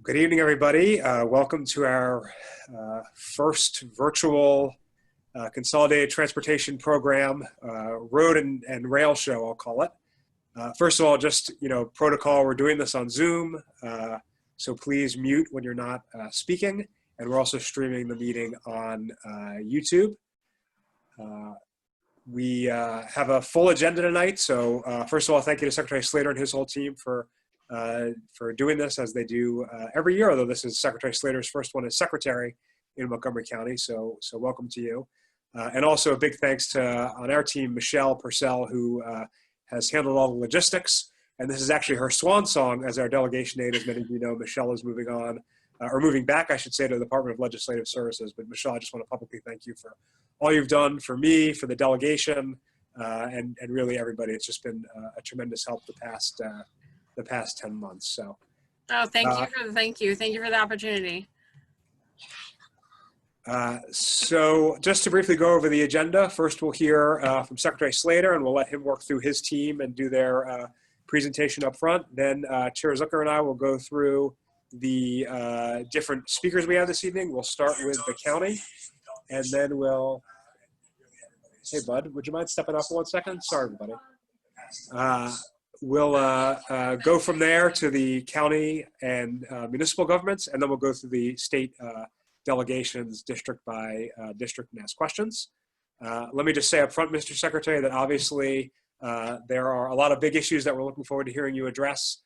Good evening, everybody. Welcome to our first virtual Consolidated Transportation Program road and rail show, I'll call it. First of all, just, protocol, we're doing this on Zoom, so please mute when you're not speaking. And we're also streaming the meeting on YouTube. We have a full agenda tonight. So first of all, thank you to Secretary Slater and his whole team for doing this as they do every year, although this is Secretary Slater's first one as secretary in Montgomery County. So welcome to you. And also a big thanks to, on our team, Michelle Purcell, who has handled all the logistics. And this is actually her swan song as our delegation aide. As many of you know, Michelle is moving on, or moving back, I should say, to the Department of Legislative Services. But Michelle, I just want to publicly thank you for all you've done for me, for the delegation, and really everybody. It's just been a tremendous help the past 10 months. So thank you for the opportunity. So just to briefly go over the agenda, first we'll hear from Secretary Slater, and we'll let him work through his team and do their presentation up front. Then Chair Zucker and I will go through the different speakers we have this evening. We'll start with the county, and then we'll, hey bud, would you mind stepping up for 1 second? Sorry, everybody. We'll go from there to the county and municipal governments, and then we'll go through the state delegations district by district and ask questions. Let me just say up front, Mr. Secretary, that obviously there are a lot of big issues that we're looking forward to hearing you address.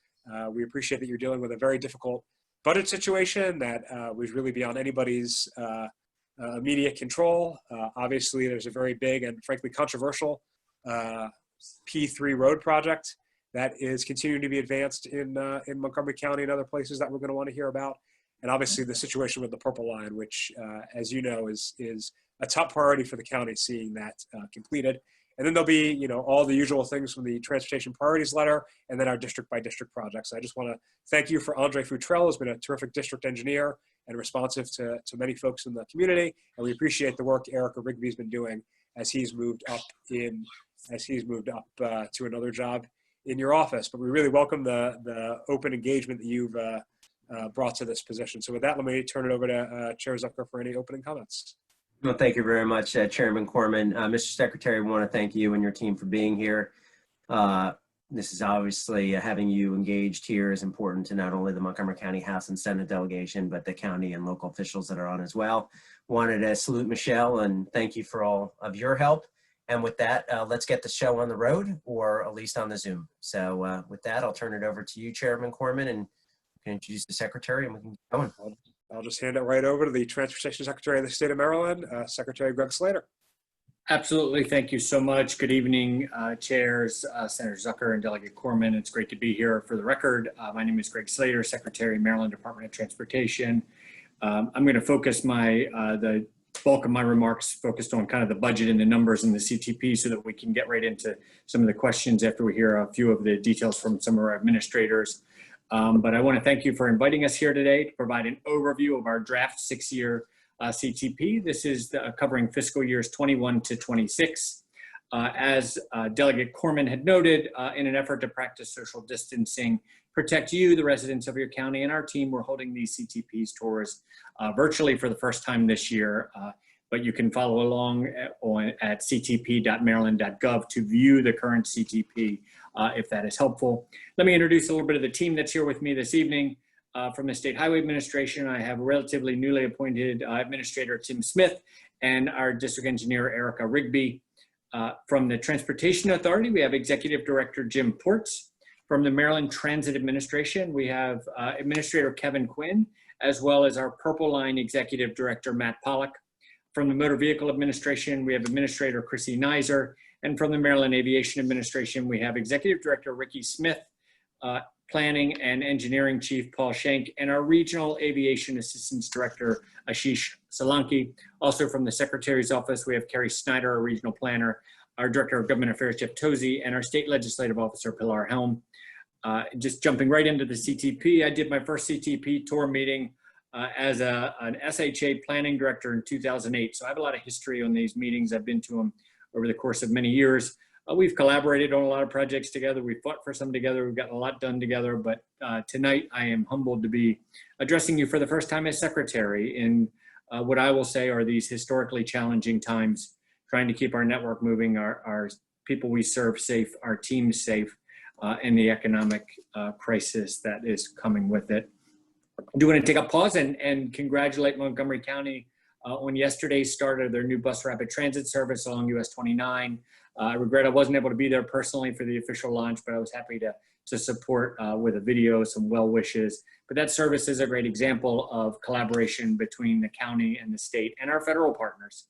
We appreciate that you're dealing with a very difficult budget situation that was really beyond anybody's immediate control. Obviously, there's a very big and frankly controversial P3 road project that is continuing to be advanced in Montgomery County and other places that we're going to want to hear about. And obviously the situation with the Purple Line, which, as you know, is a top priority for the county, seeing that completed. And then there'll be, all the usual things from the Transportation Priorities Letter, and then our district by district projects. I just want to thank you for Andre Futrell, who's been a terrific district engineer and responsive to many folks in the community. And we appreciate the work Erica Rigby's been doing as he's moved up to another job in your office. But we really welcome the open engagement that you've brought to this position. So with that, let me turn it over to Chair Zucker for any opening comments. Well, thank you very much, Chairman Corman. Mr. Secretary, we want to thank you and your team for being here. This is obviously having you engaged here is important to not only the Montgomery County House and Senate delegation, but the county and local officials that are on as well. Wanted to salute Michelle and thank you for all of your help. And with that, let's get the show on the road, or at least on the Zoom. So with that, I'll turn it over to you, Chairman Corman, and you can introduce the Secretary and we can get going. I'll just hand it right over to the Transportation Secretary of the State of Maryland, Secretary Greg Slater. Absolutely. Thank you so much. Good evening, chairs, Senator Zucker and Delegate Corman. It's great to be here. For the record, my name is Greg Slater, Secretary, Maryland Department of Transportation. I'm going to focus the bulk of my remarks focused on kind of the budget and the numbers and the CTP so that we can get right into some of the questions after we hear a few of the details from some of our administrators. But I want to thank you for inviting us here today to provide an overview of our draft 6-year CTP. This is covering fiscal years 21 to 26. As Delegate Corman had noted, in an effort to practice social distancing, protect you, the residents of your county, and our team, we're holding these CTPs tours virtually for the first time this year. But you can follow along at ctp.maryland.gov to view the current CTP if that is helpful. Let me introduce a little bit of the team that's here with me this evening. From the State Highway Administration, I have relatively newly appointed Administrator Tim Smith and our District Engineer Erica Rigby. From the Transportation Authority, we have Executive Director Jim Ports. From the Maryland Transit Administration, we have Administrator Kevin Quinn, as well as our Purple Line Executive Director Matt Pollack. From the Motor Vehicle Administration, we have Administrator Chrissy Nizer. And from the Maryland Aviation Administration, we have Executive Director Ricky Smith, Planning and Engineering Chief Paul Schenk, and our Regional Aviation Assistance Director Ashish Solanki. Also from the Secretary's Office, we have Kerry Snyder, our Regional Planner, our Director of Government Affairs, Jeff Tozy, and our State Legislative Officer, Pilar Helm. Just jumping right into the CTP, I did my first CTP tour meeting as an SHA Planning Director in 2008. So I have a lot of history on these meetings. I've been to them over the course of many years. we've collaborated on a lot of projects together. We've fought for some together. We've gotten a lot done together. But tonight, I am humbled to be addressing you for the first time as secretary in what I will say are these historically challenging times, trying to keep our network moving, our people we serve safe, our teams safe, and the economic crisis that is coming with it. I do want to take a pause and congratulate Montgomery County on yesterday's start of their new bus rapid transit service along US 29. I regret I wasn't able to be there personally for the official launch, but I was happy to support with a video, some well wishes. But that service is a great example of collaboration between the county and the state and our federal partners.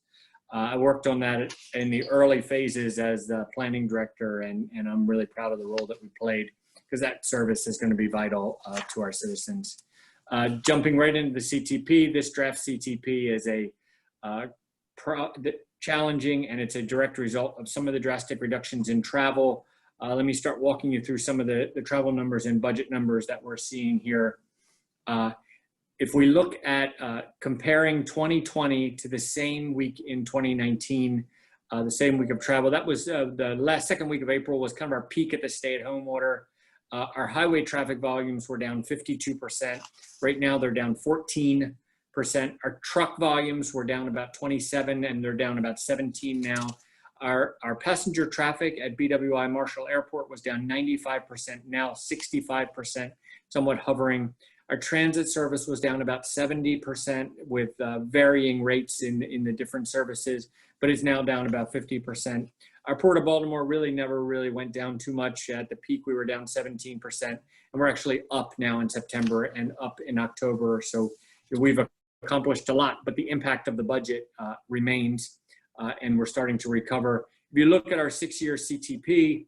I worked on that in the early phases as the planning director, and I'm really proud of the role that we played, because that service is going to be vital to our citizens. Jumping right into the CTP, this draft CTP is a challenging, and it's a direct result of some of the drastic reductions in travel. Let me start walking you through some of the travel numbers and budget numbers that we're seeing here. If we look at comparing 2020 to the same week in 2019, the same week of travel, that was the second week of April was kind of our peak at the stay-at-home order. Our highway traffic volumes were down 52%. Right now, they're down 14%. Our truck volumes were down about 27, and they're down about 17 now. Our passenger traffic at BWI Marshall Airport was down 95%, now 65%, somewhat hovering. Our transit service was down about 70% with varying rates in the different services, but it's now down about 50%. Our Port of Baltimore never really went down too much. At the peak, we were down 17%, and we're actually up now in September and up in October. So we've accomplished a lot, but the impact of the budget remains, and we're starting to recover. If you look at our 6-year CTP,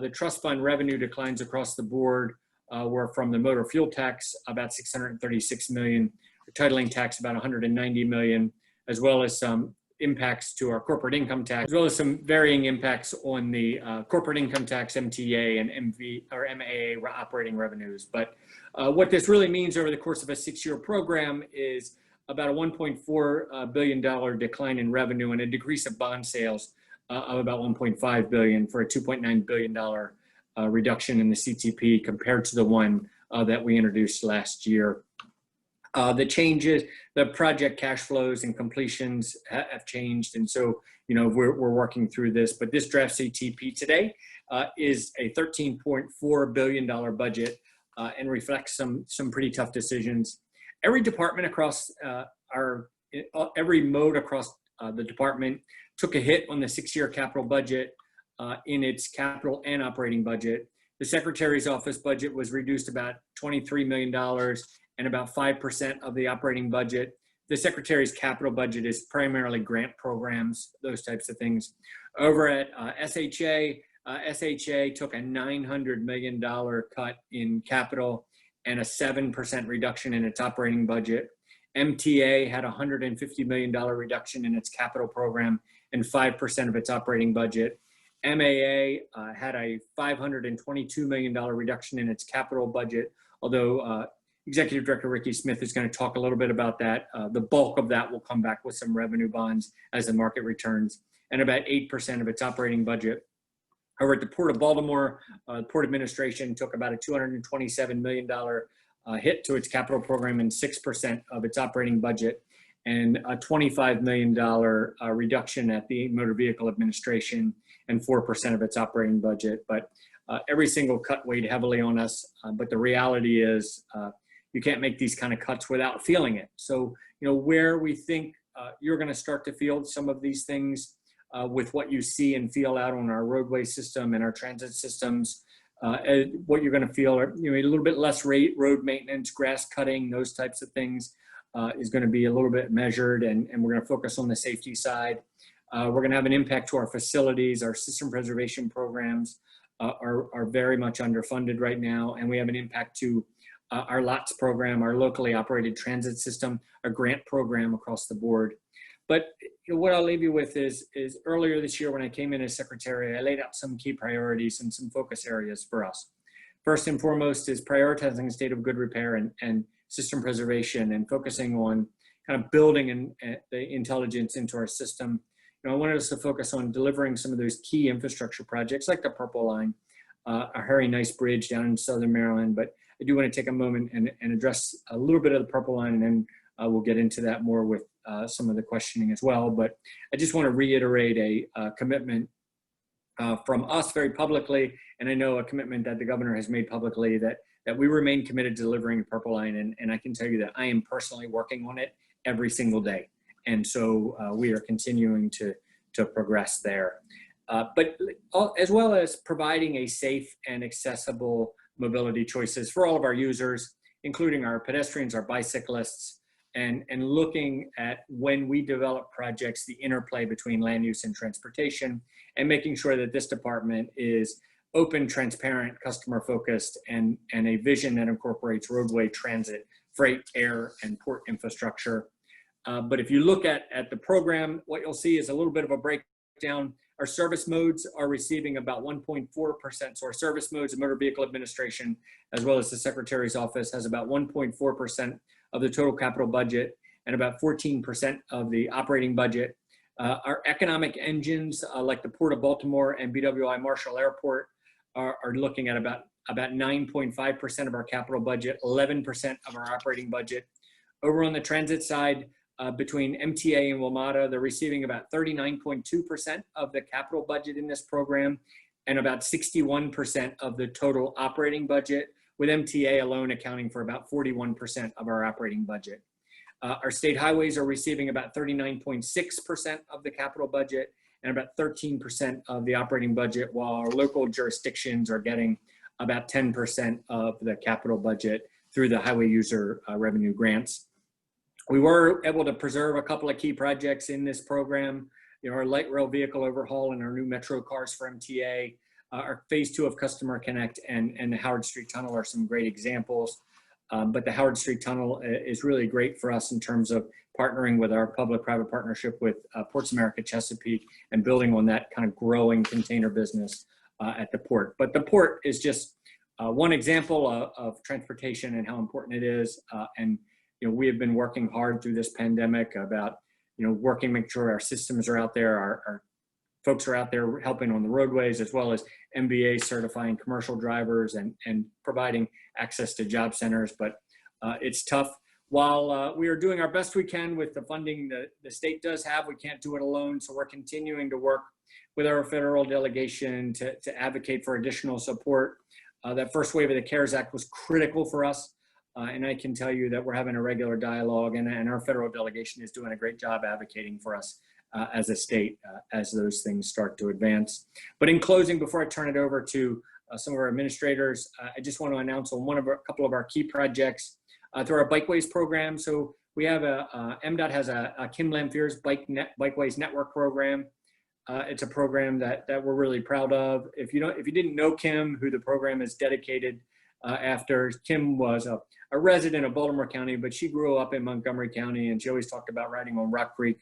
the trust fund revenue declines across the board were from the motor fuel tax, about $636 million, titling tax, about $190 million, as well as some impacts to our corporate income tax, as well as some varying impacts on the corporate income tax, MTA, and MAA operating revenues. But what this really means over the course of a 6-year program is about a $1.4 billion decline in revenue and a decrease of bond sales of about $1.5 billion for a $2.9 billion reduction in the CTP compared to the one that we introduced last year. The changes, the project cash flows and completions have changed, and so we're working through this. But this draft CTP today is a $13.4 billion budget and reflects some pretty tough decisions. Every department across every mode across the department took a hit on the 6-year capital budget in its capital and operating budget. The Secretary's office budget was reduced about $23 million and about 5% of the operating budget. The Secretary's capital budget is primarily grant programs, those types of things. Over at SHA, SHA took a $900 million cut in capital and a 7% reduction in its operating budget. MTA had a $150 million reduction in its capital program and 5% of its operating budget. MAA had a $522 million reduction in its capital budget, although Executive Director Ricky Smith is going to talk a little bit about that. The bulk of that will come back with some revenue bonds as the market returns, and about 8% of its operating budget. However, at the Port of Baltimore, Port Administration took about a $227 million hit to its capital program and 6% of its operating budget, and a $25 million reduction at the Motor Vehicle Administration and 4% of its operating budget. But every single cut weighed heavily on us. But the reality is you can't make these kind of cuts without feeling it. So, where we think you're going to start to feel some of these things with what you see and feel out on our roadway system and our transit systems, what you're going to feel are a little bit less road maintenance, grass cutting, those types of things is going to be a little bit measured, and we're going to focus on the safety side. We're going to have an impact to our facilities. Our system preservation programs are very much underfunded right now, and we have an impact to our LOTS program, our locally operated transit system, our grant program across the board. But what I'll leave you with is earlier this year when I came in as secretary, I laid out some key priorities and some focus areas for us. First and foremost is prioritizing a state of good repair and system preservation and focusing on kind of building the intelligence into our system. I wanted us to focus on delivering some of those key infrastructure projects like the Purple Line, a very nice bridge down in Southern Maryland. But I do want to take a moment and address a little bit of the Purple Line, and then we'll get into that more with some of the questioning as well. But I just want to reiterate a commitment from us very publicly, and I know a commitment that the governor has made publicly that we remain committed to delivering the Purple Line. And I can tell you that I am personally working on it every single day. And so we are continuing to progress there. But as well as providing a safe and accessible mobility choices for all of our users, including our pedestrians, our bicyclists, and looking at when we develop projects, the interplay between land use and transportation, and making sure that this department is open, transparent, customer focused, and a vision that incorporates roadway, transit, freight, air, and port infrastructure. But if you look at the program, what you'll see is a little bit of a breakdown. Our service modes are receiving about 1.4%. So our service modes, the Motor Vehicle Administration, as well as the Secretary's office, has about 1.4% of the total capital budget and about 14% of the operating budget. Our economic engines, like the Port of Baltimore and BWI Marshall Airport, are looking at about 9.5% of our capital budget, 11% of our operating budget. Over on the transit side, between MTA and WMATA, they're receiving about 39.2% of the capital budget in this program and about 61% of the total operating budget, with MTA alone accounting for about 41% of our operating budget. Our state highways are receiving about 39.6% of the capital budget and about 13% of the operating budget, while our local jurisdictions are getting about 10% of the capital budget through the highway user revenue grants. We were able to preserve a couple of key projects in this program. Our light rail vehicle overhaul and our new Metro cars for MTA, our phase 2 of Customer Connect and the Howard Street Tunnel are some great examples. But the Howard Street Tunnel is really great for us in terms of partnering with our public-private partnership with Ports America Chesapeake and building on that kind of growing container business at the port. But the port is just one example of transportation and how important it is. And we have been working hard through this pandemic about, making sure our systems are out there, our folks are out there helping on the roadways, as well as MBA certifying commercial drivers and providing access to job centers. But it's tough. While we are doing our best we can with the funding the state does have, we can't do it alone. So we're continuing to work with our federal delegation to advocate for additional support. That first wave of the CARES Act was critical for us. And I can tell you that we're having a regular dialogue, and our federal delegation is doing a great job advocating for us as a state as those things start to advance. But in closing, before I turn it over to some of our administrators, I just want to announce on a couple of our key projects through our Bikeways program. So we have MDOT has a Kim Lamphere's Bikeways Network program. It's a program that we're really proud of. If you didn't know Kim, who the program is dedicated after, Kim was a resident of Baltimore County, but she grew up in Montgomery County, and she always talked about riding on Rock Creek.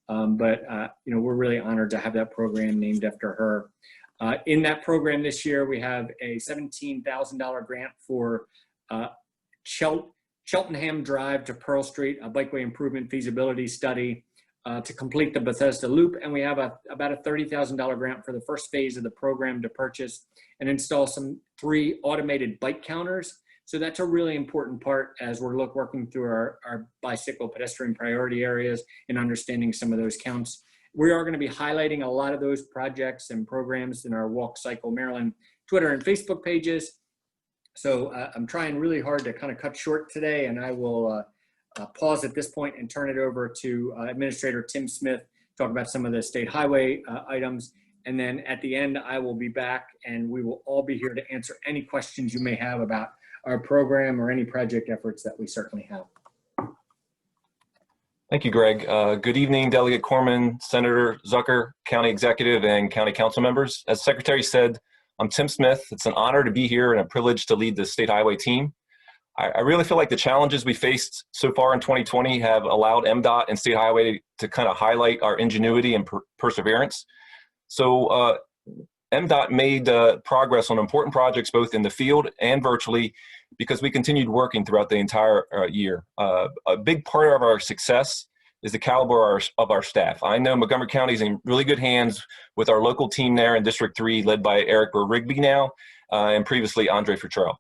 But we're really honored to have that program named after her. In that program this year, we have a $17,000 grant for Cheltenham Drive to Pearl Street, a bikeway improvement feasibility study to complete the Bethesda Loop. And we have about a $30,000 grant for the first phase of the program to purchase and install 3 automated bike counters. So that's a really important part as we're working through our bicycle pedestrian priority areas and understanding some of those counts. We are going to be highlighting a lot of those projects and programs in our Walk Cycle Maryland Twitter and Facebook pages. So I'm trying really hard to kind of cut short today, and I will pause at this point and turn it over to Administrator Tim Smith to talk about some of the state highway items. And then at the end, I will be back, and we will all be here to answer any questions you may have about our program or any project efforts that we certainly have. Thank you, Greg. Good evening, Delegate Corman, Senator Zucker, County Executive, and County Council members. As Secretary said, I'm Tim Smith. It's an honor to be here and a privilege to lead the State Highway team. I really feel like the challenges we faced so far in 2020 have allowed MDOT and State Highway to kind of highlight our ingenuity and perseverance. So MDOT made progress on important projects both in the field and virtually because we continued working throughout the entire year. A big part of our success is the caliber of our staff. I know Montgomery County is in really good hands with our local team there in District 3, led by Eric Rigby now, and previously Andre Futrell.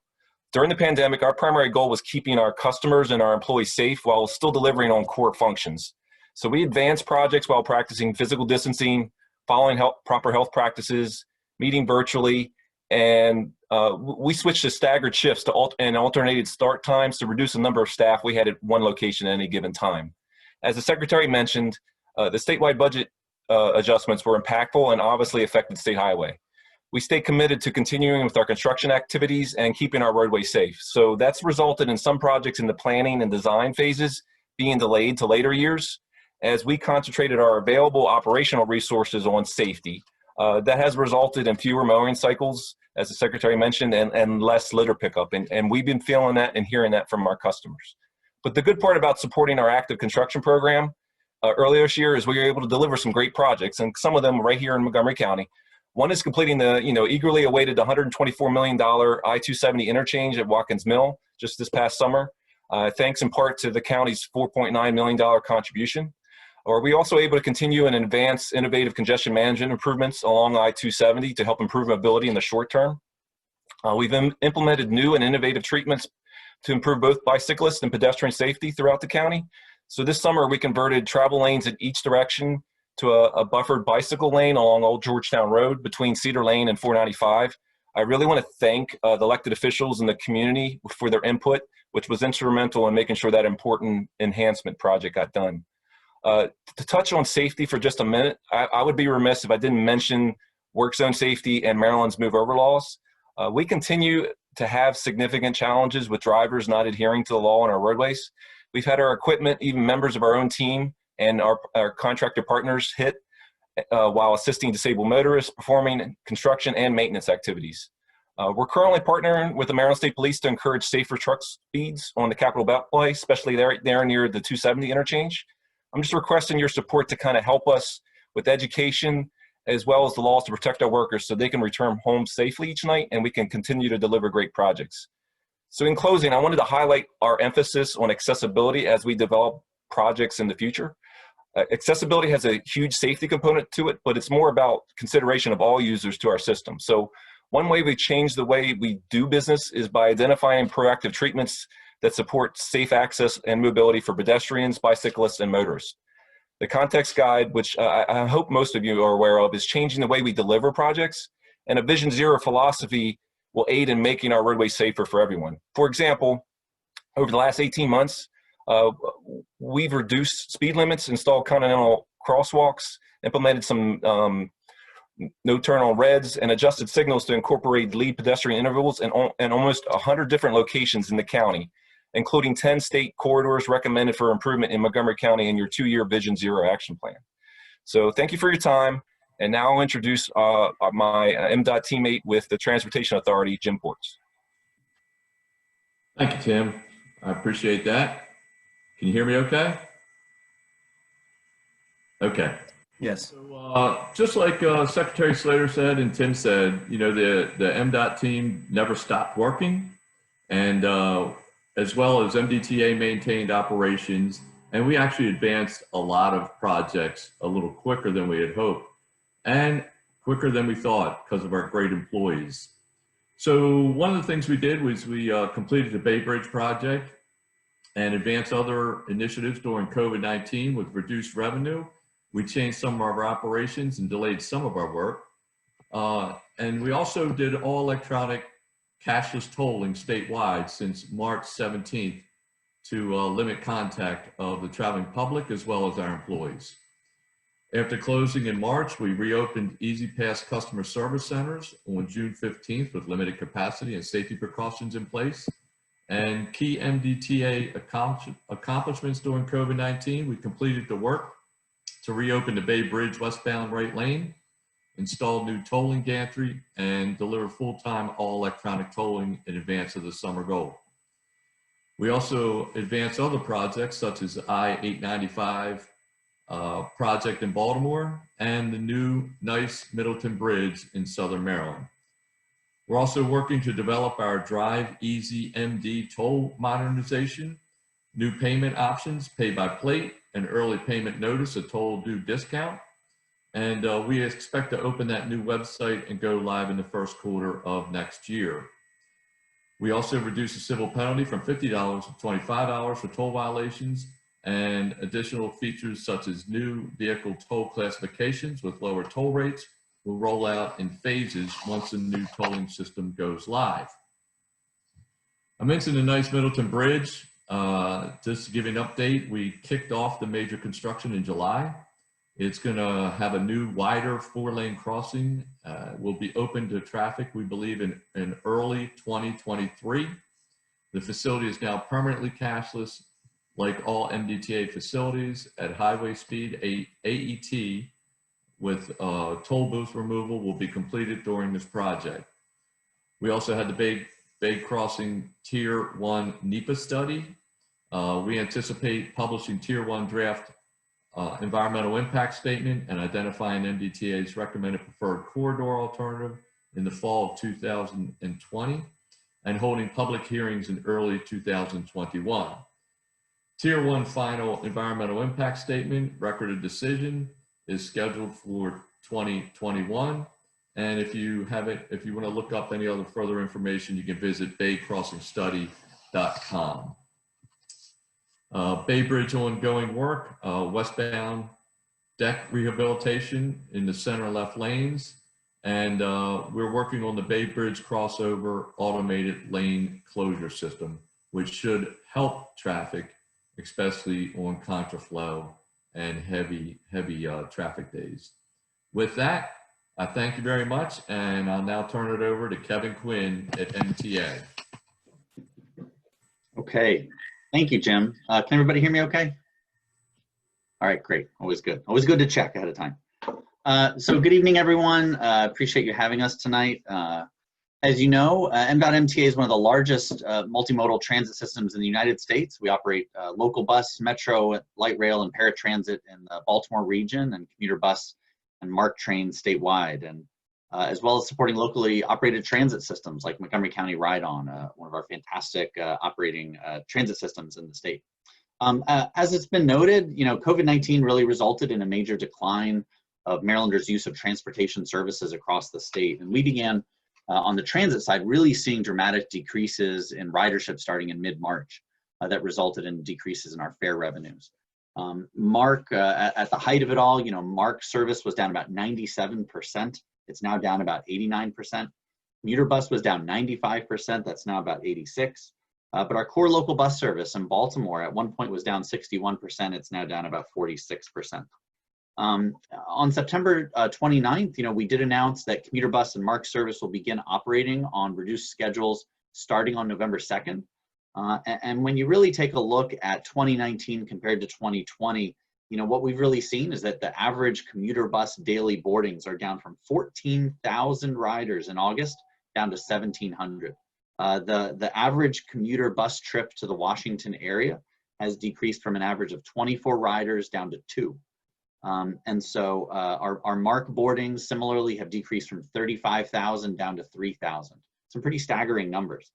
During the pandemic, our primary goal was keeping our customers and our employees safe while still delivering on core functions. So we advanced projects while practicing physical distancing, following proper health practices, meeting virtually, and we switched to staggered shifts and alternated start times to reduce the number of staff we had at one location at any given time. As the Secretary mentioned, the statewide budget adjustments were impactful and obviously affected State Highway. We stay committed to continuing with our construction activities and keeping our roadways safe. So that's resulted in some projects in the planning and design phases being delayed to later years as we concentrated our available operational resources on safety. That has resulted in fewer mowing cycles, as the Secretary mentioned, and less litter pickup. And we've been feeling that and hearing that from our customers. But the good part about supporting our active construction program earlier this year is we were able to deliver some great projects, and some of them right here in Montgomery County. One is completing the eagerly awaited $124 million I-270 interchange at Watkins Mill just this past summer, thanks in part to the county's $4.9 million contribution. Are we also able to continue and advance innovative congestion management improvements along I-270 to help improve mobility in the short term? We've implemented new and innovative treatments to improve both bicyclist and pedestrian safety throughout the county. So this summer, we converted travel lanes in each direction to a buffered bicycle lane along Old Georgetown Road between Cedar Lane and 495. I really want to thank the elected officials in the community for their input, which was instrumental in making sure that important enhancement project got done. To touch on safety for just a minute, I would be remiss if I didn't mention work zone safety and Maryland's move over laws. We continue to have significant challenges with drivers not adhering to the law on our roadways. We've had our equipment, even members of our own team and our contractor partners hit while assisting disabled motorists performing construction and maintenance activities. We're currently partnering with the Maryland State Police to encourage safer truck speeds on the Capitol Beltway, especially there near the 270 interchange. I'm just requesting your support to kind of help us with education as well as the laws to protect our workers so they can return home safely each night and we can continue to deliver great projects. So in closing, I wanted to highlight our emphasis on accessibility as we develop projects in the future. Accessibility has a huge safety component to it, but it's more about consideration of all users to our system. So one way we change the way we do business is by identifying proactive treatments that support safe access and mobility for pedestrians, bicyclists, and motorists. The context guide, which I hope most of you are aware of, is changing the way we deliver projects, and a Vision Zero philosophy will aid in making our roadways safer for everyone. For example, over the last 18 months, we've reduced speed limits, installed continental crosswalks, implemented some no turn on reds, and adjusted signals to incorporate lead pedestrian intervals in almost 100 different locations in the county, including 10 state corridors recommended for improvement in Montgomery County in your 2-year Vision Zero action plan. So thank you for your time. And now I'll introduce my MDOT teammate with the Transportation Authority, Jim Ports. Thank you, Tim. I appreciate that. Can you hear me okay? Okay. Yes. So, just like Secretary Slater said and Tim said, the MDOT team never stopped working, and as well as MDTA maintained operations, and we actually advanced a lot of projects a little quicker than we had hoped and quicker than we thought because of our great employees. So one of the things we did was we completed the Bay Bridge project and advanced other initiatives during COVID-19 with reduced revenue. We changed some of our operations and delayed some of our work. And we also did all electronic cashless tolling statewide since March 17th to limit contact of the traveling public as well as our employees. After closing in March, we reopened Easy Pass customer service centers on June 15th with limited capacity and safety precautions in place. And key MDTA accomplishments during COVID-19, we completed the work to reopen the Bay Bridge westbound right lane, install new tolling gantry, and deliver full-time all electronic tolling in advance of the summer goal. We also advanced other projects such as I-895 project in Baltimore and the new nice Middleton Bridge in Southern Maryland. We're also working to develop our Drive Easy MD toll modernization, new payment options, pay by plate, an early payment notice, a total due discount. And we expect to open that new website and go live in the first quarter of next year. We also reduced the civil penalty from $50 to $25 for toll violations, and additional features such as new vehicle toll classifications with lower toll rates will roll out in phases once the new tolling system goes live. I mentioned the Nice Middleton Bridge. Just to give you an update, we kicked off the major construction in July. It's going to have a new wider 4-lane crossing. Will be open to traffic, we believe, in early 2023. The facility is now permanently cashless, like all MDTA facilities at highway speed. AET with toll booth removal will be completed during this project. We also had the Bay Crossing Tier 1 Nepa study. We anticipate publishing Tier 1 draft environmental impact statement and identifying MDTA's recommended preferred corridor alternative in the fall of 2020 and holding public hearings in early 2021. Tier 1 final environmental impact statement record of decision is scheduled for 2021. And if you want to look up any other further information, you can visit baycrossingstudy.com. Bay Bridge ongoing work, westbound deck rehabilitation in the center left lanes. And we're working on the Bay Bridge crossover automated lane closure system, which should help traffic, especially on contraflow and heavy traffic days. With that, I thank you very much, and I'll now turn it over to Kevin Quinn at MTA. Okay, thank you, Jim. Can everybody hear me okay? All right, great, always good. Always good to check ahead of time. So good evening, everyone. Appreciate you having us tonight. As you know, MDOT MTA is one of the largest multimodal transit systems in the United States. We operate local bus, metro, light rail, and paratransit in the Baltimore region, and commuter bus and MARC trains statewide, and as well as supporting locally operated transit systems like Montgomery County Ride-On, one of our fantastic operating transit systems in the state. As it's been noted, COVID-19 really resulted in a major decline of Marylanders' use of transportation services across the state, and we began on the transit side really seeing dramatic decreases in ridership starting in mid-March that resulted in decreases in our fare revenues. MARC, at the height of it all, MARC service was down about 97%. It's now down about 89%. Commuter bus was down 95%. That's now about 86%. But our core local bus service in Baltimore at one point was down 61%. It's now down about 46%. On September 29th, we did announce that commuter bus and MARC service will begin operating on reduced schedules starting on November 2nd. And when you really take a look at 2019 compared to 2020, what we've really seen is that the average commuter bus daily boardings are down from 14,000 riders in August down to 1,700. The average commuter bus trip to the Washington area has decreased from an average of 24 riders down to 2. And so our MARC boardings similarly have decreased from 35,000 down to 3,000. Some pretty staggering numbers.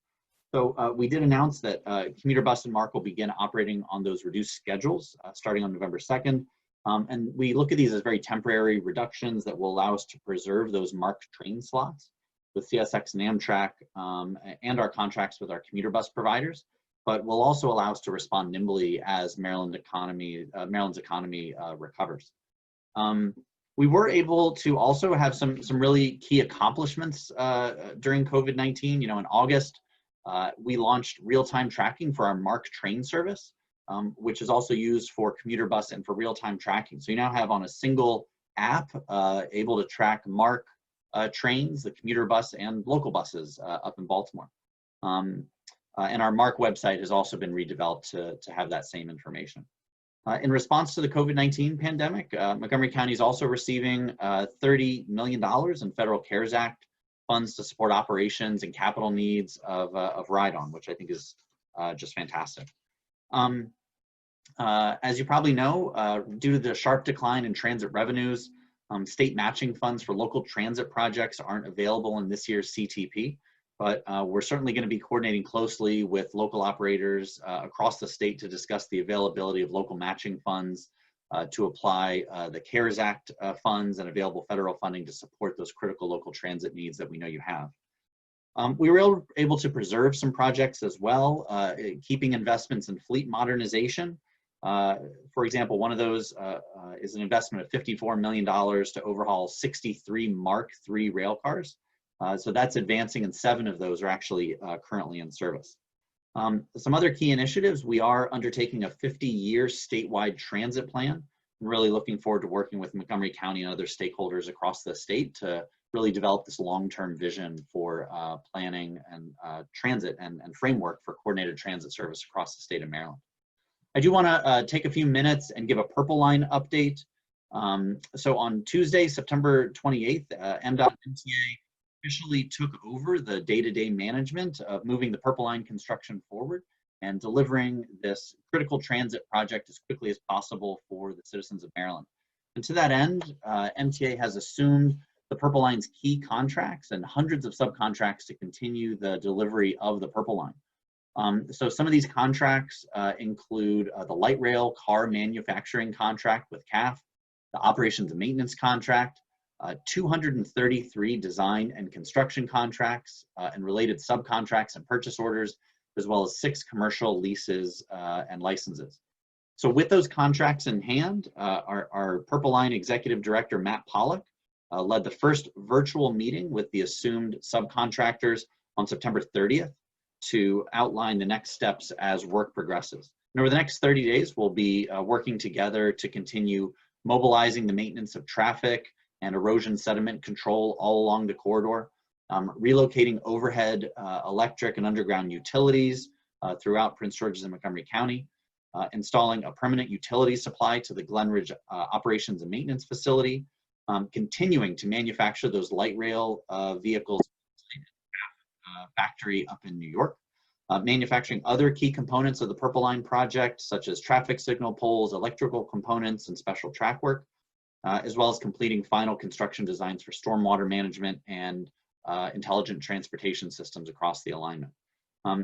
So we did announce that commuter bus and MARC will begin operating on those reduced schedules starting on November 2nd. And we look at these as very temporary reductions that will allow us to preserve those MARC train slots with CSX and Amtrak and our contracts with our commuter bus providers, but will also allow us to respond nimbly as Maryland's economy recovers. We were able to also have some really key accomplishments during COVID-19. In August, we launched real-time tracking for our MARC train service, which is also used for commuter bus and for real-time tracking. So you now have on a single app able to track MARC trains, the commuter bus and local buses up in Baltimore. And our MARC website has also been redeveloped to have that same information. In response to the COVID-19 pandemic, Montgomery County is also receiving $30 million in federal CARES Act funds to support operations and capital needs of Ride-On, which I think is just fantastic. As you probably know, due to the sharp decline in transit revenues, state matching funds for local transit projects aren't available in this year's CTP, but we're certainly going to be coordinating closely with local operators across the state to discuss the availability of local matching funds to apply the CARES Act funds and available federal funding to support those critical local transit needs that we know you have. We were able to preserve some projects as well, keeping investments in fleet modernization. For example, one of those is an investment of $54 million to overhaul 63 Mark III rail cars. So that's advancing, and 7 of those are actually currently in service. Some other key initiatives: we are undertaking a 50-year statewide transit plan. I'm really looking forward to working with Montgomery County and other stakeholders across the state to really develop this long-term vision for planning and transit and framework for coordinated transit service across the state of Maryland. I do want to take a few minutes and give a Purple Line update. So on Tuesday, September 28th, MDOT MTA officially took over the day-to-day management of moving the Purple Line construction forward and delivering this critical transit project as quickly as possible for the citizens of Maryland. And to that end, MTA has assumed the Purple Line's key contracts and hundreds of subcontracts to continue the delivery of the Purple Line. So some of these contracts include the light rail car manufacturing contract with CAF, the operations and maintenance contract, 233 design and construction contracts and related subcontracts and purchase orders, as well as 6 commercial leases and licenses. So with those contracts in hand, our Purple Line Executive Director, Matt Pollock, led the first virtual meeting with the assumed subcontractors on September 30th to outline the next steps as work progresses. And over the next 30 days, we'll be working together to continue mobilizing the maintenance of traffic and erosion sediment control all along the corridor, relocating overhead electric and underground utilities throughout Prince George's and Montgomery County, installing a permanent utility supply to the Glen Ridge Operations and Maintenance Facility, continuing to manufacture those light rail vehicles factory up in New York, manufacturing other key components of the Purple Line project, such as traffic signal poles, electrical components, and special track work, as well as completing final construction designs for stormwater management and intelligent transportation systems across the alignment.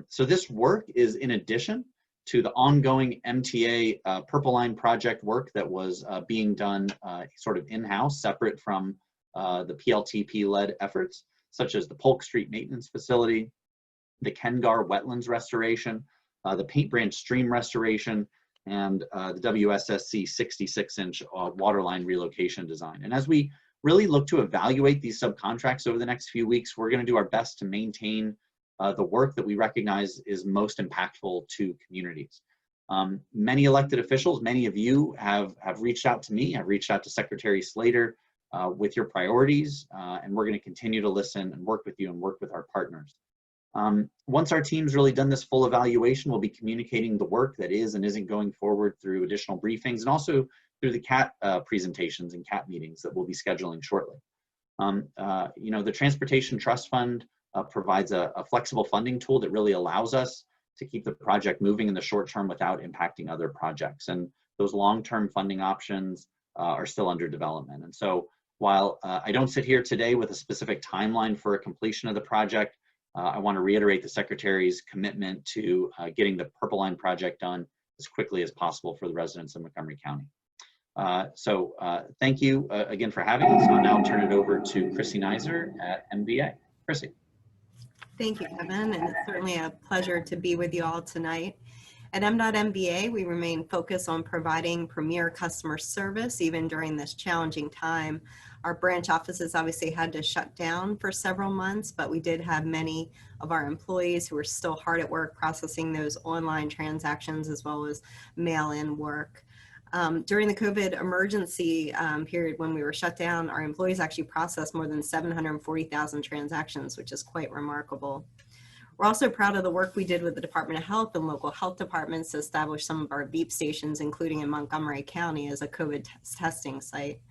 So this work is in addition to the ongoing MTA Purple Line project work that was being done sort of in-house, separate from the PLTP-led efforts, such as the Polk Street Maintenance Facility, the Kengar Wetlands Restoration, the Paint Branch Stream Restoration, and the WSSC 66-inch waterline relocation design. And as we really look to evaluate these subcontracts over the next few weeks, we're going to do our best to maintain the work that we recognize is most impactful to communities. Many elected officials, many of you have reached out to me. I've reached out to Secretary Slater with your priorities, and we're going to continue to listen and work with you and work with our partners. Once our team's really done this full evaluation, we'll be communicating the work that is and isn't going forward through additional briefings and also through the CAT presentations and CAT meetings that we'll be scheduling shortly. You know, the Transportation Trust Fund provides a flexible funding tool that really allows us to keep the project moving in the short term without impacting other projects. And those long-term funding options are still under development. And so while I don't sit here today with a specific timeline for a completion of the project, I want to reiterate the Secretary's commitment to getting the Purple Line project done as quickly as possible for the residents of Montgomery County. So thank you again for having us. I'll now turn it over to Chrissy Nizer at MVA. Chrissy. Thank you, Kevin, and it's certainly a pleasure to be with you all tonight. At MDOT MBA, we remain focused on providing premier customer service even during this challenging time. Our branch offices obviously had to shut down for several months, but we did have many of our employees who were still hard at work processing those online transactions as well as mail-in work. During the COVID emergency period when we were shut down, our employees actually processed more than 740,000 transactions, which is quite remarkable. We're also proud of the work we did with the Department of Health and local health departments to establish some of our beep stations, including in Montgomery County as a COVID testing site.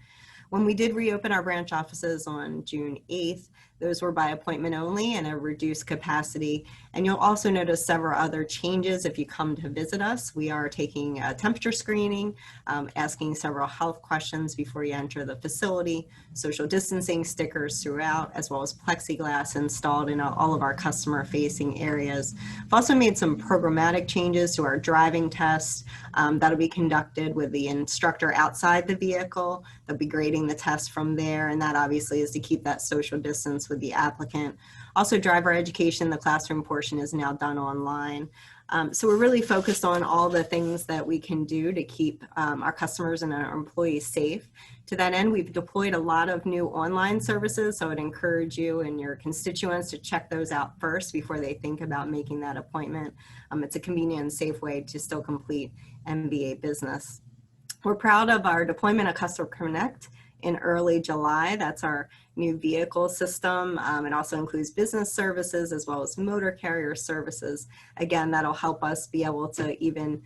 When we did reopen our branch offices on June 8th, Those were by appointment only and a reduced capacity. And you'll also notice several other changes if you come to visit us. We are taking a temperature screening, asking several health questions before you enter the facility, social distancing stickers throughout, as well as plexiglass installed in all of our customer-facing areas. We've also made some programmatic changes to our driving test that'll be conducted with the instructor outside the vehicle. They'll be grading the test from there, and that obviously is to keep that social distance with the applicant. Also, driver education, the classroom portion is now done online. So we're really focused on all the things that we can do to keep our customers and our employees safe. To that end, we've deployed a lot of new online services, so I'd encourage you and your constituents to check those out first before they think about making that appointment. It's a convenient and safe way to still complete MBA business. We're proud of our deployment of Customer Connect in early July. That's our new vehicle system. It also includes business services as well as motor carrier services. Again, that'll help us be able to even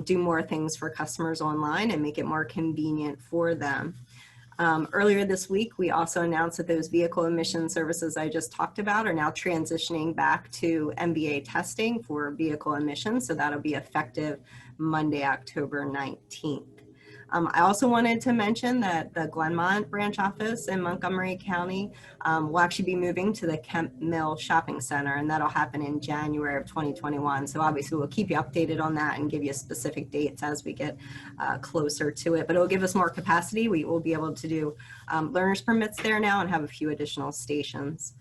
do more things for customers online and make it more convenient for them. Earlier this week, we also announced that those vehicle emission services I just talked about are now transitioning back to MBA testing for vehicle emissions. So that'll be effective Monday, October 19th. I also wanted to mention that the Glenmont branch office in Montgomery County will actually be moving to the Kemp Mill Shopping Center, and that'll happen in January of 2021. So obviously we'll keep you updated on that and give you specific dates as we get closer to it, but it'll give us more capacity. We will be able to do learners permits there now and have a few additional stations.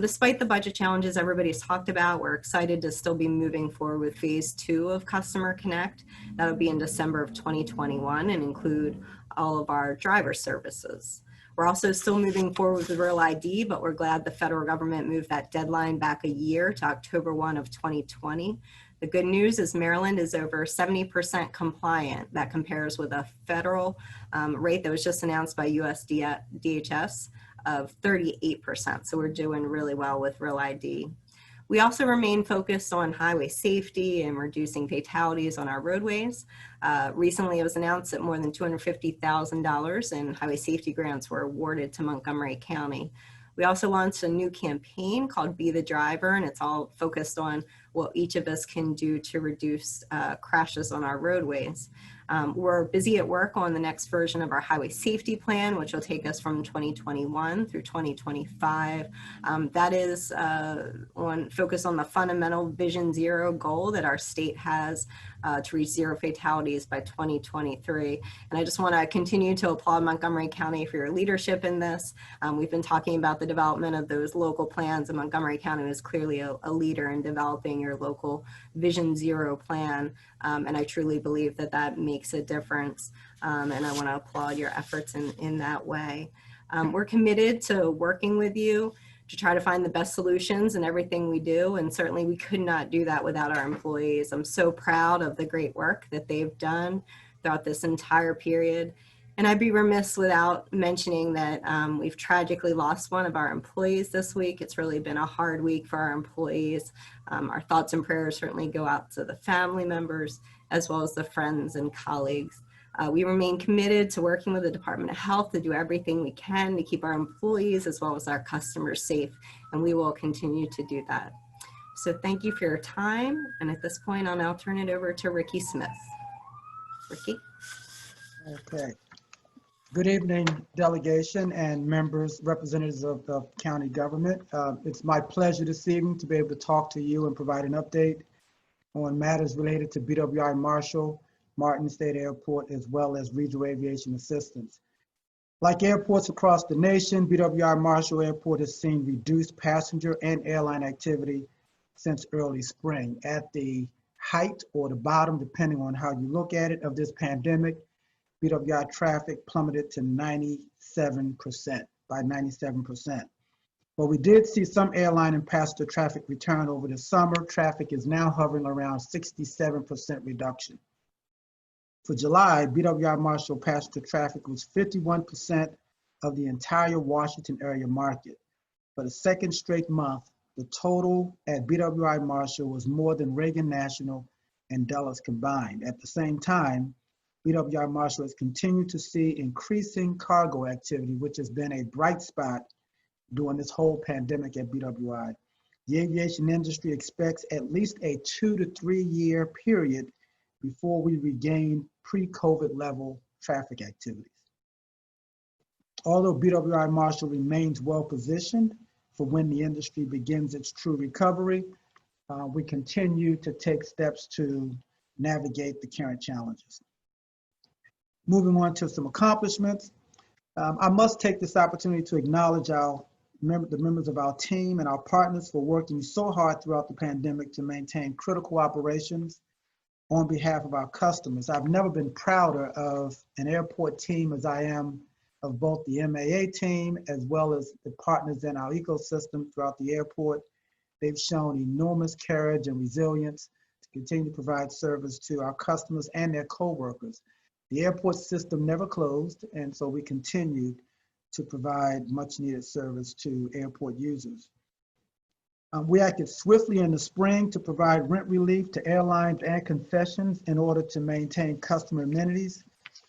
Despite the budget challenges everybody's talked about, we're excited to still be moving forward with phase 2 of Customer Connect. That'll be in December of 2021 and include all of our driver services. We're also still moving forward with Real ID, but we're glad the federal government moved that deadline back a year to October 1 of 2020. The good news is Maryland is over 70% compliant. That compares with a federal rate that was just announced by DHS of 38%. So we're doing really well with Real ID. We also remain focused on highway safety and reducing fatalities on our roadways. Recently, it was announced that more than $250,000 in highway safety grants were awarded to Montgomery County. We also launched a new campaign called Be the Driver, and it's all focused on what each of us can do to reduce crashes on our roadways. We're busy at work on the next version of our highway safety plan, which will take us from 2021 through 2025. That is focus on the fundamental Vision Zero goal that our state has to reach zero fatalities by 2023. And I just want to continue to applaud Montgomery County for your leadership in this. We've been talking about the development of those local plans, and Montgomery County is clearly a leader in developing your local Vision Zero plan. And I truly believe that that makes a difference. And I want to applaud your efforts in that way. We're committed to working with you to try to find the best solutions in everything we do. And certainly we could not do that without our employees. I'm so proud of the great work that they've done throughout this entire period. And I'd be remiss without mentioning that we've tragically lost one of our employees this week. It's really been a hard week for our employees. Our thoughts and prayers certainly go out to the family members as well as the friends and colleagues. We remain committed to working with the Department of Health to do everything we can to keep our employees as well as our customers safe, and we will continue to do that. So thank you for your time, and at this point, I'll now turn it over to Ricky Smith. Ricky? Okay. Good evening, delegation and members, representatives of the county government. It's my pleasure this evening to be able to talk to you and provide an update on matters related to BWI Marshall, Martin State Airport, as well as regional aviation assistance. Like airports across the nation, BWI Marshall Airport has seen reduced passenger and airline activity since early spring. At the height or the bottom, depending on how you look at it, of this pandemic, BWI traffic plummeted to 97%, by 97%. But we did see some airline and passenger traffic return over the summer. Traffic is now hovering around 67% reduction. For July, BWI Marshall passenger traffic was 51% of the entire Washington area market. For the second straight month, the total at BWI Marshall was more than Reagan National and Dulles combined. At the same time, BWI Marshall has continued to see increasing cargo activity, which has been a bright spot during this whole pandemic at BWI. The aviation industry expects at least a 2 to 3 year period before we regain pre-COVID level traffic activities. Although BWI Marshall remains well positioned for when the industry begins its true recovery, we continue to take steps to navigate the current challenges. Moving on to some accomplishments, I must take this opportunity to acknowledge the members of our team and our partners for working so hard throughout the pandemic to maintain critical operations on behalf of our customers. I've never been prouder of an airport team as I am of both the MAA team as well as the partners in our ecosystem throughout the airport. They've shown enormous courage and resilience to continue to provide service to our customers and their co-workers. The airport system never closed, and so we continued to provide much needed service to airport users. We acted swiftly in the spring to provide rent relief to airlines and concessions in order to maintain customer amenities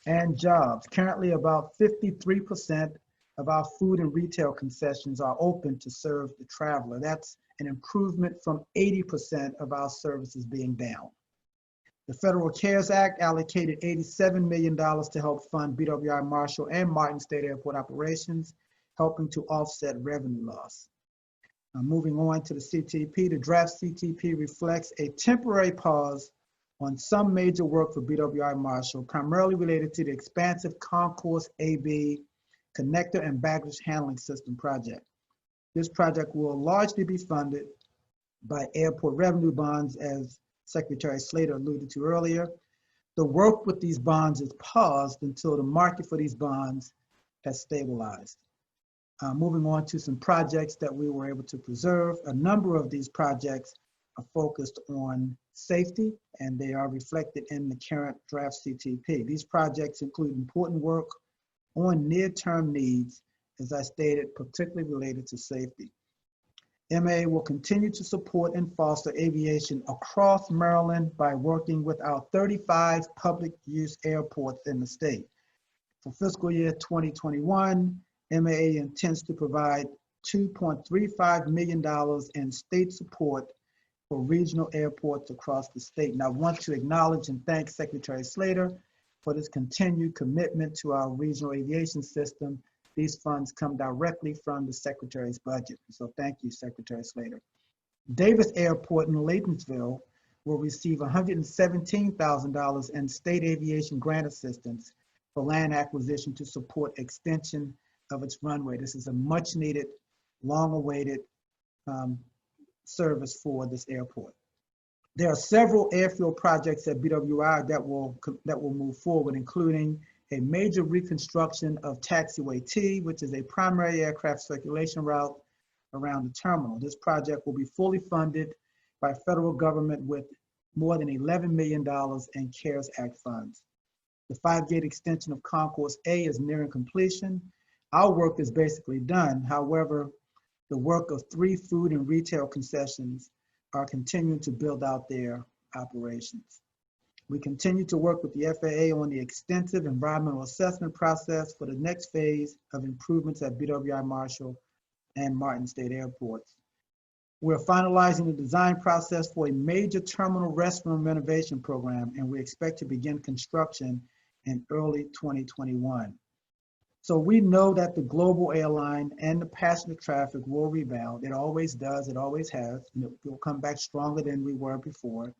and jobs. Currently, about 53% of our food and retail concessions are open to serve the traveler. That's an improvement from 80% of our services being down. The Federal CARES Act allocated $87 million to help fund BWI Marshall and Martin State Airport operations, helping to offset revenue loss. Moving on to the CTP, the draft CTP reflects a temporary pause on some major work for BWI Marshall, primarily related to the expansive Concourse AB connector and baggage handling system project. This project will largely be funded by airport revenue bonds, as Secretary Slater alluded to earlier. The work with these bonds is paused until the market for these bonds has stabilized. Moving on to some projects that we were able to preserve. A number of these projects are focused on safety, and they are reflected in the current draft CTP. These projects include important work on near-term needs, as I stated, particularly related to safety. MA will continue to support and foster aviation across Maryland by working with our 35 public use airports in the state. For fiscal year 2021, MAA intends to provide $2.35 million in state support for regional airports across the state. And I want to acknowledge and thank Secretary Slater for this continued commitment to our regional aviation system. These funds come directly from the Secretary's budget. So thank you, Secretary Slater. Davis Airport in Laytonsville will receive $117,000 in state aviation grant assistance for land acquisition to support extension of its runway. This is a much needed, long awaited service for this airport. There are several airfield projects at BWI that will move forward, including a major reconstruction of Taxiway T, which is a primary aircraft circulation route around the terminal. This project will be fully funded by federal government with more than $11 million in CARES Act funds. The 5-gate extension of Concourse A is nearing completion. Our work is basically done. However, the work of 3 food and retail concessions are continuing to build out their operations. We continue to work with the FAA on the extensive environmental assessment process for the next phase of improvements at BWI Marshall and Martin State Airports. We're finalizing the design process for a major terminal restroom renovation program, and we expect to begin construction in early 2021. So we know that the global airline and the passenger traffic will rebound. It always does, it always has, and it will come back stronger than we were before.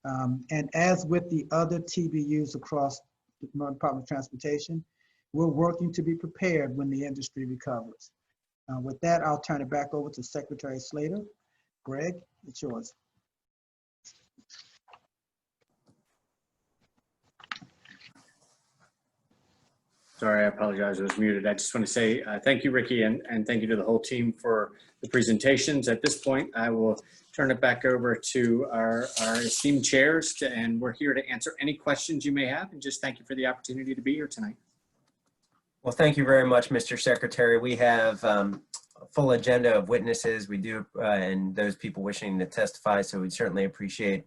And as with the other TBUs across the Department of Transportation, we're working to be prepared when the industry recovers. With that, I'll turn it back over to Secretary Slater. Greg, it's yours. Sorry, I apologize, I was muted. I just want to say thank you, Ricky, and thank you to the whole team for the presentations. At this point, I will turn it back over to our esteemed chairs, and we're here to answer any questions you may have, and just thank you for the opportunity to be here tonight. Well, thank you very much, Mr. Secretary. We have a full agenda of witnesses. We do, and those people wishing to testify, so we'd certainly appreciate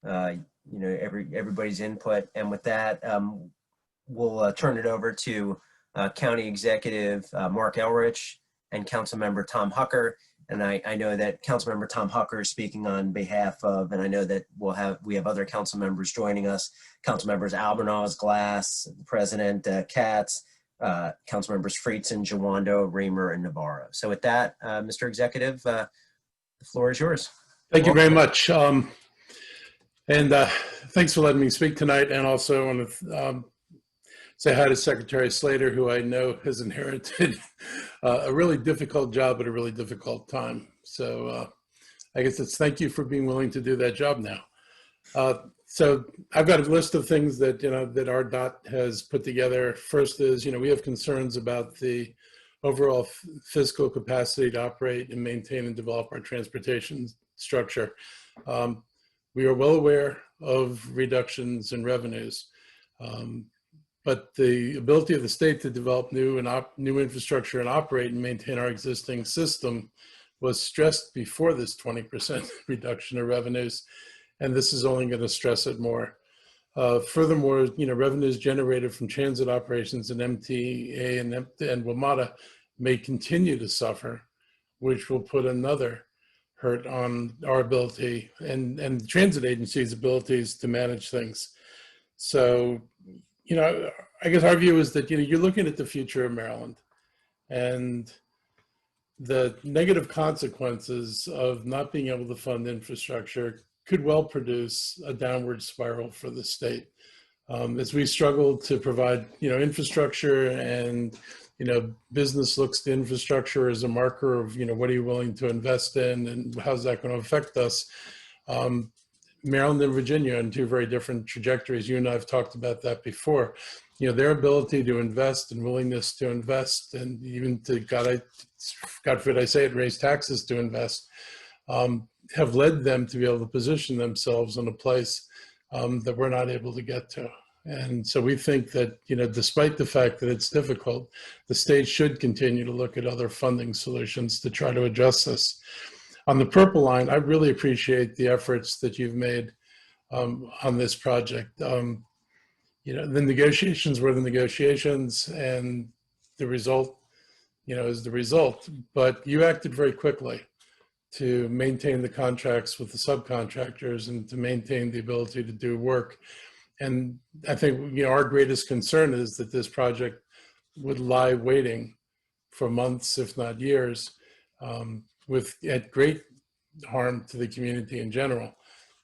everybody's input. And with that, we'll turn it over to County Executive Mark Elrich and Councilmember Tom Hucker. And I know that Councilmember Tom Hucker is speaking on behalf of, and I know that we have other council members joining us, Councilmembers Albornoz, Glass, President Katz, Councilmembers Friedson, Jawando, Raymer, and Navarro. So with that, Mr. Executive, the floor is yours. Thank you very much. Thanks for letting me speak tonight. And also I want to say hi to Secretary Slater, who I know has inherited a really difficult job at a really difficult time. So I guess it's thank you for being willing to do that job now. So I've got a list of things that, that RDOT has put together. First is, we have concerns about the overall fiscal capacity to operate and maintain and develop our transportation structure. We are well aware of reductions in revenues, but the ability of the state to develop new infrastructure and operate and maintain our existing system was stressed before this 20% reduction of revenues, and this is only going to stress it more. Furthermore, revenues generated from transit operations in MTA and WMATA may continue to suffer, which will put another hurt on our ability and the transit agency's abilities to manage things. So, I guess our view is that, you're looking at the future of Maryland, and the negative consequences of not being able to fund infrastructure could well produce a downward spiral for the state. As we struggle to provide, infrastructure, and, business looks to infrastructure as a marker of, what are you willing to invest in and how's that going to affect us? Maryland and Virginia on two very different trajectories. You and I have talked about that before. Their ability to invest and willingness to invest, and even to, God forbid I say it, raise taxes to invest, have led them to be able to position themselves in a place that we're not able to get to. And so we think that, despite the fact that it's difficult, the state should continue to look at other funding solutions to try to address this. On the purple line, I really appreciate the efforts that you've made on this project. The negotiations were the negotiations, and the result, is the result. But you acted very quickly to maintain the contracts with the subcontractors and to maintain the ability to do work. And I think, our greatest concern is that this project would lie waiting for months, if not years, at great harm to the community in general.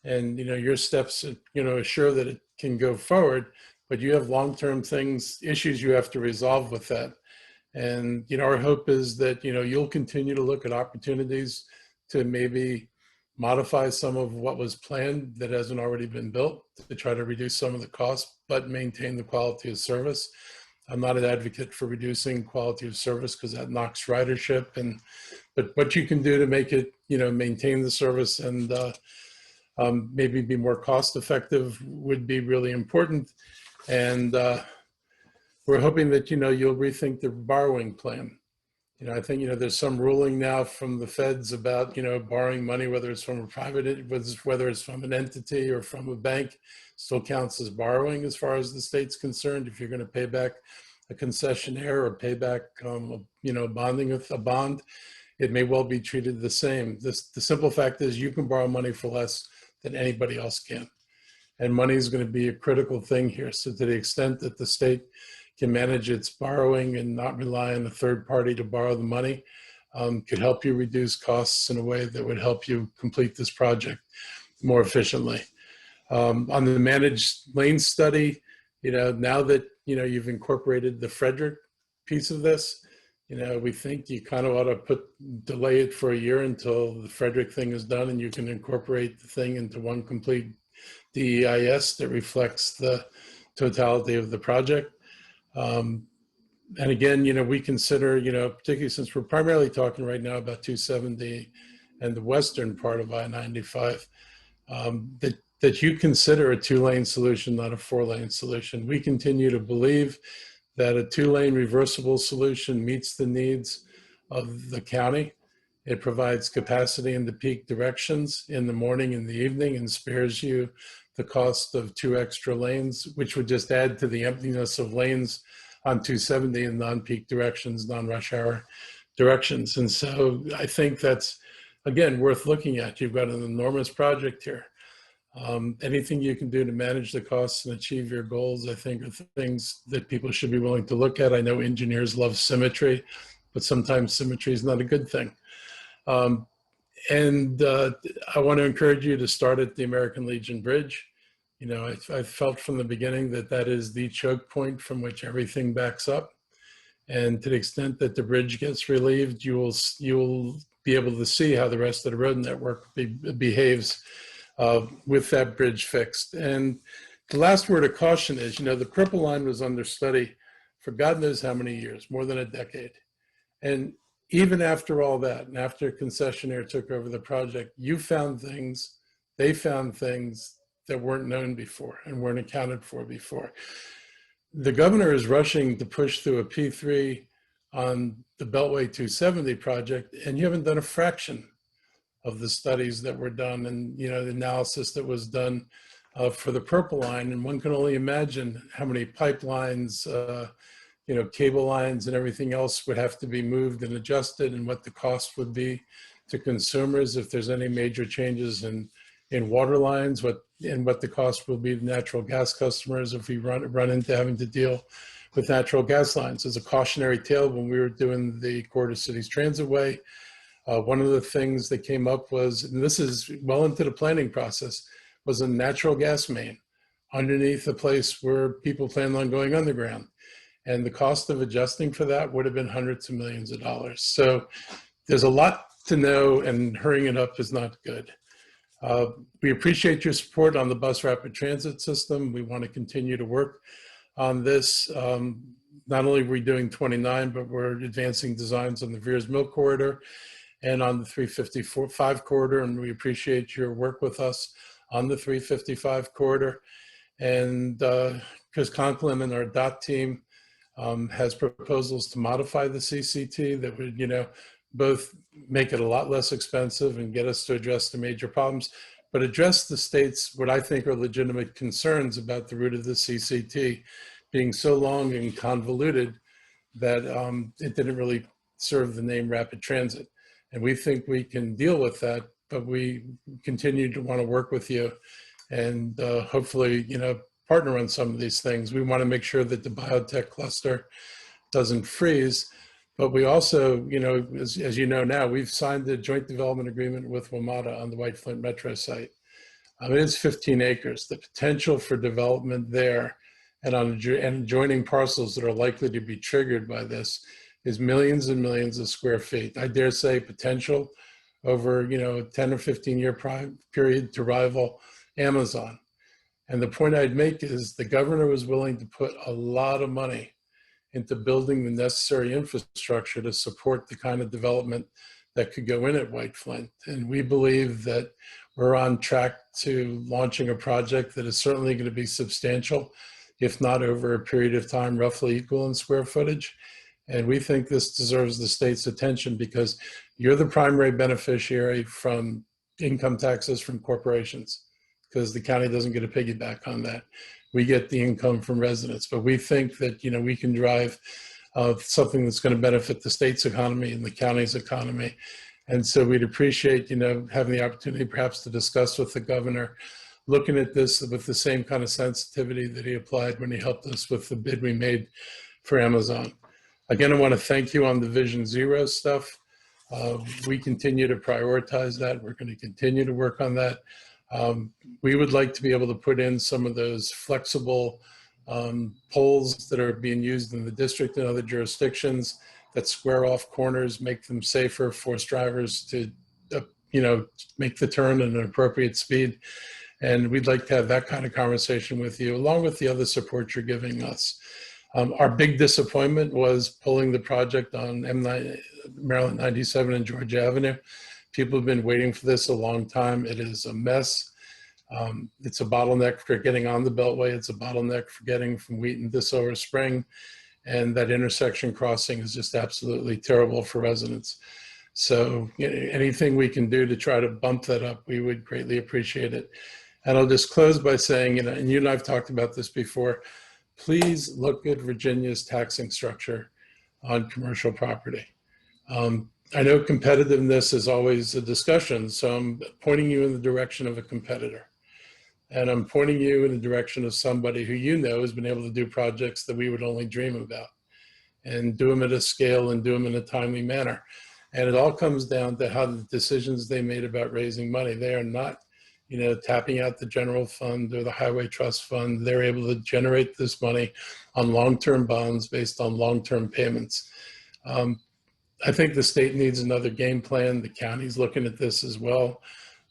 And, your steps, assure that it can go forward, but you have long-term issues you have to resolve with that. And, our hope is that, you'll continue to look at opportunities to maybe modify some of what was planned that hasn't already been built to try to reduce some of the costs, but maintain the quality of service. I'm not an advocate for reducing quality of service because that knocks ridership, but what you can do to make it, maintain the service and maybe be more cost effective would be really important. And we're hoping that, you'll rethink the borrowing plan. I think, there's some ruling now from the feds about, borrowing money, whether it's from a private, whether it's from an entity or from a bank, still counts as borrowing as far as the state's concerned. If you're going to pay back a concessionaire or pay back, bonding with a bond, it may well be treated the same. The simple fact is you can borrow money for less than anybody else can. And money is going to be a critical thing here. So to the extent that the state can manage its borrowing and not rely on a third party to borrow the money, could help you reduce costs in a way that would help you complete this project more efficiently. On the managed lane study, now that, you've incorporated the Frederick piece of this, we think you kind of ought to delay it for a year until the Frederick thing is done and you can incorporate the thing into one complete DEIS that reflects the totality of the project. And again, we consider, particularly since we're primarily talking right now about 270 and the western part of I-95, that you consider a 2-lane solution, not a 4-lane solution. We continue to believe that a 2-lane reversible solution meets the needs of the county. It provides capacity in the peak directions in the morning and the evening and spares you the cost of 2 extra lanes, which would just add to the emptiness of lanes on 270 in non-peak directions, non-rush hour directions. And so I think that's, again, worth looking at. You've got an enormous project here. Anything you can do to manage the costs and achieve your goals, I think, are things that people should be willing to look at. I know engineers love symmetry, but sometimes symmetry is not a good thing. I want to encourage you to start at the American Legion Bridge. You know, I felt from the beginning that that is the choke point from which everything backs up. And to the extent that the bridge gets relieved, you will be able to see how the rest of the road network behaves with that bridge fixed. And the last word of caution is, you know, the Purple Line was under study for God knows how many years, more than a decade. And even after all that, and after concessionaire took over the project, you found things, they found things that weren't known before and weren't accounted for before. The governor is rushing to push through a P3 on the Beltway 270 project, and you haven't done a fraction of the studies that were done and, you know, the analysis that was done for the Purple Line. And one can only imagine how many pipelines, you know, cable lines and everything else would have to be moved and adjusted, and what the cost would be to consumers if there's any major changes in water lines, what the cost will be to natural gas customers if we run into having to deal with natural gas lines. As a cautionary tale, when we were doing the Corridor Cities Transitway, one of the things that came up was, and this is well into the planning process, was a natural gas main underneath a place where people planned on going underground. And the cost of adjusting for that would have been hundreds of millions of dollars. So there's a lot to know, and hurrying it up is not good. We appreciate your support on the bus rapid transit system. We want to continue to work on this. Not only are we doing 29, but we're advancing designs on the Veers Mill corridor and on the 355 corridor. And we appreciate your work with us on the 355 corridor. And Chris Conklin and our DOT team has proposals to modify the CCT that would, you know, both make it a lot less expensive and get us to address the major problems, but address the state's, what I think are legitimate concerns about the route of the CCT being so long and convoluted that it didn't really serve the name rapid transit. And we think we can deal with that, but we continue to want to work with you and hopefully, you know, partner on some of these things. We want to make sure that the biotech cluster doesn't freeze. But we also, you know, as you know now, we've signed a joint development agreement with WMATA on the White Flint Metro site. It is 15 acres. The potential for development there and on adjoining parcels that are likely to be triggered by this is millions and millions of square feet. I dare say potential over, you know, a 10 or 15 year period to rival Amazon. And the point I'd make is the governor was willing to put a lot of money into building the necessary infrastructure to support the kind of development that could go in at White Flint. And we believe that we're on track to launching a project that is certainly going to be substantial, if not over a period of time, roughly equal in square footage. And we think this deserves the state's attention because you're the primary beneficiary from income taxes from corporations, because the county doesn't get a piggyback on that. We get the income from residents, but we think that, you know, we can drive something that's going to benefit the state's economy and the county's economy. And so we'd appreciate, you know, having the opportunity perhaps to discuss with the governor, looking at this with the same kind of sensitivity that he applied when he helped us with the bid we made for Amazon. Again, I want to thank you on the Vision Zero stuff. We continue to prioritize that. We're going to continue to work on that. We would like to be able to put in some of those flexible poles that are being used in the district and other jurisdictions that square off corners, make them safer, force drivers to, you know, make the turn at an appropriate speed. And we'd like to have that kind of conversation with you, along with the other support you're giving us. Our big disappointment was pulling the project on Maryland 97 and Georgia Avenue. People have been waiting for this a long time. It is a mess. It's a bottleneck for getting on the Beltway. It's a bottleneck for getting from Wheaton to Silver Spring. And that intersection crossing is just absolutely terrible for residents. So, you know, anything we can do to try to bump that up, we would greatly appreciate it. And I'll just close by saying, you know, and you and I've talked about this before, please look at Virginia's taxing structure on commercial property. I know competitiveness is always a discussion, so I'm pointing you in the direction of a competitor. And I'm pointing you in the direction of somebody who you know has been able to do projects that we would only dream about, and do them at a scale and do them in a timely manner. And it all comes down to how the decisions they made about raising money. They are not, tapping out the general fund or the highway trust fund. They're able to generate this money on long-term bonds based on long-term payments. I think the state needs another game plan. The county's looking at this as well.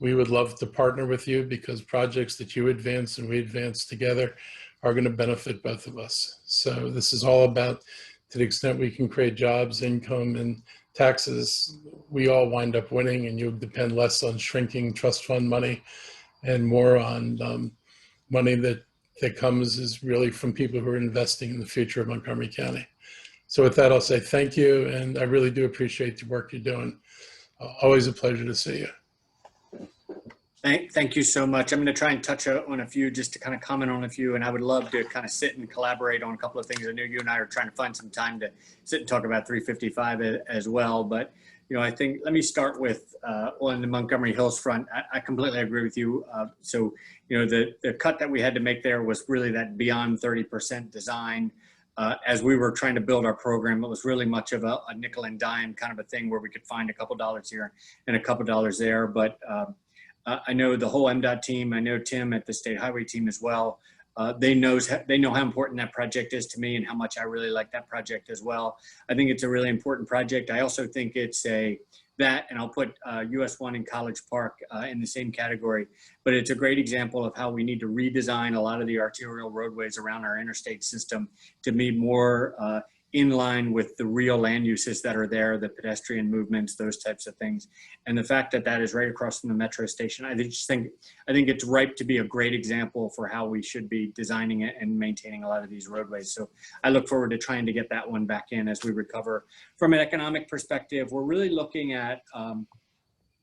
We would love to partner with you because projects that you advance and we advance together are going to benefit both of us. So this is all about, to the extent we can create jobs, income, and taxes, we all wind up winning, and you depend less on shrinking trust fund money and more on money that comes is really from people who are investing in the future of Montgomery County. So with that, I'll say thank you, and I really do appreciate the work you're doing. Always a pleasure to see you. Thank you so much. I'm going to try and touch on a few, just to kind of comment on a few, and I would love to kind of sit and collaborate on a couple of things. I know you and I are trying to find some time to sit and talk about 355 as well, but I think let me start with on the Montgomery Hills front. I completely agree with you. So the cut that we had to make there was really that beyond 30% design. As we were trying to build our program, it was really much of a nickel and dime kind of a thing where we could find a couple dollars here and a couple dollars there, but I know the whole MDOT team. I know Tim at the state highway team as well. They know how important that project is to me and how much I really like that project as well. I think it's a really important project. I also think it's and I'll put US 1 in College Park in the same category, but it's a great example of how we need to redesign a lot of the arterial roadways around our interstate system to be more in line with the real land uses that are there, the pedestrian movements, those types of things. And the fact that that is right across from the metro station, I think it's ripe to be a great example for how we should be designing it and maintaining a lot of these roadways. So I look forward to trying to get that one back in as we recover. From an economic perspective, we're really looking at,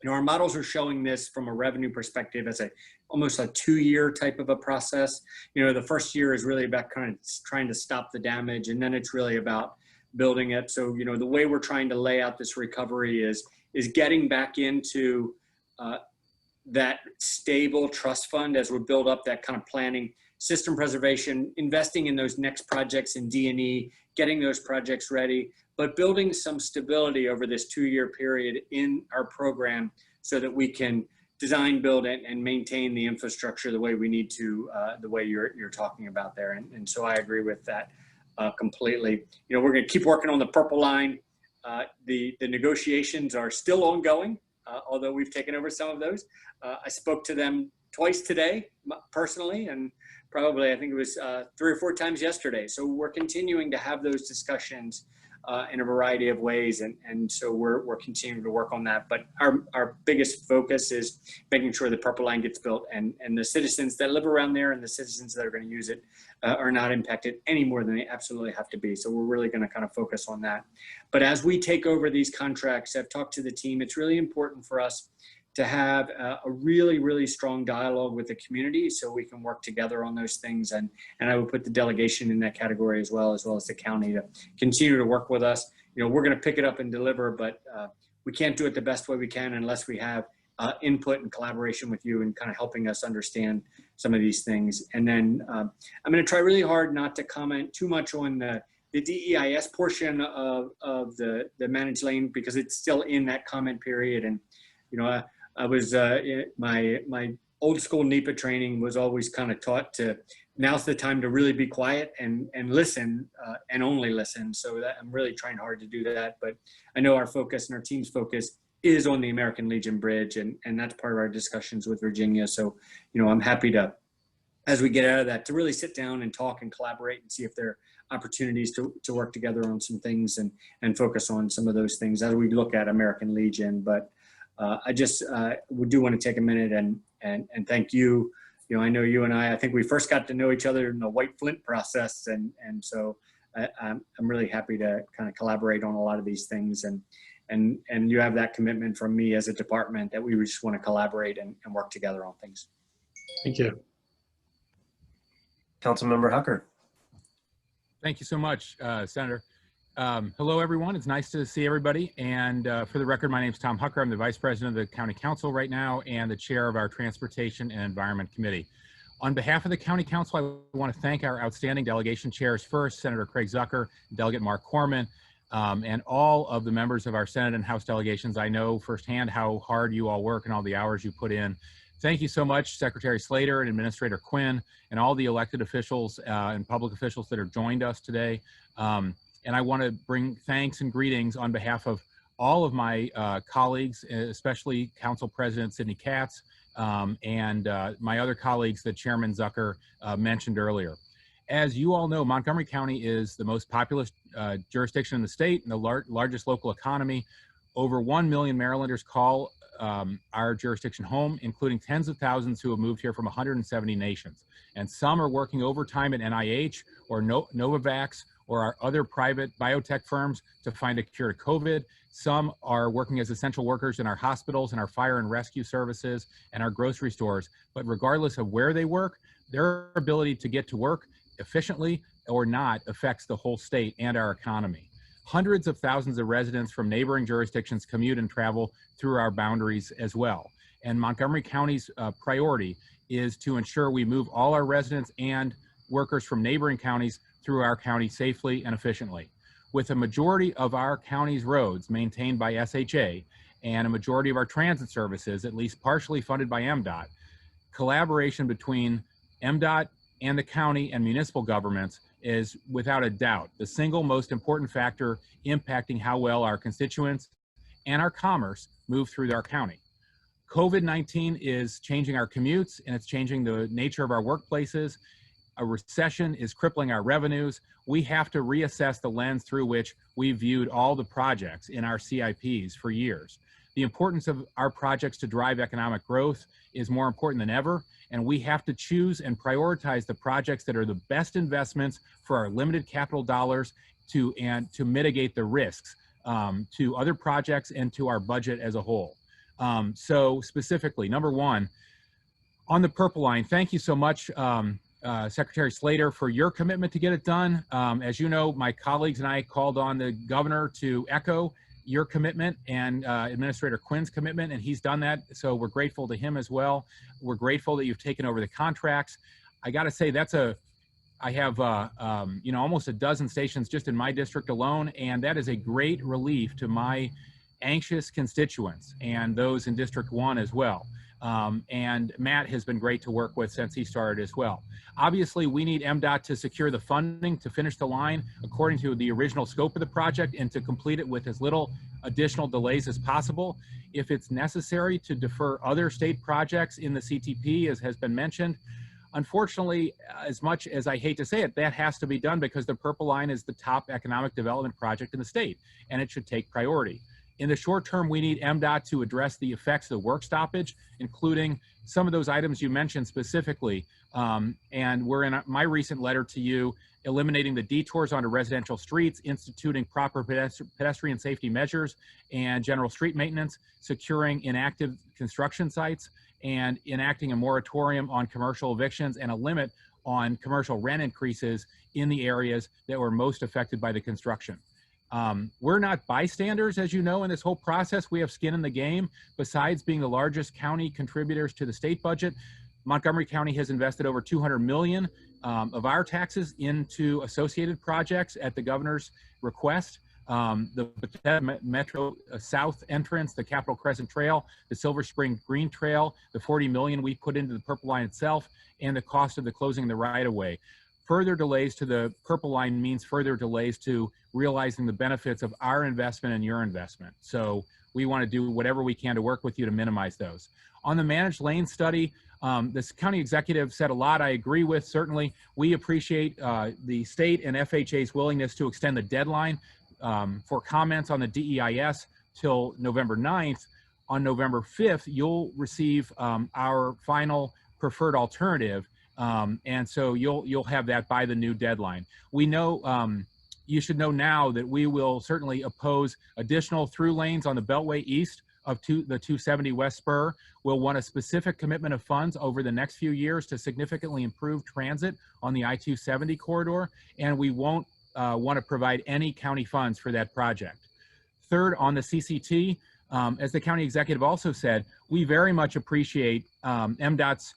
our models are showing this from a revenue perspective as almost a 2-year type of a process. The first year is really about kind of trying to stop the damage, and then it's really about building it. So, the way we're trying to lay out this recovery is getting back into that stable trust fund as we build up that kind of planning, system preservation, investing in those next projects in D&E, getting those projects ready, but building some stability over this 2-year period in our program so that we can design, build, and maintain the infrastructure the way we need to, the way you're talking about there. And so I agree with that completely. We're going to keep working on the purple line. The negotiations are still ongoing, although we've taken over some of those. I spoke to them twice today personally, and probably I think it was 3 or 4 times yesterday. So we're continuing to have those discussions in a variety of ways, and so we're continuing to work on that. But our biggest focus is making sure the purple line gets built, and the citizens that live around there and the citizens that are going to use it are not impacted any more than they absolutely have to be. So we're really going to kind of focus on that. But as we take over these contracts, I've talked to the team. It's really important for us to have a really, really strong dialogue with the community so we can work together on those things. And I would put the delegation in that category as well as the county to continue to work with us. We're going to pick it up and deliver, but we can't do it the best way we can unless we have input and collaboration with you and kind of helping us understand some of these things. And then I'm going to try really hard not to comment too much on the DEIS portion of the managed lane because it's still in that comment period. And, I was, my old school Nepa training was always kind of taught to, now's the time to really be quiet and listen and only listen. So that I'm really trying hard to do that. But I know our focus and our team's focus is on the American Legion Bridge, and that's part of our discussions with Virginia. So, I'm happy to, as we get out of that, to really sit down and talk and collaborate and see if there are opportunities to work together on some things and focus on some of those things as we look at American Legion. But I just we do want to take a minute and thank you. I know you and I think we first got to know each other in the White Flint process. And so I'm really happy to kind of collaborate on a lot of these things. And you have that commitment from me as a department that we just want to collaborate and work together on things. Thank you. Councilmember Hucker. Thank you so much, Senator. Hello, everyone. It's nice to see everybody. And for the record, my name is Tom Hucker. I'm the Vice President of the County Council right now and the Chair of our Transportation and Environment Committee. On behalf of the County Council, I want to thank our outstanding delegation chairs first, Senator Craig Zucker, Delegate Mark Corman, and all of the members of our Senate and House delegations. I know firsthand how hard you all work and all the hours you put in. Thank you so much, Secretary Slater and Administrator Quinn, and all the elected officials and public officials that have joined us today. And I want to bring thanks and greetings on behalf of all of my colleagues, especially Council President Sidney Katz, and my other colleagues that Chairman Zucker mentioned earlier. As you all know, Montgomery County is the most populous jurisdiction in the state and the largest local economy. Over 1 million Marylanders call our jurisdiction home, including tens of thousands who have moved here from 170 nations. And some are working overtime at NIH or Novavax or our other private biotech firms to find a cure to COVID. Some are working as essential workers in our hospitals and our fire and rescue services and our grocery stores. But regardless of where they work, their ability to get to work efficiently or not affects the whole state and our economy. Hundreds of thousands of residents from neighboring jurisdictions commute and travel through our boundaries as well. And Montgomery County's priority is to ensure we move all our residents and workers from neighboring counties through our county safely and efficiently. With a majority of our county's roads maintained by SHA and a majority of our transit services at least partially funded by MDOT, collaboration between MDOT and the county and municipal governments is without a doubt the single most important factor impacting how well our constituents and our commerce move through our county. COVID-19 is changing our commutes and it's changing the nature of our workplaces. A recession is crippling our revenues. We have to reassess the lens through which we viewed all the projects in our CIPs for years. The importance of our projects to drive economic growth is more important than ever, and we have to choose and prioritize the projects that are the best investments for our limited capital dollars to mitigate the risks to other projects and to our budget as a whole. So specifically, number one, on the Purple Line, thank you so much, Secretary Slater, for your commitment to get it done. As you know, my colleagues and I called on the governor to echo your commitment and Administrator Quinn's commitment, and he's done that. So we're grateful to him as well. We're grateful that you've taken over the contracts. I got to say, I have almost a dozen stations just in my district alone, and that is a great relief to my anxious constituents and those in District 1 as well. And Matt has been great to work with since he started as well. Obviously, we need MDOT to secure the funding to finish the line according to the original scope of the project and to complete it with as little additional delays as possible. If it's necessary to defer other state projects in the CTP, as has been mentioned, unfortunately, as much as I hate to say it, that has to be done because the Purple Line is the top economic development project in the state, and it should take priority. In the short term, we need MDOT to address the effects of work stoppage, including some of those items you mentioned specifically. And we're in my recent letter to you, eliminating the detours onto residential streets, instituting proper pedestrian safety measures and general street maintenance, securing inactive construction sites, and enacting a moratorium on commercial evictions and a limit on commercial rent increases in the areas that were most affected by the construction. We're not bystanders, as you know, in this whole process. We have skin in the game. Besides being the largest county contributors to the state budget, Montgomery County has invested over $200 million of our taxes into associated projects at the governor's request. The Metro South entrance, the Capitol Crescent Trail, the Silver Spring Green Trail, the $40 million we put into the Purple Line itself, and the cost of the closing the right-of-way. Further delays to the Purple Line means further delays to realizing the benefits of our investment and your investment. So we want to do whatever we can to work with you to minimize those. On the managed lane study, this county executive said a lot I agree with. Certainly, we appreciate the state and FHA's willingness to extend the deadline for comments on the DEIS till November 9th. On November 5th, you'll receive our final preferred alternative. And so you'll have that by the new deadline. We know, you should know now that we will certainly oppose additional through lanes on the Beltway east of the 270 West Spur. We'll want a specific commitment of funds over the next few years to significantly improve transit on the I-270 corridor. And we won't want to provide any county funds for that project. Third, on the CCT, as the county executive also said, we very much appreciate MDOT's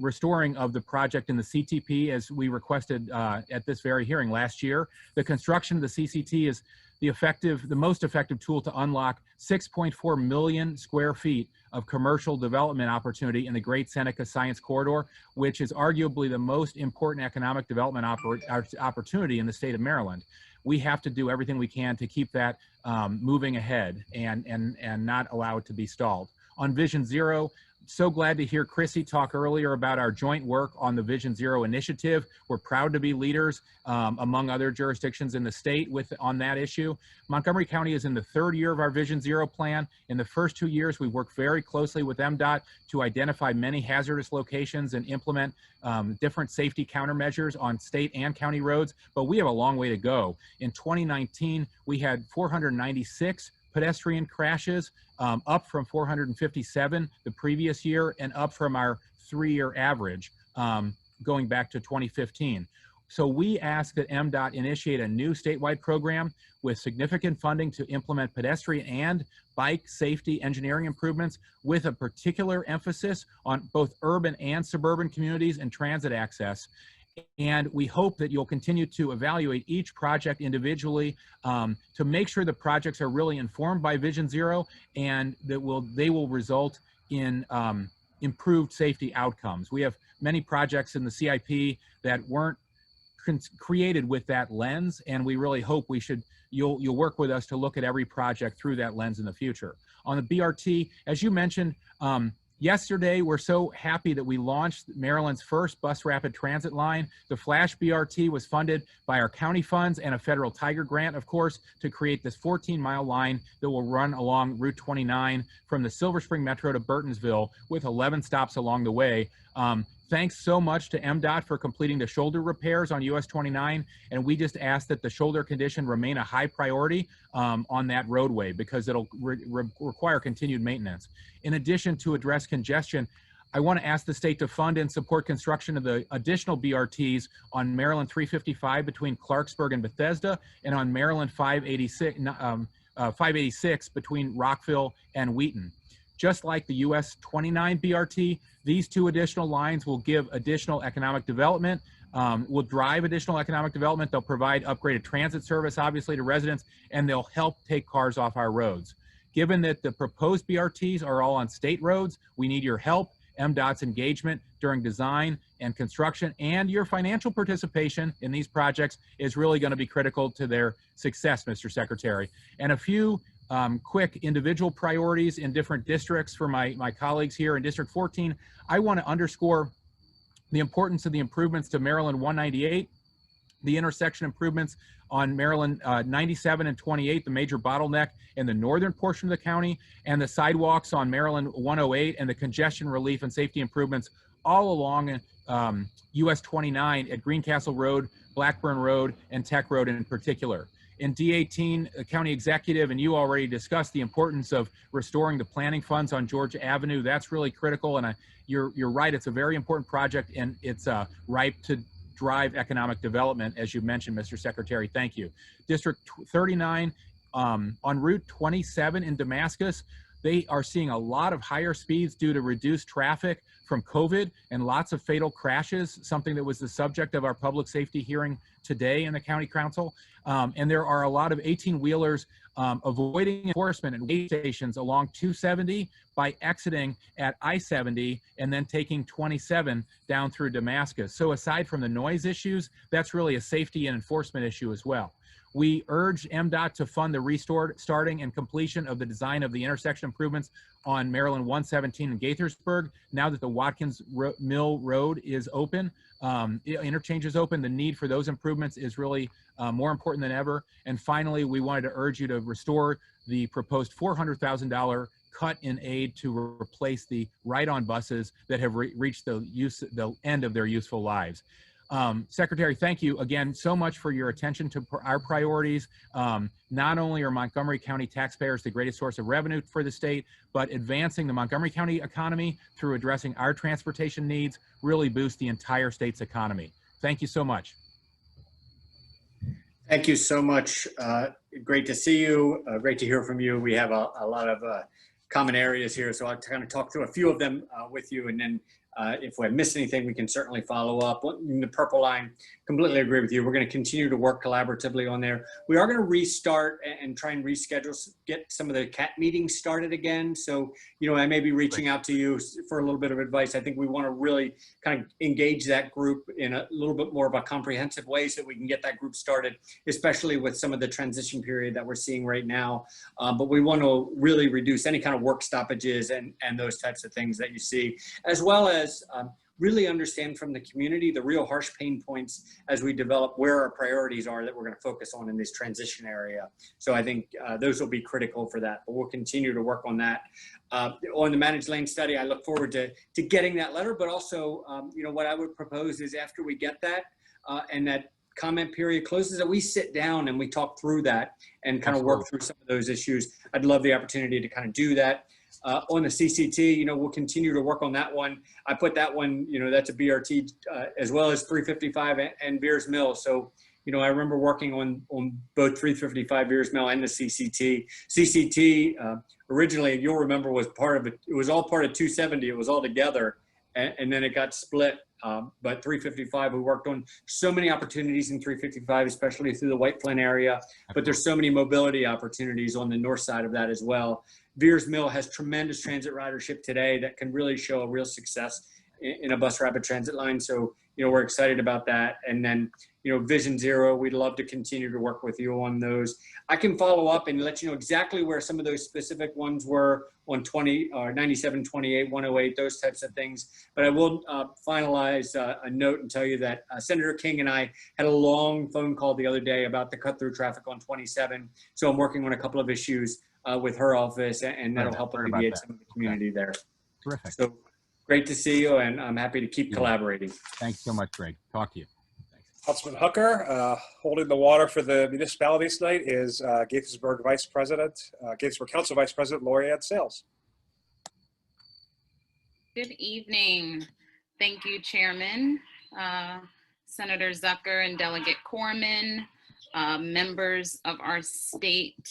restoring of the project in the CTP as we requested at this very hearing last year. The construction of the CCT is the most effective tool to unlock 6.4 million square feet of commercial development opportunity in the Great Seneca Science Corridor, which is arguably the most important economic development opportunity in the state of Maryland. We have to do everything we can to keep that moving ahead and not allow it to be stalled. On Vision Zero, so glad to hear Chrissy talk earlier about our joint work on the Vision Zero initiative. We're proud to be leaders among other jurisdictions in the state on that issue. Montgomery County is in the third year of our Vision Zero plan. In the first 2 years, we worked very closely with MDOT to identify many hazardous locations and implement different safety countermeasures on state and county roads, but we have a long way to go. In 2019, we had 496 pedestrian crashes, up from 457 the previous year and up from our 3-year average going back to 2015. So we ask that MDOT initiate a new statewide program with significant funding to implement pedestrian and bike safety engineering improvements with a particular emphasis on both urban and suburban communities and transit access. And we hope that you'll continue to evaluate each project individually to make sure the projects are really informed by Vision Zero and that they will result in improved safety outcomes. We have many projects in the CIP that weren't created with that lens, and we really hope you'll work with us to look at every project through that lens in the future. On the BRT, as you mentioned, yesterday, we're so happy that we launched Maryland's first bus rapid transit line. The Flash BRT was funded by our county funds and a federal Tiger grant, of course, to create this 14-mile line that will run along Route 29 from the Silver Spring Metro to Burtonsville with 11 stops along the way. Thanks so much to MDOT for completing the shoulder repairs on US 29, and we just ask that the shoulder condition remain a high priority on that roadway because it'll require continued maintenance. In addition, to address congestion, I want to ask the state to fund and support construction of the additional BRTs on Maryland 355 between Clarksburg and Bethesda, and on Maryland 586 between Rockville and Wheaton. Just like the US 29 BRT, these two additional lines will give additional economic development, will drive additional economic development. They'll provide upgraded transit service, obviously, to residents, and they'll help take cars off our roads. Given that the proposed BRTs are all on state roads, we need your help, MDOT's engagement during design and construction, and your financial participation in these projects is really going to be critical to their success, Mr. Secretary. And a few quick individual priorities in different districts for my colleagues here in District 14. I want to underscore the importance of the improvements to Maryland 198, the intersection improvements on Maryland 97 and 28, the major bottleneck in the northern portion of the county, and the sidewalks on Maryland 108, and the congestion relief and safety improvements all along US 29 at Greencastle Road, Blackburn Road, and Tech Road in particular. In D18, the county executive and you already discussed the importance of restoring the planning funds on Georgia Avenue. That's really critical, and you're right, it's a very important project, and it's ripe to drive economic development, as you mentioned, Mr. Secretary. Thank you. District 39, on Route 27 in Damascus, they are seeing a lot of higher speeds due to reduced traffic from COVID and lots of fatal crashes, something that was the subject of our public safety hearing today in the county council. And there are a lot of 18-wheelers avoiding enforcement at weigh stations along 270 by exiting at I-70 and then taking 27 down through Damascus. So aside from the noise issues, that's really a safety and enforcement issue as well. We urge MDOT to fund the restarting and completion of the design of the intersection improvements on Maryland 117 in Gaithersburg. Now that the Watkins Mill Road is open, interchange is open, the need for those improvements is really more important than ever. And finally, we wanted to urge you to restore the proposed $400,000 cut in aid to replace the ride-on buses that have reached the end of their useful lives. Secretary, thank you again so much for your attention to our priorities. Not only are Montgomery County taxpayers the greatest source of revenue for the state, but advancing the Montgomery County economy through addressing our transportation needs really boosts the entire state's economy. Thank you so much. Thank you so much. Great to see you. Great to hear from you. We have a lot of common areas here, so I'll kind of talk through a few of them with you, and then if I missed anything, we can certainly follow up. In the purple line, completely agree with you. We're going to continue to work collaboratively on there. We are going to restart and try and reschedule, get some of the CAT meetings started again. So, you know, I may be reaching out to you for a little bit of advice. I think we want to really kind of engage that group in a little bit more of a comprehensive way so we can get that group started, especially with some of the transition period that we're seeing right now. But we want to really reduce any kind of work stoppages and those types of things that you see, as well as really understand from the community the real harsh pain points as we develop where our priorities are that we're going to focus on in this transition area. So I think those will be critical for that, but we'll continue to work on that. On the managed lane study, I look forward to getting that letter, but also, you know, what I would propose is after we get that and that comment period closes, that we sit down and we talk through that and kind of work through some of those issues. I'd love the opportunity to kind of do that. On the CCT, you know, we'll continue to work on that one. I put that one, you know, that's a BRT as well as 355 and Beers Mill. So, you know, I remember working on both 355 Beers Mill and the CCT. CCT originally, you'll remember, was part of it. It was all part of 270. It was all together, and then it got split. But 355, we worked on so many opportunities in 355, especially through the White Flint area. But there's so many mobility opportunities on the north side of that as well. Beers Mill has tremendous transit ridership today that can really show a real success in a bus rapid transit line. So, you know, we're excited about that. And then, you know, Vision Zero, we'd love to continue to work with you on those. I can follow up and let you know exactly where some of those specific ones were on 97, 28, 108, those types of things. But I will finalize a note and tell you that Senator King and I had a long phone call the other day about the cut through traffic on 27. So I'm working on a couple of issues with her office, and that'll help alleviate some of the community there. Terrific. So great to see you, and I'm happy to keep collaborating. Thanks so much, Greg. Talk to you. Councilman Hooker, holding the water for the municipalities tonight is Gaithersburg Council Vice President Lori Ann Sales. Good evening. Thank you, Chairman, Senator Zucker and Delegate Corman, members of our state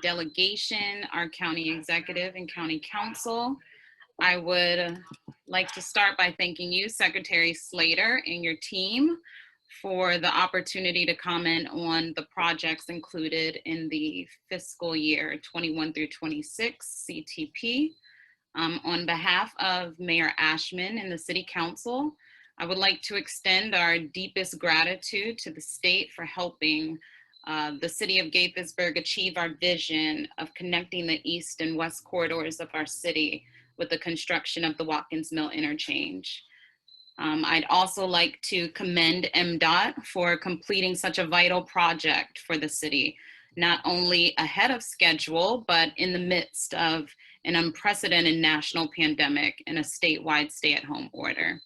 delegation, our county executive and county council. I would like to start by thanking you, Secretary Slater, and your team for the opportunity to comment on the projects included in the fiscal year 21 through 26 CTP. On behalf of Mayor Ashman and the City Council, I would like to extend our deepest gratitude to the state for helping the City of Gaithersburg achieve our vision of connecting the east and west corridors of our city with the construction of the Watkins Mill Interchange. I'd also like to commend MDOT for completing such a vital project for the city, not only ahead of schedule, but in the midst of an unprecedented national pandemic and a statewide stay-at-home order.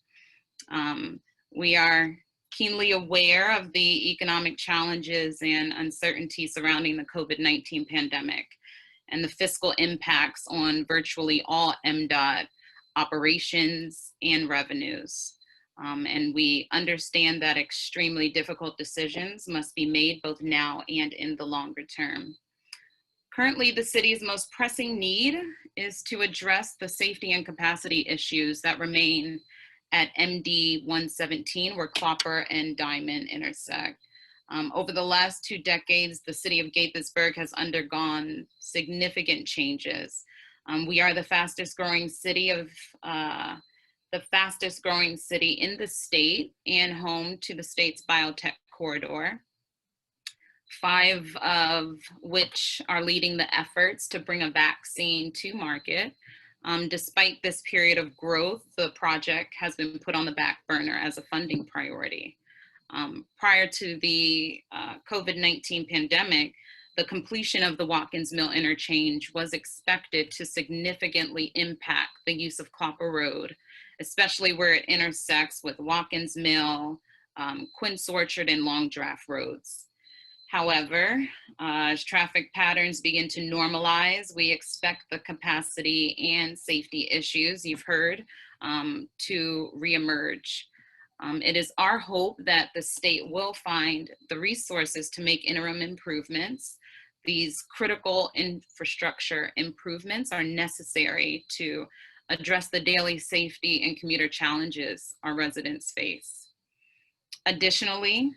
We are keenly aware of the economic challenges and uncertainty surrounding the COVID-19 pandemic and the fiscal impacts on virtually all MDOT operations and revenues. And we understand that extremely difficult decisions must be made both now and in the longer term. Currently, the city's most pressing need is to address the safety and capacity issues that remain at MD 117, where Clopper and Diamond intersect. Over the last 2 decades, the city of Gaithersburg has undergone significant changes. We are the fastest growing city in the state and home to the state's biotech corridor, 5 of which are leading the efforts to bring a vaccine to market. Despite this period of growth, the project has been put on the back burner as a funding priority. Prior to the COVID-19 pandemic, the completion of the Watkins Mill Interchange was expected to significantly impact the use of Clopper Road, especially where it intersects with Watkins Mill, Quinn Orchard, and Long Draft roads. However, as traffic patterns begin to normalize, we expect the capacity and safety issues you've heard to reemerge. It is our hope that the state will find the resources to make interim improvements. These critical infrastructure improvements are necessary to address the daily safety and commuter challenges our residents face. Additionally,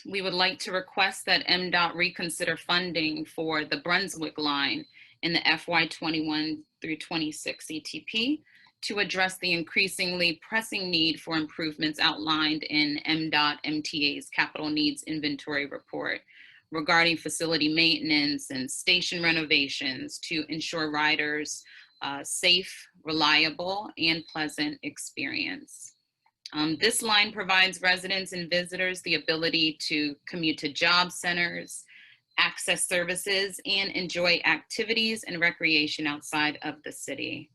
we would like to request that MDOT reconsider funding for the Brunswick line in the FY21 through 26 CTP to address the increasingly pressing need for improvements outlined in MDOT MTA's Capital Needs Inventory Report regarding facility maintenance and station renovations to ensure riders safe, reliable, and pleasant experience. This line provides residents and visitors the ability to commute to job centers, access services, and enjoy activities and recreation outside of the city.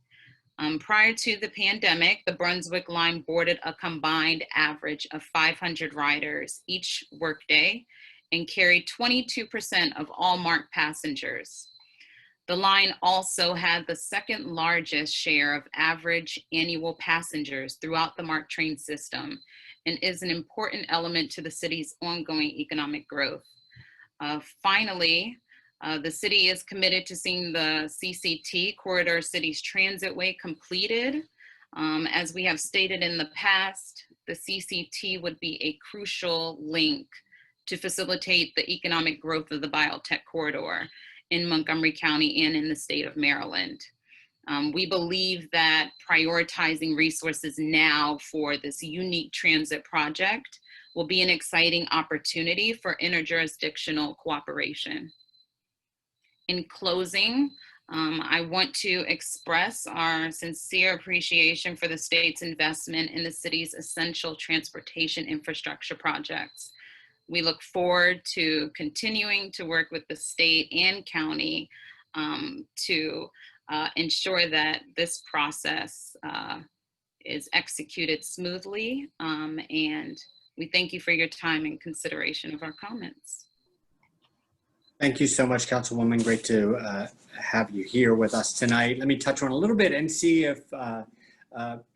Prior to the pandemic, the Brunswick line boarded a combined average of 500 riders each workday and carried 22% of all marked passengers. The line also had the second largest share of average annual passengers throughout the MARC train system and is an important element to the city's ongoing economic growth. Finally, the city is committed to seeing the CCT, Corridor Cities Transitway, completed. As we have stated in the past, the CCT would be a crucial link to facilitate the economic growth of the biotech corridor in Montgomery County and in the state of Maryland. We believe that prioritizing resources now for this unique transit project will be an exciting opportunity for interjurisdictional cooperation. In closing, I want to express our sincere appreciation for the state's investment in the city's essential transportation infrastructure projects. We look forward to continuing to work with the state and county to ensure that this process is executed smoothly. And we thank you for your time and consideration of our comments. Thank you so much, Councilwoman. Great to have you here with us tonight. Let me touch on a little bit and see if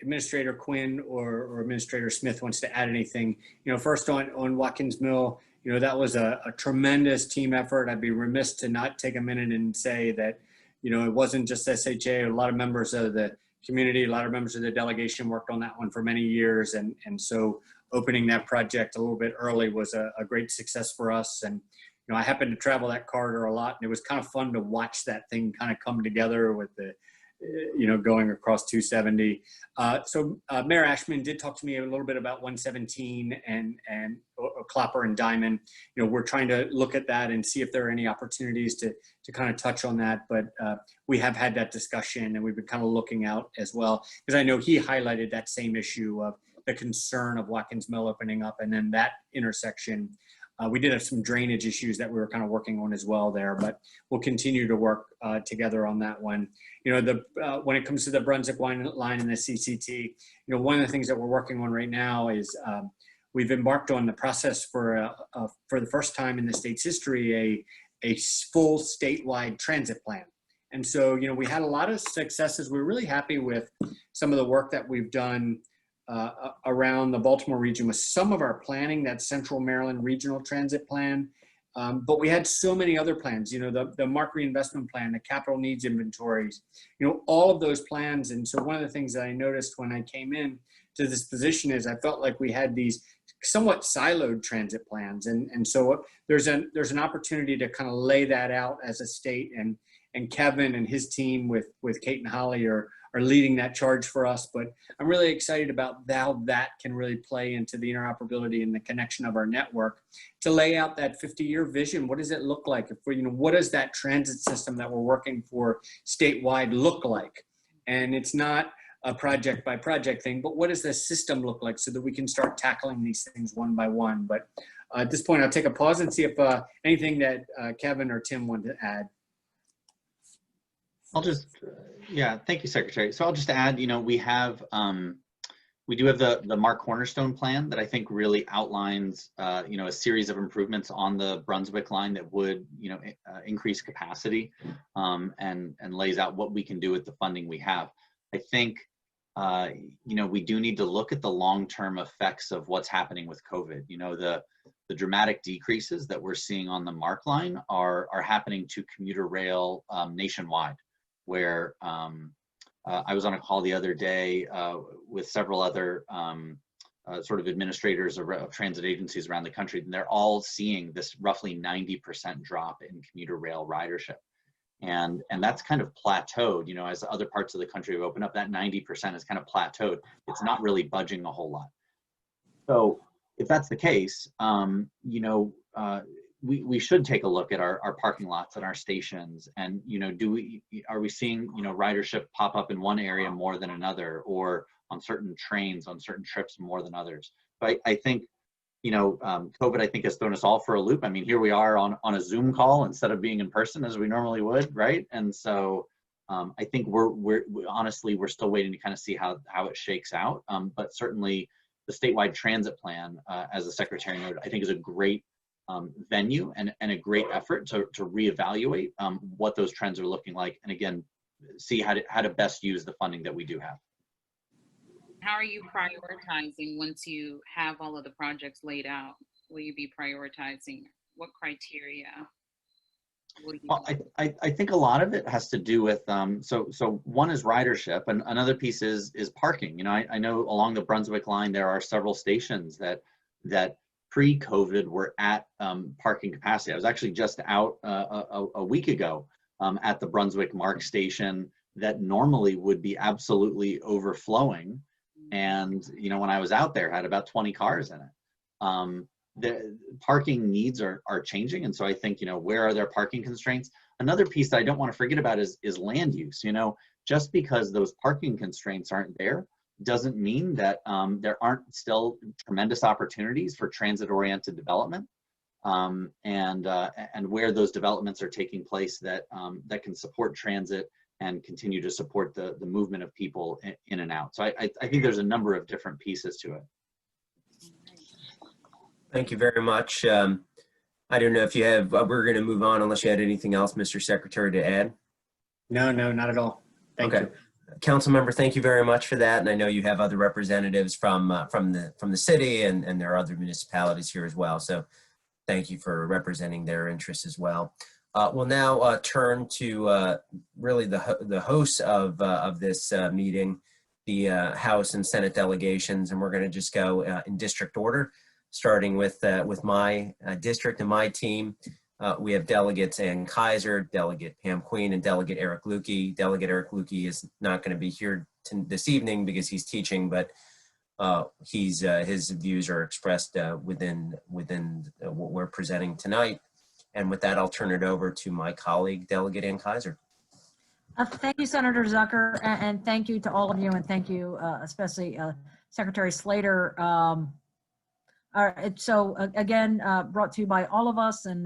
Administrator Quinn or Administrator Smith wants to add anything. First on Watkins Mill, that was a tremendous team effort. I'd be remiss to not take a minute and say that, it wasn't just SHA. A lot of members of the community, a lot of members of the delegation worked on that one for many years. And so opening that project a little bit early was a great success for us. And I happened to travel that corridor a lot, and it was kind of fun to watch that thing kind of come together with the, going across 270. So Mayor Ashman did talk to me a little bit about 117 and Clapper and Diamond. We're trying to look at that and see if there are any opportunities to kind of touch on that. But we have had that discussion, and we've been kind of looking out as well, because I know he highlighted that same issue of the concern of Watkins Mill opening up, and then that intersection. We did have some drainage issues that we were kind of working on as well there, but we'll continue to work together on that one. When it comes to the Brunswick line and the CCT, one of the things that we're working on right now is we've embarked on the process for the first time in the state's history, a full statewide transit plan. And so, we had a lot of successes. We're really happy with some of the work that we've done around the Baltimore region with some of our planning, that Central Maryland Regional Transit Plan. But we had so many other plans, the MARC reinvestment plan, the capital needs inventories, all of those plans. And so one of the things that I noticed when I came in to this position is I felt like we had these somewhat siloed transit plans. And so there's an opportunity to kind of lay that out as a state, and Kevin and his team with Kate and Holly are leading that charge for us. But I'm really excited about how that can really play into the interoperability and the connection of our network to lay out that 50-year vision. What does it look like? What does that transit system that we're working for statewide look like? And it's not a project by project thing, but what does the system look like so that we can start tackling these things one by one? But at this point, I'll take a pause and see if anything that Kevin or Tim want to add. I'll just, yeah, thank you, Secretary. So I'll just add, we do have the MARC Cornerstone plan that I think really outlines, a series of improvements on the Brunswick line that would, increase capacity and lays out what we can do with the funding we have. I think we do need to look at the long-term effects of what's happening with COVID. The dramatic decreases that we're seeing on the MARC line are happening to commuter rail nationwide, where I was on a call the other day with several other sort of administrators of transit agencies around the country, and they're all seeing this roughly 90% drop in commuter rail ridership. And that's kind of plateaued, as other parts of the country have opened up, that 90% is kind of plateaued. It's not really budging a whole lot. So if that's the case, we should take a look at our parking lots and our stations, and are we seeing ridership pop up in one area more than another, or on certain trains, on certain trips more than others? But I think COVID, I think, has thrown us all for a loop. I mean, here we are on a Zoom call instead of being in person as we normally would, right? And so I think we're honestly, we're still waiting to kind of see how it shakes out. But certainly the statewide transit plan, as the secretary noted, I think is a great venue and a great effort to reevaluate what those trends are looking like, and again, see how to best use the funding that we do have. How are you prioritizing once you have all of the projects laid out? Will you be prioritizing? What criteria will you? Well, I think a lot of it has to do with, so one is ridership, and another piece is parking. I know along the Brunswick line, there are several stations that pre-COVID were at parking capacity. I was actually just out a week ago at the Brunswick MARC station that normally would be absolutely overflowing. And, when I was out there, had about 20 cars in it. The parking needs are changing. And so I think, where are there parking constraints? Another piece that I don't want to forget about is land use. Just because those parking constraints aren't there doesn't mean that there aren't still tremendous opportunities for transit-oriented development, and where those developments are taking place that can support transit and continue to support the movement of people in and out. So I think there's a number of different pieces to it. Thank you very much. I don't know if you have, we're going to move on unless you had anything else, Mr. Secretary, to add. No, not at all. Thank you. Council member, thank you very much for that. And I know you have other representatives from the city, and there are other municipalities here as well. So thank you for representing their interests as well. We'll now turn to really the hosts of this meeting, the House and Senate delegations, and we're going to just go in district order, starting with my district and my team. We have Delegates Ann Kaiser, Delegate Pam Quinn, and Delegate Eric Lukey. Delegate Eric Lukey is not going to be here this evening because he's teaching, but his views are expressed within what we're presenting tonight. And with that, I'll turn it over to my colleague, Delegate Ann Kaiser. Thank you, Senator Zucker, and thank you to all of you, and thank you especially Secretary Slater. All right, so again, brought to you by all of us, and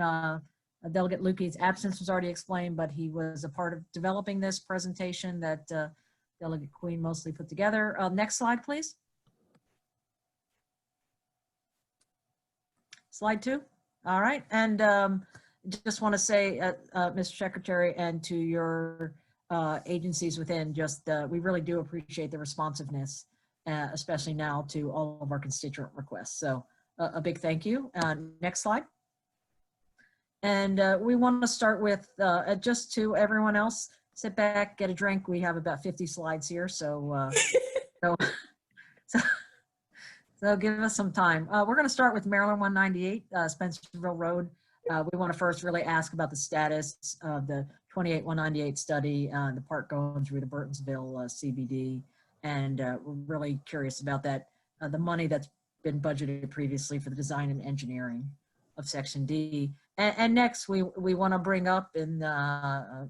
Delegate Lukey's absence was already explained, but he was a part of developing this presentation that Delegate Quinn mostly put together. Next slide, please. Slide 2. All right, and just want to say, Mr. Secretary, and to your agencies within, just we really do appreciate the responsiveness, especially now to all of our constituent requests. So a big thank you. Next slide. And we want to start with just to everyone else, sit back, get a drink. We have about 50 slides here, so so give us some time. We're going to start with Maryland 198, Spencerville Road. We want to first really ask about the status of the 28-198 study, the part going through the Burtonsville CBD, and we're really curious about that, the money that's been budgeted previously for the design and engineering of Section D. And next, we want to bring up, and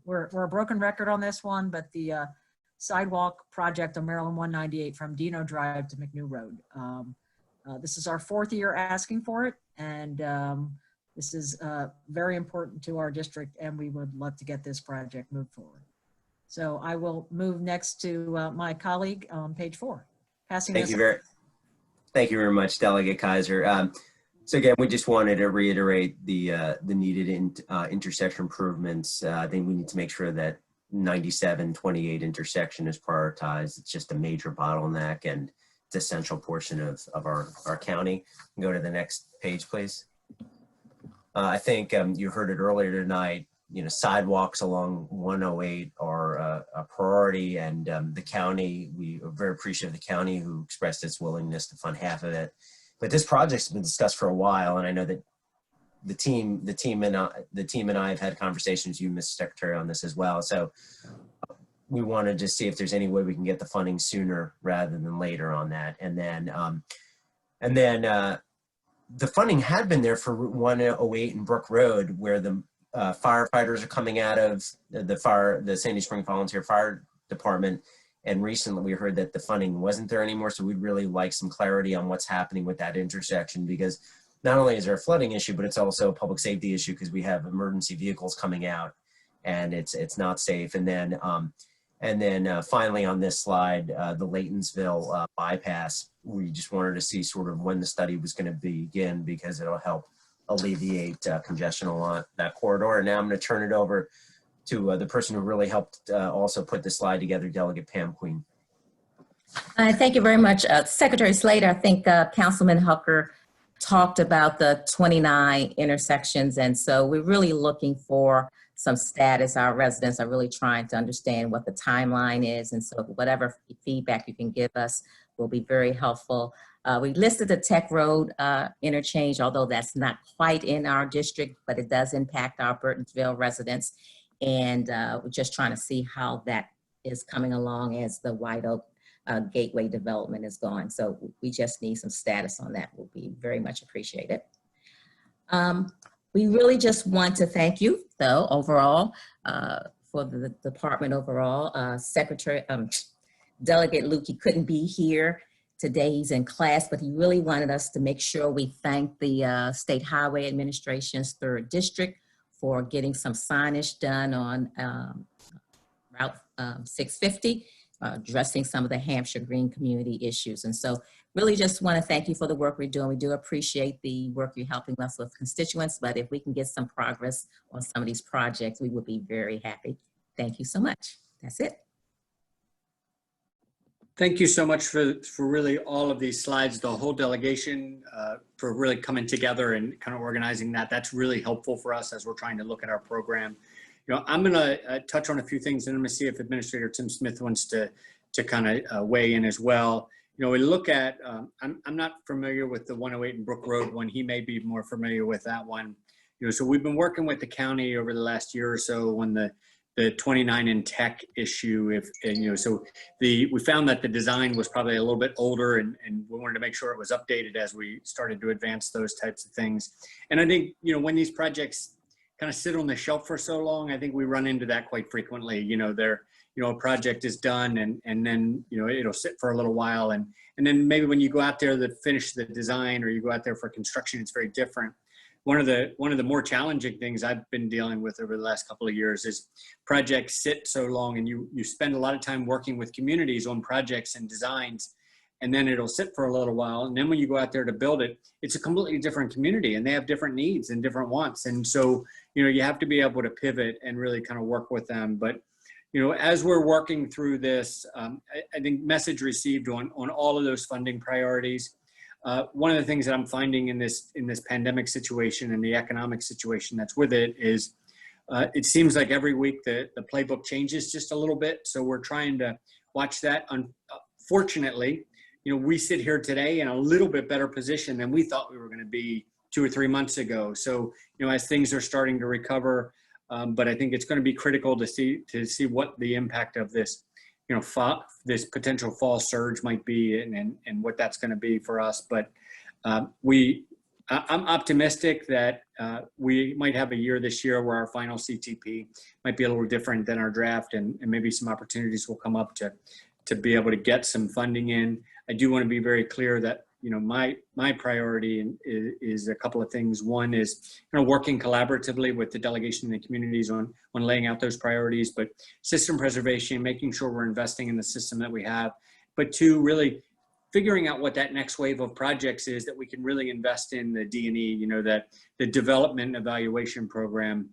we're a broken record on this one, but the sidewalk project on Maryland 198 from Dino Drive to Mcnew Road. This is our 4th year asking for it, and this is very important to our district, and we would love to get this project moved forward. So I will move next to my colleague on page 4. Thank you very much, Delegate Kaiser. So again, we just wanted to reiterate the needed intersection improvements. I think we need to make sure that 97-28 intersection is prioritized. It's just a major bottleneck, and it's an essential portion of our county. Go to the next page, please. I think you heard it earlier tonight. Sidewalks along 108 are a priority, and the county, we are very appreciative of the county who expressed its willingness to fund half of it. But this project's been discussed for a while, and I know that the team and I have had conversations, you, Mr. Secretary, on this as well. So we wanted to see if there's any way we can get the funding sooner rather than later on that. And then the funding had been there for 108 and Brook Road, where the firefighters are coming out of the Sandy Spring Volunteer Fire Department. And recently we heard that the funding wasn't there anymore. So we'd really like some clarity on what's happening with that intersection, because not only is there a flooding issue, but it's also a public safety issue because we have emergency vehicles coming out and it's not safe. And then finally on this slide, the Laytonsville bypass, we just wanted to see sort of when the study was going to begin, because it'll help alleviate congestion along that corridor. And now I'm going to turn it over to the person who really helped also put this slide together, Delegate Pam Quinn. Thank you very much. Secretary Slater, I think Councilman Hucker talked about the 29 intersections, and so we're really looking for some status. Our residents are really trying to understand what the timeline is, and so whatever feedback you can give us will be very helpful. We listed the Tech Road interchange, although that's not quite in our district, but it does impact our Burtonsville residents, and we're just trying to see how that is coming along as the White Oak Gateway development is going. So we just need some status on that. Will be very much appreciated. We really just want to thank you, though, overall, for the department overall. Secretary, Delegate Luke, he couldn't be here today. He's in class, but he really wanted us to make sure we thank the State Highway Administration's 3rd District for getting some signage done on Route 650. Addressing some of the Hampshire Green community issues. And so really just want to thank you for the work we're doing. We do appreciate the work you're helping us with constituents, but if we can get some progress on some of these projects, we would be very happy. Thank you so much. That's it. Thank you so much for really all of these slides, the whole delegation, for really coming together and kind of organizing that. That's really helpful for us as we're trying to look at our program. I'm going to touch on a few things, and I'm going to see if Administrator Tim Smith wants to kind of weigh in as well. We look at, I'm not familiar with the 108 and Brook Road one. He may be more familiar with that one. So we've been working with the county over the last year or so on the 29 in Tech issue. We found that the design was probably a little bit older, and we wanted to make sure it was updated as we started to advance those types of things. And I think, when these projects kind of sit on the shelf for so long, I think we run into that quite frequently. A project is done and then, it'll sit for a little while. And then maybe when you go out there to finish the design, or you go out there for construction, it's very different. One of the more challenging things I've been dealing with over the last couple of years is projects sit so long, and you spend a lot of time working with communities on projects and designs, and then it'll sit for a little while. And then when you go out there to build it, it's a completely different community, and they have different needs and different wants. And so, you have to be able to pivot and really kind of work with them. But, as we're working through this, I think message received on all of those funding priorities. One of the things that I'm finding in this pandemic situation and the economic situation that's with it is, it seems like every week the playbook changes just a little bit. So we're trying to watch that. Unfortunately, we sit here today in a little bit better position than we thought we were going to be 2 or 3 months ago. So, as things are starting to recover, but I think it's going to be critical to see what the impact of this, this potential fall surge might be, and what that's going to be for us. But I'm optimistic that we might have a year this year where our final CTP might be a little different than our draft, and maybe some opportunities will come up to be able to get some funding in. I do want to be very clear that, my priority is a couple of things. One is, working collaboratively with the delegation and the communities on laying out those priorities, but system preservation, making sure we're investing in the system that we have. But 2, really figuring out what that next wave of projects is that we can really invest in the D&E, that the development and evaluation program.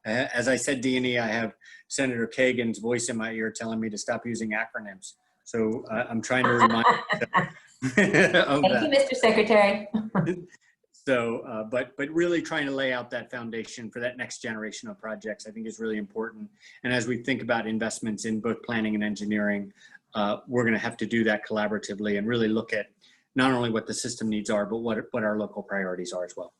As I said, D&E, I have Senator Kagan's voice in my ear telling me to stop using acronyms. So I'm trying to remind myself of Thank you, that. Mr. Secretary. So, but really trying to lay out that foundation for that next generation of projects, I think is really important. And as we think about investments in both planning and engineering, we're going to have to do that collaboratively and really look at not only what the system needs are, but what our local priorities are as well.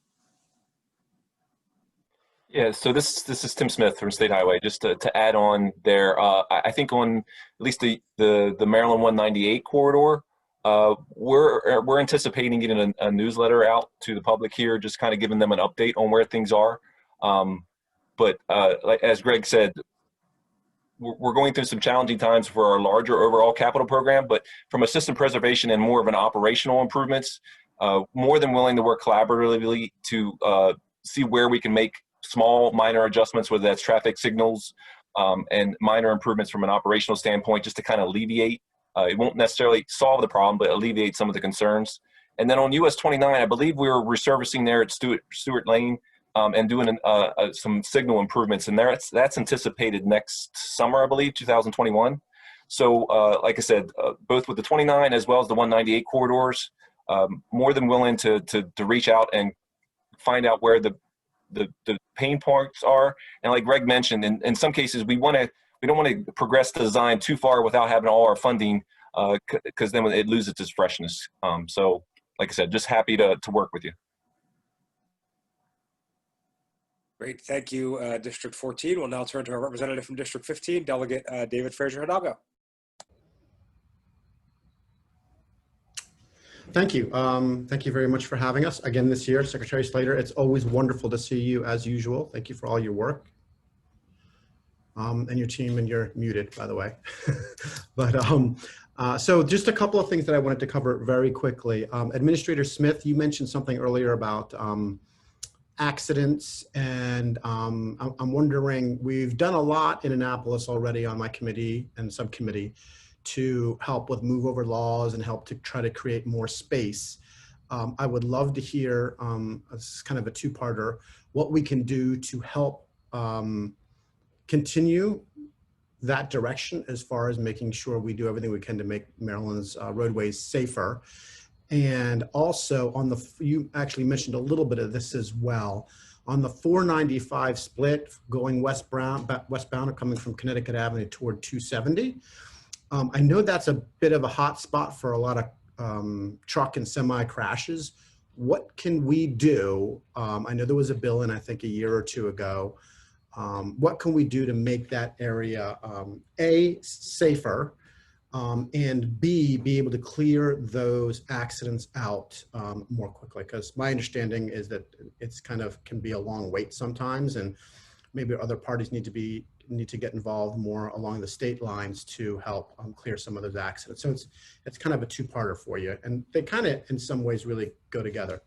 Yeah, so this is Tim Smith from State Highway. Just to add on there, I think on at least the Maryland 198 corridor, we're anticipating getting a newsletter out to the public here, just kind of giving them an update on where things are. But like, as Greg said, we're going through some challenging times for our larger overall capital program, but from a system preservation and more of an operational improvements, more than willing to work collaboratively to see where we can make small minor adjustments, whether that's traffic signals and minor improvements from an operational standpoint, just to kind of alleviate. It won't necessarily solve the problem, but alleviate some of the concerns. And then on US 29, I believe we were resurfacing there at Stewart Lane and doing some signal improvements. And that's anticipated next summer, I believe, 2021. So like I said, both with the 29 as well as the 198 corridors, more than willing to reach out and find out where the pain points are. And like Greg mentioned, in some cases, we don't want to progress the design too far without having all our funding, because then it loses its freshness. So like I said, just happy to work with you. Great, thank you, District 14. We'll now turn to our representative from District 15, Delegate David Frazier Hidalgo. Thank you. Thank you very much for having us again this year, Secretary Slater. It's always wonderful to see you as usual. Thank you for all your work. And your team, and you're muted, by the way. But so just a couple of things that I wanted to cover very quickly. Administrator Smith, you mentioned something earlier about accidents, and I'm wondering, we've done a lot in Annapolis already on my committee and subcommittee to help with move over laws and help to try to create more space. I would love to hear, this is kind of a two-parter, what we can do to help continue that direction as far as making sure we do everything we can to make Maryland's roadways safer. And also on the, you actually mentioned a little bit of this as well, on the 495 split going westbound or coming from Connecticut Avenue toward 270. I know that's a bit of a hot spot for a lot of truck and semi crashes. What can we do? I know there was a bill in, I think, a year or two ago. What can we do to make that area, A, safer, and B, be able to clear those accidents out more quickly? Because my understanding is that it's kind of can be a long wait sometimes, and maybe other parties need to get involved more along the state lines to help clear some of those accidents. So it's kind of a two-parter for you, and they kind of in some ways really go together.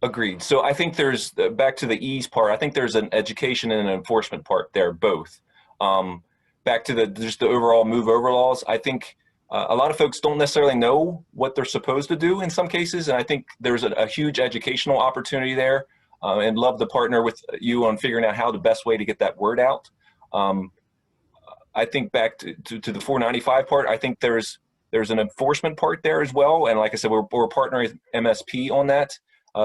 Agreed. So I think there's, back to the ease part, I think there's an education and an enforcement part there, both. Back to just the overall move over laws, I think a lot of folks don't necessarily know what they're supposed to do in some cases, and I think there's a huge educational opportunity there, and love to partner with you on figuring out how the best way to get that word out. I think back to the 495 part, I think there's an enforcement part there as well, and like I said, we're partnering with MSP on that.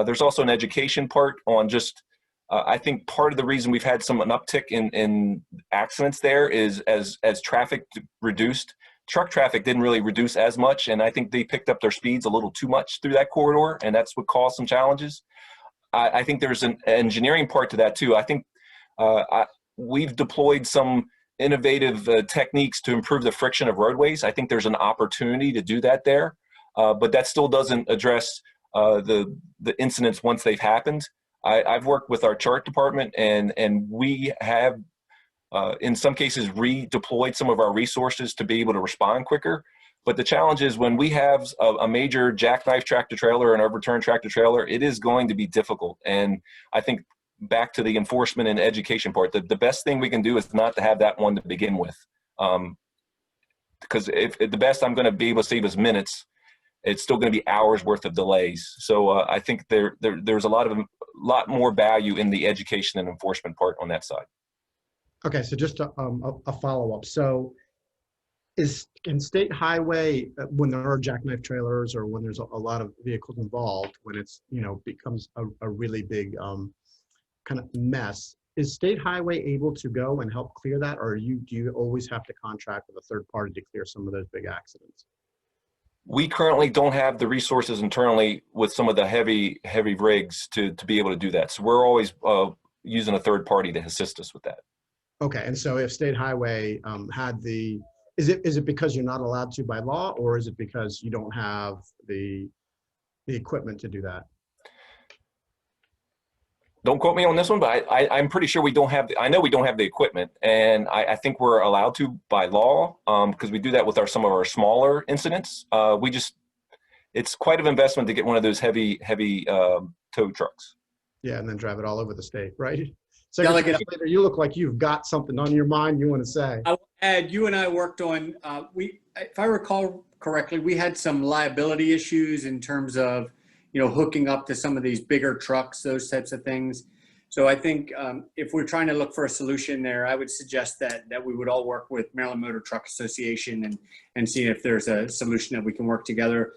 There's also an education part on just, I think part of the reason we've had an uptick in accidents there is as traffic reduced, truck traffic didn't really reduce as much, and I think they picked up their speeds a little too much through that corridor, and that's what caused some challenges. I think there's an engineering part to that too. I think we've deployed some innovative techniques to improve the friction of roadways. I think there's an opportunity to do that there, but that still doesn't address the incidents once they've happened. I've worked with our chart department, and we have in some cases redeployed some of our resources to be able to respond quicker. But the challenge is when we have a major jackknife tractor trailer and overturned tractor trailer, it is going to be difficult. And I think back to the enforcement and education part, the best thing we can do is not to have that one to begin with. Because if the best I'm going to be able to save is minutes, it's still going to be hours worth of delays. So I think there's a lot more value in the education and enforcement part on that side. Okay, so just a follow-up. So in state highway, when there are jackknife trailers or when there's a lot of vehicles involved, when it's, becomes a really big kind of mess, is state highway able to go and help clear that? Or do you always have to contract with a third party to clear some of those big accidents? We currently don't have the resources internally with some of the heavy rigs to be able to do that. So we're always using a third party to assist us with that. Okay, and so if state highway had is it because you're not allowed to by law, or is it because you don't have the equipment to do that? Don't quote me on this one, but I'm pretty sure we don't have, I know we don't have the equipment, and I think we're allowed to by law because we do that with some of our smaller incidents. It's quite an investment to get one of those heavy tow trucks. Yeah, and then drive it all over the state, right? Delegate, Secretary Slater, you look like you've got something on your mind you want to say. I will add, you and I worked on, if I recall correctly, we had some liability issues in terms of, hooking up to some of these bigger trucks, those types of things. So I think if we're trying to look for a solution there, I would suggest that we would all work with Maryland Motor Truck Association and see if there's a solution that we can work together.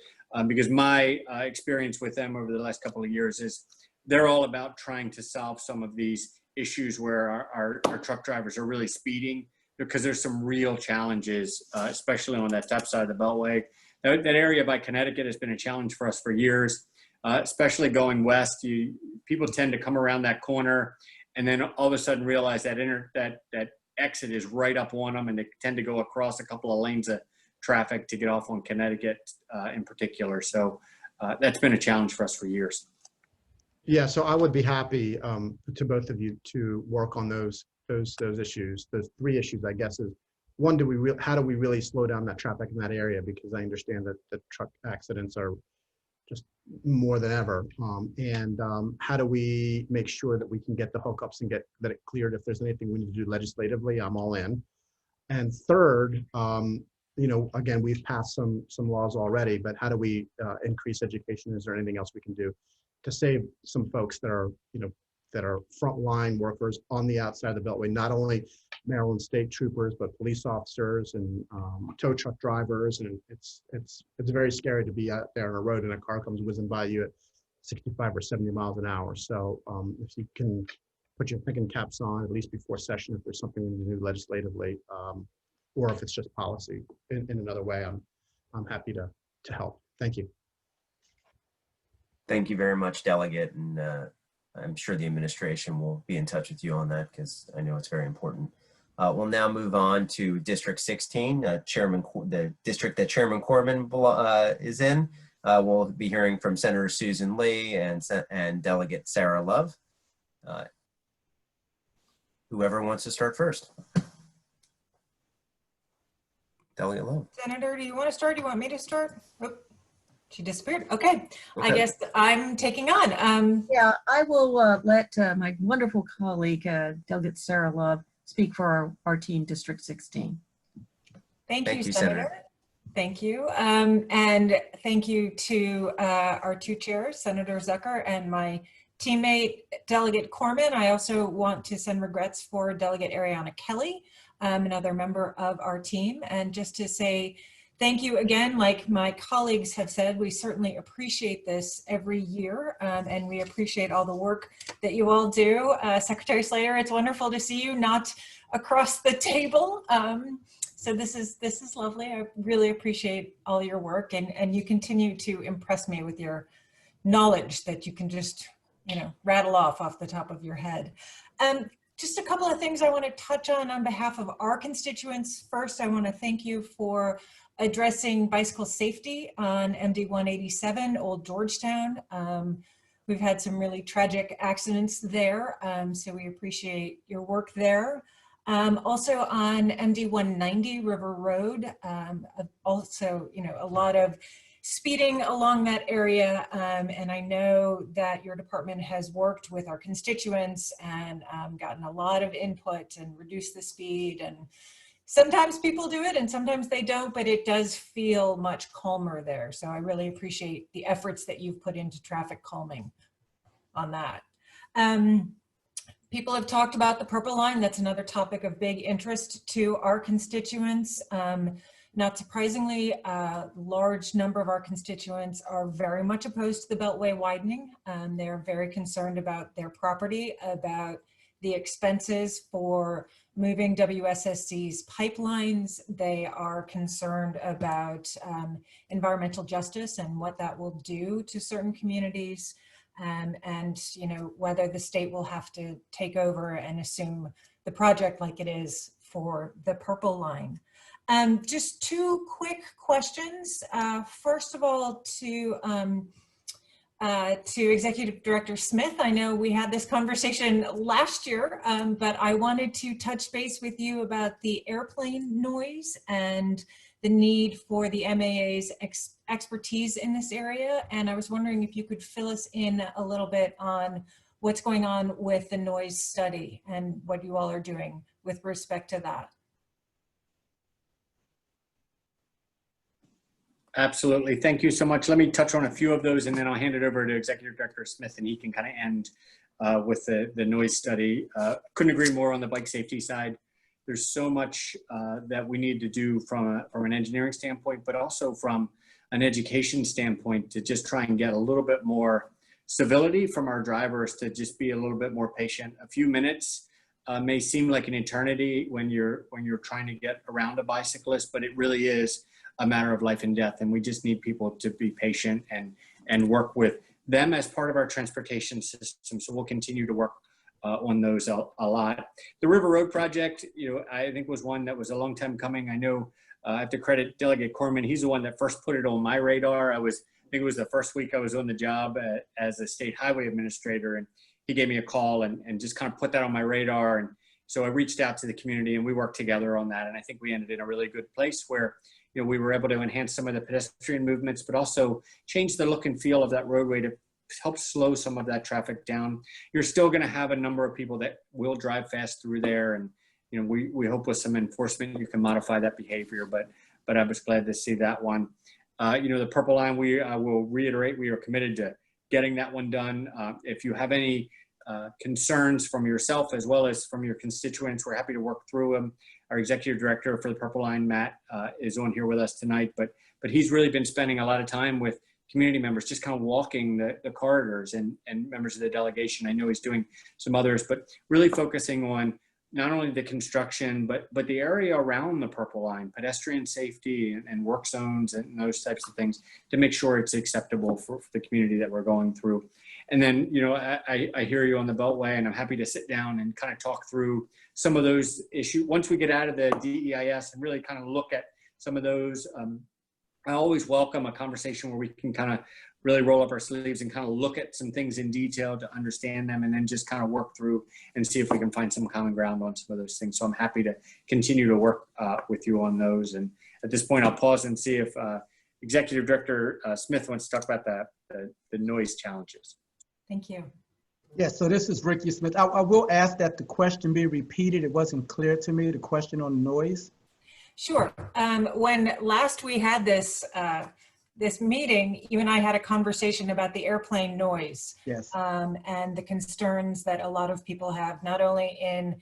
Because my experience with them over the last couple of years is they're all about trying to solve some of these issues where our truck drivers are really speeding, because there's some real challenges, especially on that top side of the Beltway. That area by Connecticut has been a challenge for us for years. Especially going west, people tend to come around that corner and then all of a sudden realize that that exit is right up on them, and they tend to go across a couple of lanes of traffic to get off on Connecticut in particular. So that's been a challenge for us for years. Yeah, so I would be happy to both of you to work on those issues. Those three issues, I guess, is one: how do we really slow down that traffic in that area? Because I understand that the truck accidents are just more than ever. How do we make sure that we can get the hookups and get that it cleared? If there's anything we need to do legislatively, I'm all in. And third, again, we've passed some laws already, but how do we increase education? Is there anything else we can do to save some folks that are, that are frontline workers on the outside of the Beltway, not only Maryland state troopers, but police officers and tow truck drivers. And it's very scary to be out there on a road and a car comes whizzing by you at 65 or 70 miles an hour. So if you can put your thinking caps on, at least before session, if there's something we need to do legislatively, or if it's just policy in another way, I'm happy to help. Thank you. Thank you very much, Delegate. And I'm sure the administration will be in touch with you on that, because I know it's very important. We'll now move on to District 16, the district that Chairman Corbin is in. We'll be hearing from Senator Susan Lee and Delegate Sarah Love. Whoever wants to start first. Delegate Love. Senator, do you want to start? Do you want me to start? Oh, she disappeared. Okay. I guess I'm taking on. Yeah, I will let my wonderful colleague, Delegate Sarah Love, speak for our team, District 16. Thank you, Senator. Thank you. And thank you to our two chairs, Senator Zucker and my teammate, Delegate Corman. I also want to send regrets for Delegate Ariana Kelly, another member of our team. And just to say thank you again, like my colleagues have said, we certainly appreciate this every year, and we appreciate all the work that you all do. Secretary Slater, it's wonderful to see you not across the table. So this is lovely. I really appreciate all your work, and you continue to impress me with your knowledge that you can just, rattle off the top of your head. Just a couple of things I want to touch on behalf of our constituents. First, I want to thank you for addressing bicycle safety on MD 187, Old Georgetown. We've had some really tragic accidents there, so we appreciate your work there. Also on MD 190 River Road, also, a lot of speeding along that area, and I know that your department has worked with our constituents and gotten a lot of input and reduced the speed and sometimes people do it and sometimes they don't, but it does feel much calmer there. So I really appreciate the efforts that you've put into traffic calming on that. People have talked about the Purple Line. That's another topic of big interest to our constituents. Not surprisingly, a large number of our constituents are very much opposed to the Beltway widening. They're very concerned about their property, about the expenses for moving WSSC's pipelines. They are concerned about environmental justice and what that will do to certain communities. And you know, whether the state will have to take over and assume the project like it is for the Purple Line. Just two quick questions. First of all, to Executive Director Smith. I know we had this conversation last year, but I wanted to touch base with you about the airplane noise and the need for the MAA's expertise in this area. And I was wondering if you could fill us in a little bit on what's going on with the noise study and what you all are doing with respect to that. Absolutely. Thank you so much. Let me touch on a few of those and then I'll hand it over to Executive Director Smith and he can kind of end with the noise study. Couldn't agree more on the bike safety side. There's so much that we need to do from an engineering standpoint, but also from an education standpoint to just try and get a little bit more civility from our drivers, to just be a little bit more patient. A few minutes may seem like an eternity when you're trying to get around a bicyclist, but it really is a matter of life and death. And we just need people to be patient and work with them as part of our transportation system. So we'll continue to work on those a lot. The River Road project, you know, I think was one that was a long time coming. I know I have to credit Delegate Corman. He's the one that first put it on my radar. I think it was the first week I was on the job as a state highway administrator, and he gave me a call and just kind of put that on my radar. And so I reached out to the community and we worked together on that. And I think we ended in a really good place where, you know, we were able to enhance some of the pedestrian movements, but also change the look and feel of that roadway to help slow some of that traffic down. You're still going to have a number of people that will drive fast through there. And, you know, we hope with some enforcement, you can modify that behavior, but I was glad to see that one. You know, the Purple Line, we will reiterate, we are committed to getting that one done. If you have any concerns from yourself as well as from your constituents, we're happy to work through them. Our executive director for the Purple Line, Matt, is on here with us tonight, but he's really been spending a lot of time with community members, just kind of walking the corridors and members of the delegation. I know he's doing some others, but really focusing on not only the construction, but the area around the Purple Line, pedestrian safety and work zones and those types of things to make sure it's acceptable for the community that we're going through. And then, you know, I hear you on the Beltway, and I'm happy to sit down and kind of talk through some of those issues. Once we get out of the DEIS and really kind of look at some of those, I always welcome a conversation where we can kind of really roll up our sleeves and kind of look at some things in detail to understand them, and then just kind of work through and see if we can find some common ground on some of those things. So I'm happy to continue to work with you on those. And at this point, I'll pause and see if Executive Director Smith wants to talk about the noise challenges. Thank you. Yes, so this is Ricky Smith. I will ask that the question be repeated. It wasn't clear to me, the question on noise. Sure. When last we had this meeting, you and I had a conversation about the airplane noise. Yes. And the concerns that a lot of people have, not only in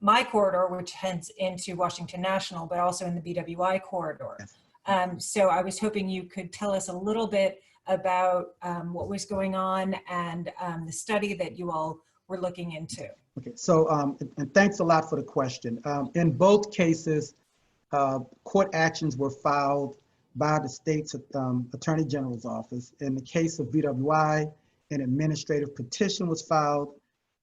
my corridor, which heads into Washington National, but also in the BWI corridor. Yes. So I was hoping you could tell us a little bit about what was going on and the study that you all were looking into. Okay, so and thanks a lot for the question. In both cases, court actions were filed by the state's Attorney General's office. In the case of BWI, an administrative petition was filed.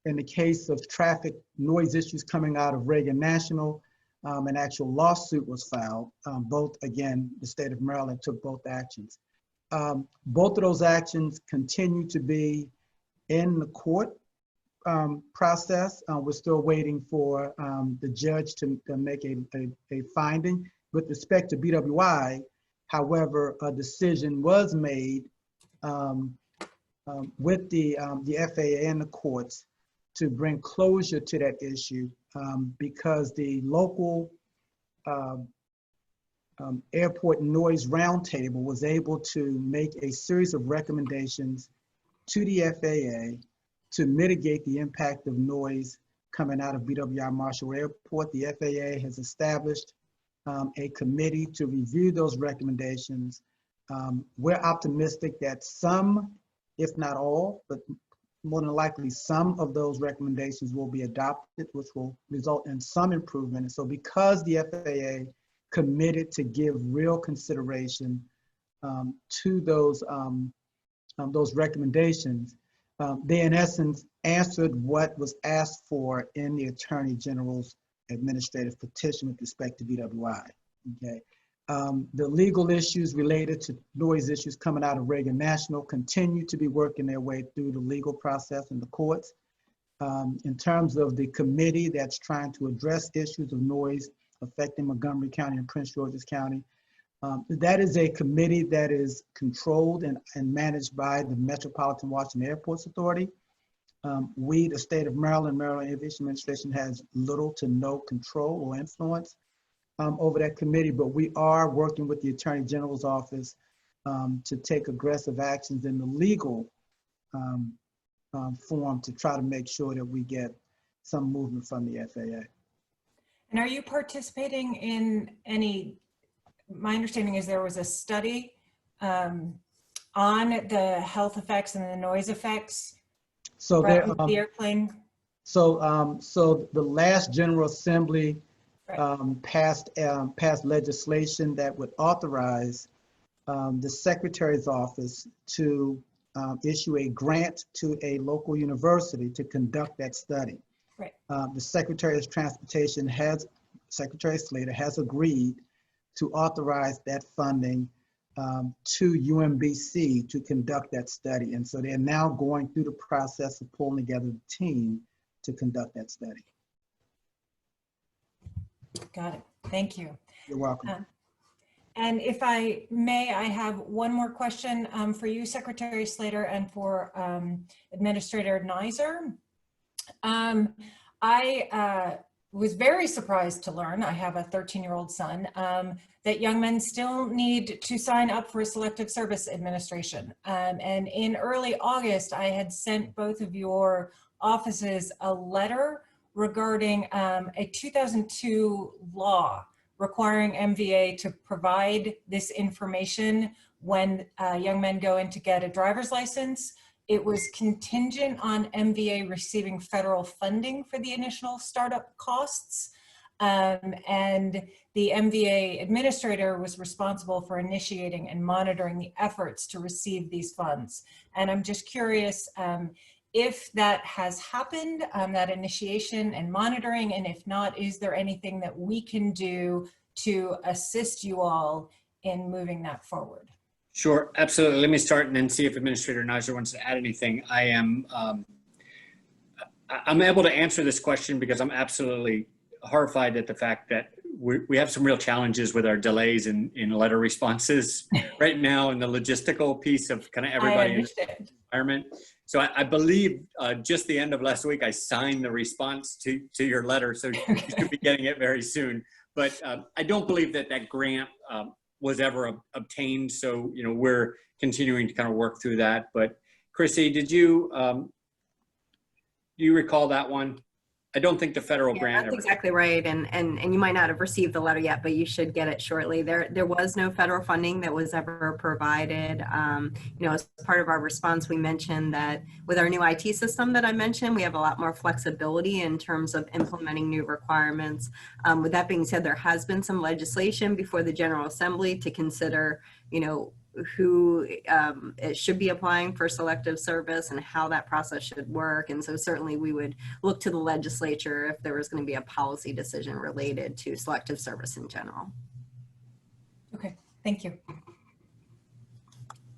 In the case of traffic noise issues coming out of Reagan National, an actual lawsuit was filed. Both, again, the state of Maryland took both actions. Both of those actions continue to be in the court process. We're still waiting for the judge to make a finding. With respect to BWI, however, a decision was made with the FAA and the courts to bring closure to that issue because the local Airport Noise Roundtable was able to make a series of recommendations to the FAA to mitigate the impact of noise coming out of BWI Marshall Airport. The FAA has established a committee to review those recommendations. We're optimistic that some, if not all, but more than likely some of those recommendations will be adopted, which will result in some improvement. And so because the FAA committed to give real consideration to those recommendations, they in essence answered what was asked for in the Attorney General's administrative petition with respect to BWI. Okay. The legal issues related to noise issues coming out of Reagan National continue to be working their way through the legal process in the courts. In terms of the committee that's trying to address issues of noise affecting Montgomery County and Prince George's County, that is a committee that is controlled and managed by the Metropolitan Washington Airports Authority. We, the state of Maryland Aviation Administration, has little to no control or influence over that committee, but we are working with the Attorney General's office to take aggressive actions in the legal form to try to make sure that we get some movement from the FAA. And are you participating in any, my understanding is there was a study on the health effects and the noise effects So there, from the airplane? So the last General Assembly passed legislation that would authorize the Secretary's office to issue a grant to a local university to conduct that study. Right. The Secretary of Transportation Secretary Slater has agreed to authorize that funding to UMBC to conduct that study. And so they're now going through the process of pulling together the team to conduct that study. Got it. Thank you. You're welcome. And if I may, I have one more question for you, Secretary Slater, and for Administrator Neiser. I was very surprised to learn, I have a 13-year-old son, that young men still need to sign up for a selective service administration. And in early August, I had sent both of your offices a letter regarding a 2002 law requiring MVA to provide this information when young men go in to get a driver's license. It was contingent on MVA receiving federal funding for the initial startup costs. And the MVA administrator was responsible for initiating and monitoring the efforts to receive these funds. And I'm just curious if that has happened, that initiation and monitoring, and if not, is there anything that we can do to assist you all in moving that forward? Sure, absolutely. Let me start and then see if Administrator Neiser wants to add anything. I'm able to answer this question because I'm absolutely horrified at the fact that we have some real challenges with our delays in letter responses right now, and the logistical piece of kind of everybody in the environment. So I believe just the end of last week, I signed the response to your letter, so you should be getting it very soon. But I don't believe that grant was ever obtained. So, you know, we're continuing to kind of work through that. But Chrissy, did you, do you recall that one? I don't think the federal grant. That's exactly right. And you might not have received the letter yet, but you should get it shortly. There was no federal funding that was ever provided. You know, as part of our response, we mentioned that with our new IT system that I mentioned, we have a lot more flexibility in terms of implementing new requirements. With that being said, there has been some legislation before the General Assembly to consider, you know, who should be applying for selective service and how that process should work. And so certainly we would look to the legislature if there was going to be a policy decision related to selective service in general. Okay, thank you.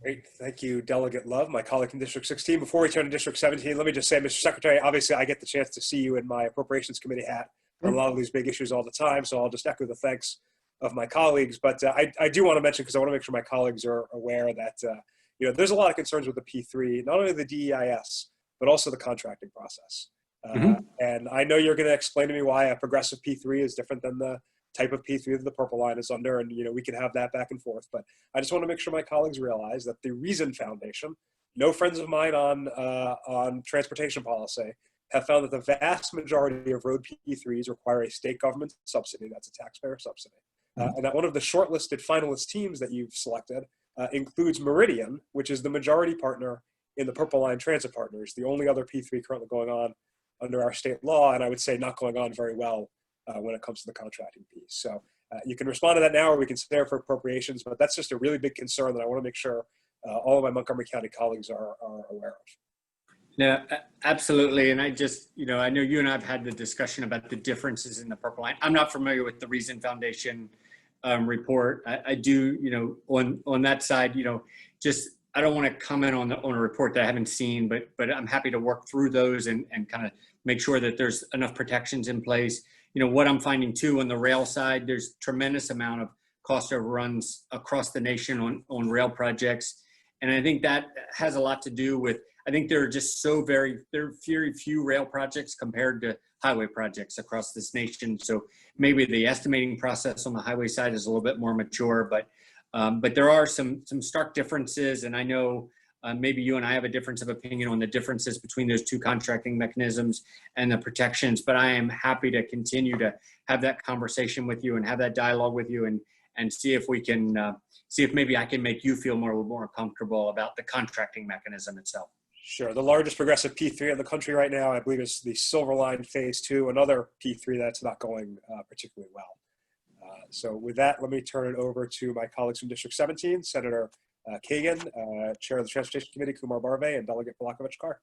Great, thank you, Delegate Love, my colleague in District 16. Before we turn to District 17, let me just say, Mr. Secretary, obviously I get the chance to see you in my Appropriations Committee hat on a lot of these big issues all the time, so I'll just echo the thanks of my colleagues, but I do want to mention, because I want to make sure my colleagues are aware that you know, there's a lot of concerns with the P3, not only the DEIS, but also the contracting process. And I know you're going to explain to me why a progressive P3 is different than the type of P3 that the purple line is under, and we can have that back and forth. But I just want to make sure my colleagues realize that the Reason Foundation, no friends of mine on transportation policy, have found that the vast majority of road P3s require a state government subsidy. That's a taxpayer subsidy. And that one of the shortlisted finalist teams that you've selected includes Meridian, which is the majority partner in the Purple Line Transit Partners, the only other P3 currently going on under our state law, and I would say not going on very well when it comes to the contracting piece. So you can respond to that now, or we can stay there for appropriations, but that's just a really big concern that I want to make sure all of my Montgomery County colleagues are aware of. No, absolutely. And I just, I know you and I have had the discussion about the differences in the Purple Line. I'm not familiar with the Reason Foundation report. I do, on that side, just, I don't want to comment on a report that I haven't seen, but I'm happy to work through those and kind of make sure that there's enough protections in place. What I'm finding too on the rail side, there's tremendous amount of cost overruns across the nation on rail projects. And I think that has a lot to do with, I think there are just there are very few rail projects compared to highway projects across this nation. So maybe the estimating process on the highway side is a little bit more mature, but there are some stark differences. And I know maybe you and I have a difference of opinion on the differences between those two contracting mechanisms and the protections, but I am happy to continue to have that conversation with you and have that dialogue with you and see if we can, see if maybe I can make you feel more comfortable about the contracting mechanism itself. Sure. The largest progressive P3 in the country right now, I believe, is the Silver Line Phase 2, another P3 that's not going particularly well. So with that, let me turn it over to my colleagues from District 17, Senator Kagan, Chair of the Transportation Committee, Kumar Barve, and Delegate Balakovich-Carr.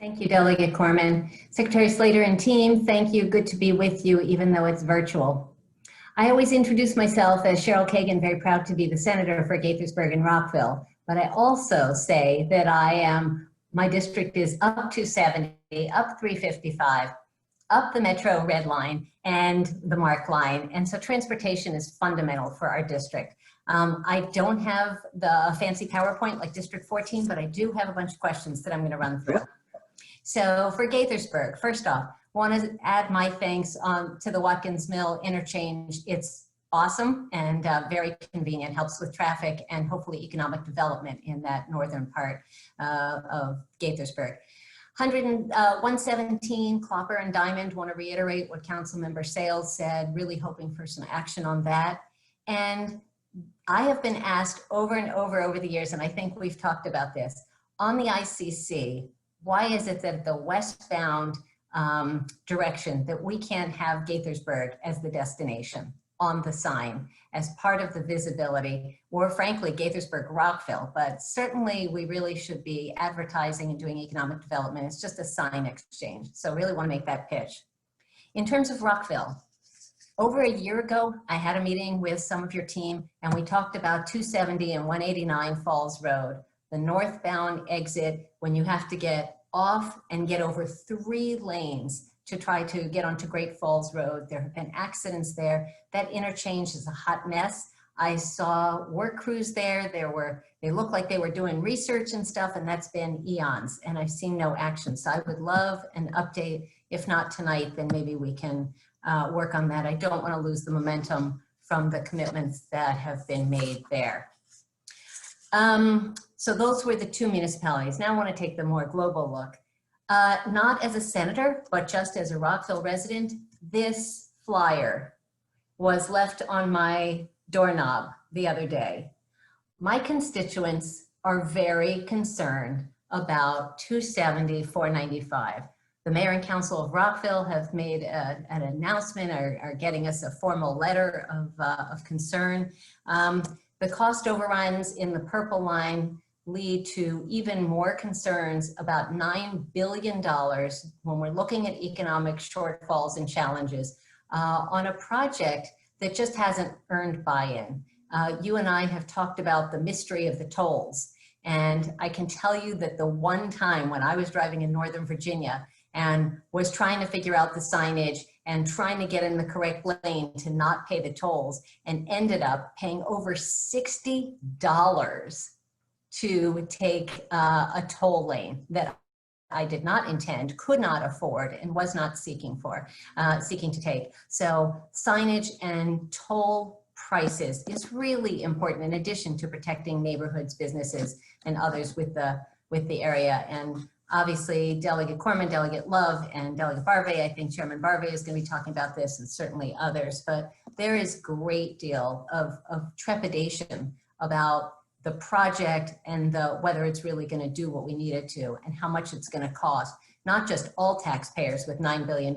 Thank you, Delegate Corman. Secretary Slater and team, thank you. Good to be with you, even though it's virtual. I always introduce myself as Cheryl Kagan, very proud to be the senator for Gaithersburg and Rockville. But I also say that my district is up 270, up 355, up the Metro Red Line and the MARC line. And so transportation is fundamental for our district. I don't have the fancy PowerPoint like District 14, but I do have a bunch of questions that I'm going to run through. So for Gaithersburg, first off, want to add my thanks to the Watkins Mill interchange. It's awesome and very convenient, helps with traffic and hopefully economic development in that northern part of Gaithersburg. 117 Clopper and Diamond, want to reiterate what Councilmember Sales said, really hoping for some action on that. And I have been asked over and over the years, and I think we've talked about this, on the ICC, why is it that the westbound direction that we can't have Gaithersburg as the destination on the sign as part of the visibility, or frankly, Gaithersburg, Rockville, but certainly we really should be advertising and doing economic development. It's just a sign exchange. So really want to make that pitch. In terms of Rockville, over a year ago, I had a meeting with some of your team and we talked about 270 and 189 Falls Road, the northbound exit when you have to get off and get over 3 lanes to try to get onto Great Falls Road. There have been accidents there. That interchange is a hot mess. I saw work crews there. They looked like they were doing research and stuff, and that's been eons, and I've seen no action. So I would love an update. If not tonight, then maybe we can work on that. I don't want to lose the momentum from the commitments that have been made there. So those were the 2 municipalities. Now I want to take the more global look. Not as a senator, but just as a Rockville resident, this flyer was left on my doorknob the other day. My constituents are very concerned about 270, 495. The mayor and council of Rockville have made an announcement, are getting us a formal letter of concern. The cost overruns in the purple line lead to even more concerns about $9 billion when we're looking at economic shortfalls and challenges on a project that just hasn't earned buy-in. You and I have talked about the mystery of the tolls, and I can tell you that the one time when I was driving in Northern Virginia and was trying to figure out the signage and trying to get in the correct lane to not pay the tolls and ended up paying over $60 to take a toll lane that I did not intend, could not afford, and was not seeking to take. So signage and toll prices is really important, in addition to protecting neighborhoods, businesses, and others with the area. And obviously, Delegate Corman, Delegate Love, and Delegate Barve, I think Chairman Barve is going to be talking about this, and certainly others. But there is a great deal of trepidation about the project and whether it's really going to do what we need it to, and how much it's going to cost, not just all taxpayers with $9 billion,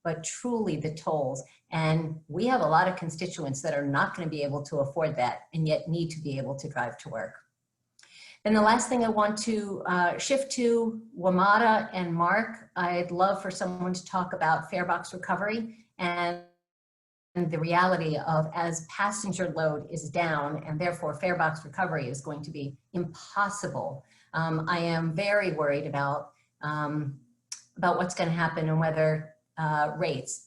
but truly the tolls. And we have a lot of constituents that are not going to be able to afford that and yet need to be able to drive to work. And the last thing I want to shift to, WMATA and Mark. I'd love for someone to talk about fare box recovery and the reality of, as passenger load is down and therefore fare box recovery is going to be impossible. I am very worried about what's going to happen and whether rates,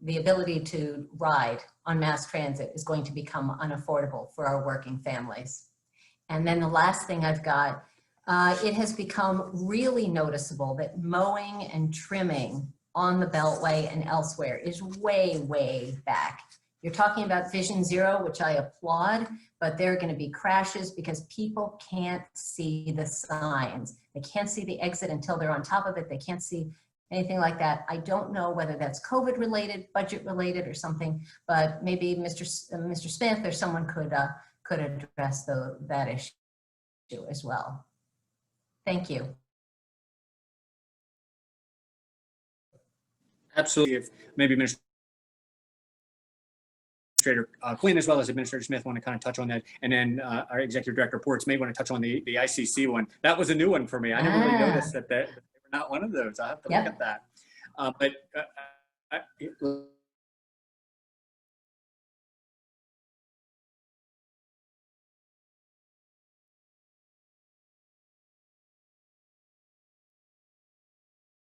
the ability to ride on mass transit is going to become unaffordable for our working families. And then the last thing I've got, it has become really noticeable that mowing and trimming on the Beltway and elsewhere is way, way back. You're talking about Vision Zero, which I applaud, but there are going to be crashes because people can't see the signs. They can't see the exit until they're on top of it. They can't see anything like that. I don't know whether that's COVID related, budget related, or something, but maybe Mr. Smith or someone could address that issue as well. Thank you. Absolutely. If maybe Administrator Quinn as well as Administrator Smith want to kind of touch on that, and then our Executive Director Reports may want to touch on the ICC one. That was a new one for me. I never really noticed that they were not one of those. I'll have to look at that.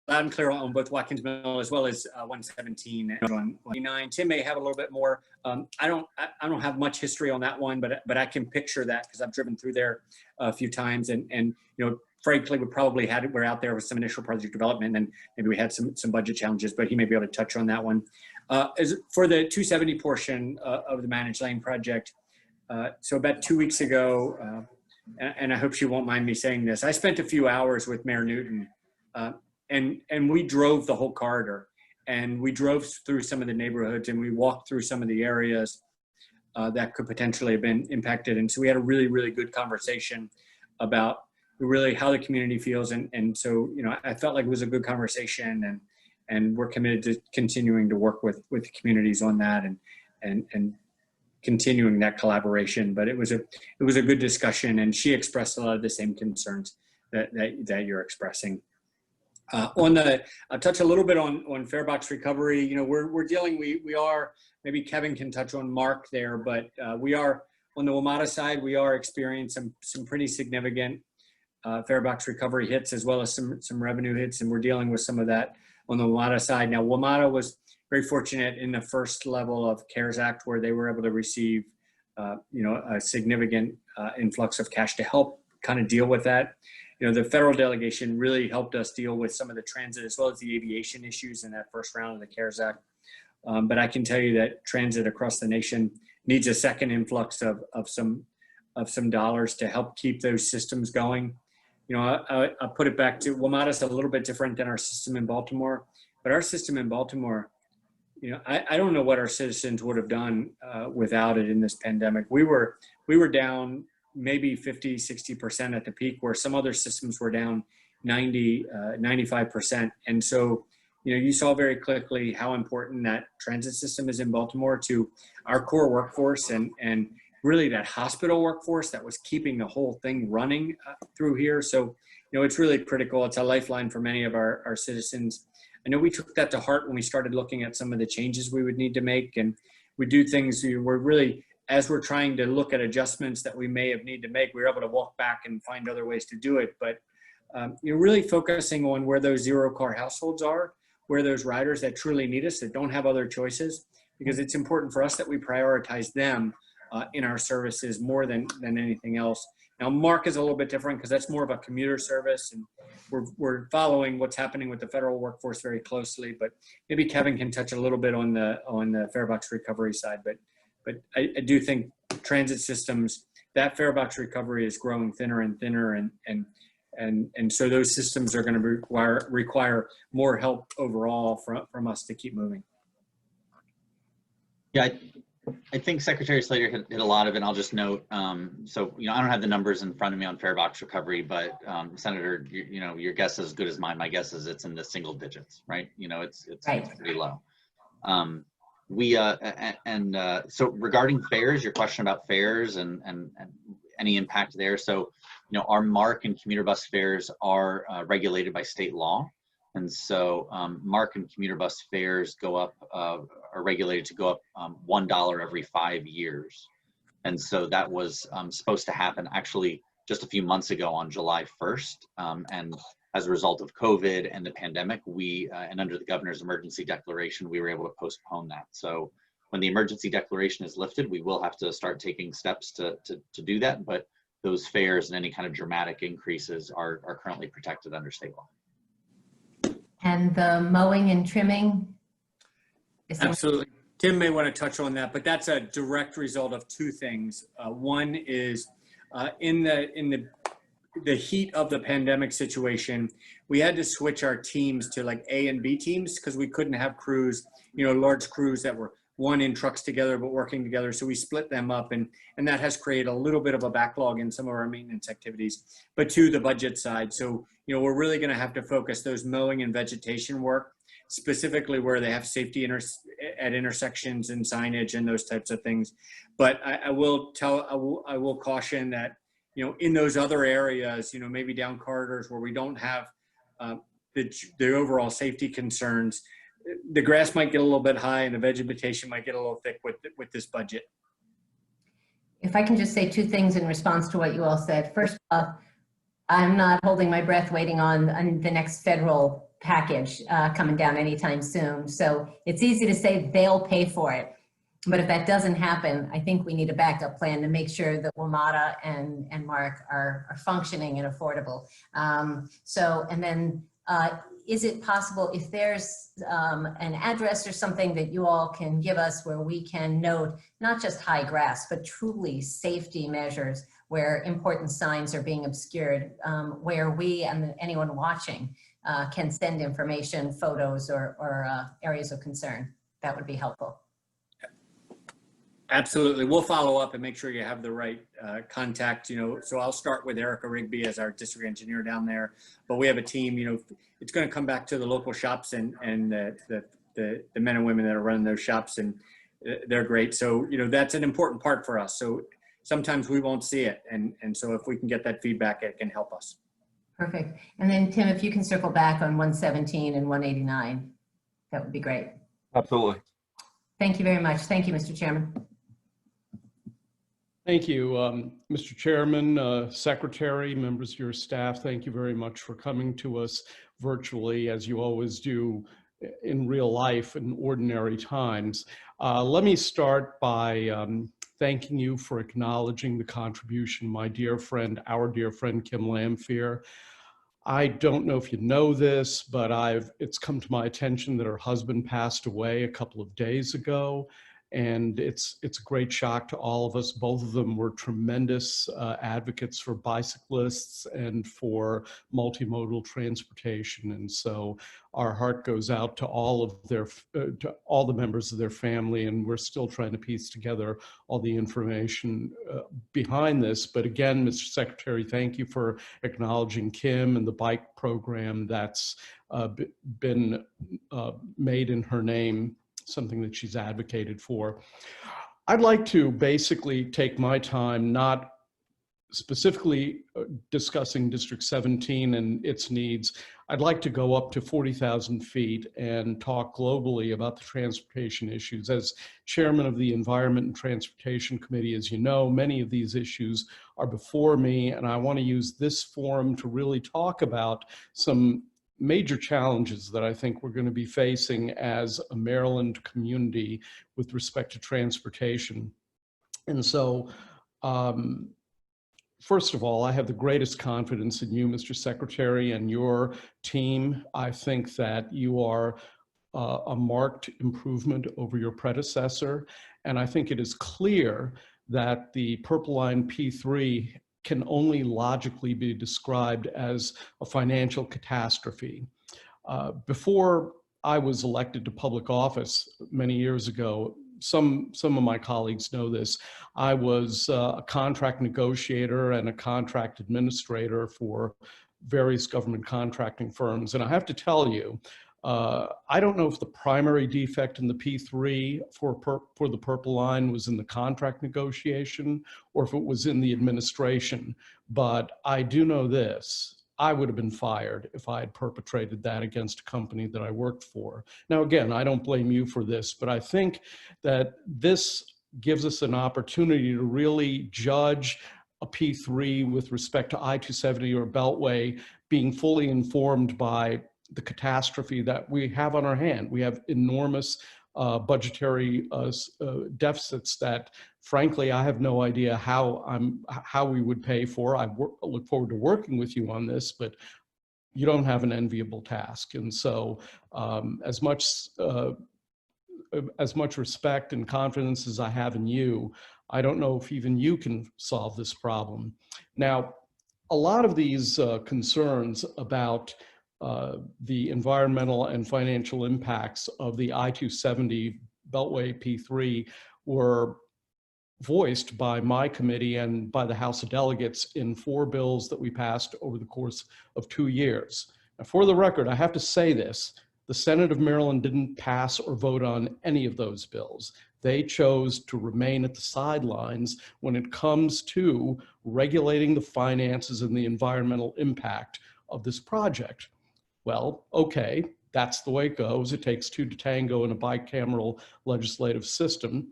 Loud and clear on both Watkins Mill as well as 117 and 129. Tim may have a little bit more. I don't have much history on that one, but I can picture that because I've driven through there a few times, and you know, frankly, we're out there with some initial project development, and maybe we had some budget challenges, but he may be able to touch on that one. As for the 270 portion of the managed lane project, so about 2 weeks ago, and I hope she won't mind me saying this, I spent a few hours with Mayor Newton. And we drove the whole corridor, and we drove through some of the neighborhoods, and we walked through some of the areas that could potentially have been impacted. And so we had a really, really good conversation about really how the community feels. And so, you know, I felt like it was a good conversation, and we're committed to continuing to work with the communities on that and continuing that collaboration. But it was a good discussion, and she expressed a lot of the same concerns that you're expressing. I'll touch a little bit on fare box recovery. You know, we're dealing, we are, maybe Kevin can touch on Mark there, but we are, on the WMATA side, we are experiencing some pretty significant fare box recovery hits, as well as some revenue hits, and we're dealing with some of that on the WMATA side. Now, WMATA was very fortunate in the first level of CARES Act, where they were able to receive, you know, a significant influx of cash to help kind of deal with that. You know, the federal delegation really helped us deal with some of the transit as well as the aviation issues in that first round of the CARES Act. But I can tell you that transit across the nation needs a second influx of some dollars to help keep those systems going. You know, I'll put it back to WMATA's a little bit different than our system in Baltimore, but our system in Baltimore, you know, I don't know what our citizens would have done without it in this pandemic. We were down maybe 50, 60% at the peak, where some other systems were down 90, 95%. And so, you know, you saw very quickly how important that transit system is in Baltimore to our core workforce and really that hospital workforce that was keeping the whole thing running through here. So, you know, it's really critical. It's a lifeline for many of our citizens. I know we took that to heart when we started looking at some of the changes we would need to make, and we do things, we're really, as we're trying to look at adjustments that we may have need to make, we were able to walk back and find other ways to do it. But you're really focusing on where those zero car households are, where those riders that truly need us, that don't have other choices, because it's important for us that we prioritize them in our services more than anything else. Now, Mark is a little bit different because that's more of a commuter service, and we're following what's happening with the federal workforce very closely. But maybe Kevin can touch a little bit on the fare box recovery side. But I do think transit systems, that fare box recovery is growing thinner and thinner, and so those systems are going to require more help overall from us to keep moving. Yeah, I think Secretary Slater hit a lot of it. I'll just note, so, I don't have the numbers in front of me on fare box recovery, but Senator, your guess is as good as mine. My guess is it's in the single digits, right? It's pretty low. So regarding fares, your question about fares and any impact there. So, our MARC and commuter bus fares are regulated by state law. And so MARC and commuter bus fares go up, are regulated to go up $1 every 5 years. And so that was supposed to happen actually just a few months ago on July 1st. And as a result of COVID and the pandemic, and under the governor's emergency declaration, we were able to postpone that. So when the emergency declaration is lifted, we will have to start taking steps to do that. But those fares and any kind of dramatic increases are currently protected under state law. And the mowing and trimming? Absolutely. Tim may want to touch on that, but that's a direct result of two things. One is in the heat of the pandemic situation, we had to switch our teams to like A and B teams because we couldn't have crews, large crews that were one in trucks together but working together. So we split them up, and that has created a little bit of a backlog in some of our maintenance activities. But to the budget side, so we're really going to have to focus those mowing and vegetation work specifically where they have safety at intersections and signage and those types of things. But I will caution that in those other areas, maybe down corridors where we don't have the overall safety concerns, the grass might get a little bit high and the vegetation might get a little thick with this budget. If I can just say two things in response to what you all said. First off, I'm not holding my breath waiting on the next federal package coming down anytime soon. So it's easy to say they'll pay for it. But if that doesn't happen, I think we need a backup plan to make sure that WMATA and MARC are functioning and affordable. Is it possible if there's an address or something that you all can give us where we can note not just high grass, but truly safety measures where important signs are being obscured, where we and anyone watching can send information, photos, or areas of concern? That would be helpful. Absolutely. We'll follow up and make sure you have the right contact, so I'll start with Erica Rigby as our district engineer down there, but we have a team, it's going to come back to the local shops and the men and women that are running those shops, and they're great. So, that's an important part for us. So sometimes we won't see it. And so if we can get that feedback, it can help us. Perfect. And then Tim, if you can circle back on 117 and 189, that would be great. Absolutely. Thank you very much. Thank you, Mr. Chairman. Thank you, Mr. Chairman, Secretary, members of your staff. Thank you very much for coming to us virtually, as you always do in real life in ordinary times. Let me start by thanking you for acknowledging the contribution of my dear friend, our dear friend, Kim Lamphere. I don't know if you know this, but it's come to my attention that her husband passed away a couple of days ago. And it's a great shock to all of us. Both of them were tremendous advocates for bicyclists and for multimodal transportation. And so our heart goes out to all of to all the members of their family. And we're still trying to piece together all the information behind this. But again, Mr. Secretary, thank you for acknowledging Kim and the bike program that's been made in her name, something that she's advocated for. I'd like to basically take my time not specifically discussing District 17 and its needs. I'd like to go up to 40,000 feet and talk globally about the transportation issues. As chairman of the Environment and Transportation Committee, as you know, many of these issues are before me, and I want to use this forum to really talk about some major challenges that I think we're going to be facing as a Maryland community with respect to transportation. And so, first of all, I have the greatest confidence in you, Mr. Secretary, and your team. I think that you are a marked improvement over your predecessor. And I think it is clear that the Purple Line P3 can only logically be described as a financial catastrophe. Before I was elected to public office many years ago, some of my colleagues know this, I was a contract negotiator and a contract administrator for various government contracting firms. And I have to tell you, I don't know if the primary defect in the P3 for the Purple Line was in the contract negotiation or if it was in the administration, but I do know this. I would have been fired if I had perpetrated that against a company that I worked for. Now, again, I don't blame you for this, but I think that this gives us an opportunity to really judge a P3 with respect to I-270 or Beltway being fully informed by the catastrophe that we have on our hand. We have enormous budgetary deficits that, frankly, I have no idea how we would pay for. I look forward to working with you on this, but you don't have an enviable task. And so, as much respect and confidence as I have in you, I don't know if even you can solve this problem. Now, a lot of these concerns about the environmental and financial impacts of the I-270 Beltway P3 were voiced by my committee and by the House of Delegates in 4 bills that we passed over the course of 2 years. Now, for the record, I have to say this, the Senate of Maryland didn't pass or vote on any of those bills. They chose to remain at the sidelines when it comes to regulating the finances and the environmental impact of this project. Well, okay, that's the way it goes. It takes 2 to tango in a bicameral legislative system.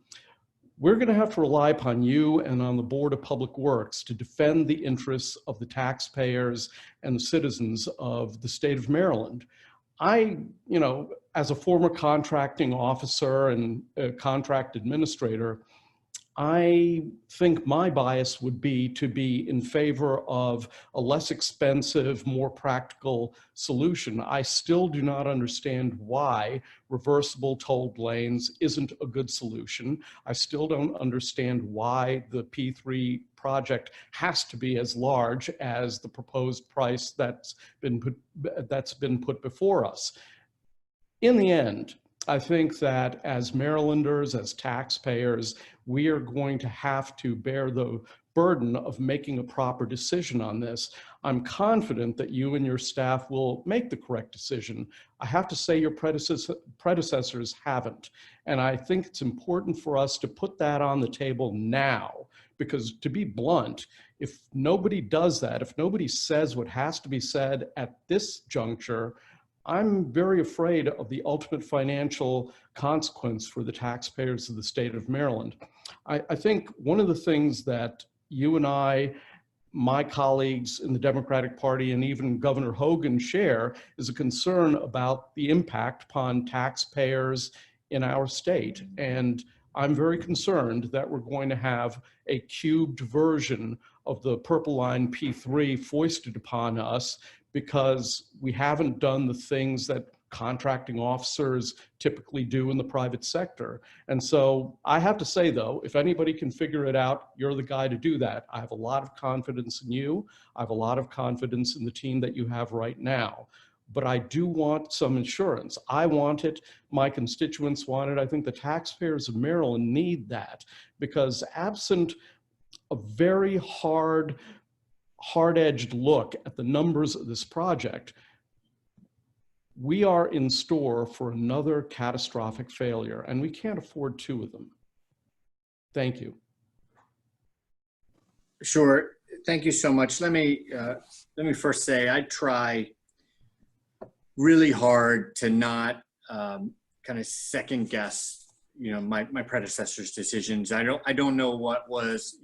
We're going to have to rely upon you and on the Board of Public Works to defend the interests of the taxpayers and the citizens of the state of Maryland. As a former contracting officer and a contract administrator, I think my bias would be to be in favor of a less expensive, more practical solution. I still do not understand why reversible tolled lanes isn't a good solution. I still don't understand why the P3 project has to be as large as the proposed price that's been put before us. In the end, I think that as Marylanders, as taxpayers, we are going to have to bear the burden of making a proper decision on this. I'm confident that you and your staff will make the correct decision. I have to say your predecessors haven't. And I think it's important for us to put that on the table now, because to be blunt, if nobody does that, if nobody says what has to be said at this juncture, I'm very afraid of the ultimate financial consequence for the taxpayers of the state of Maryland. I think one of the things that you and I, my colleagues in the Democratic Party, and even Governor Hogan share is a concern about the impact upon taxpayers in our state. And I'm very concerned that we're going to have a cubed version of the Purple Line P3 foisted upon us because we haven't done the things that contracting officers typically do in the private sector. And so I have to say, though, if anybody can figure it out, you're the guy to do that. I have a lot of confidence in you. I have a lot of confidence in the team that you have right now. But I do want some insurance. I want it. My constituents want it. I think the taxpayers of Maryland need that, because absent a very hard-edged look at the numbers of this project, we are in store for another catastrophic failure, and we can't afford 2 of them. Thank you. Sure. Thank you so much. Let me first say I try really hard to not kind of second guess my predecessor's decisions. I don't know what was,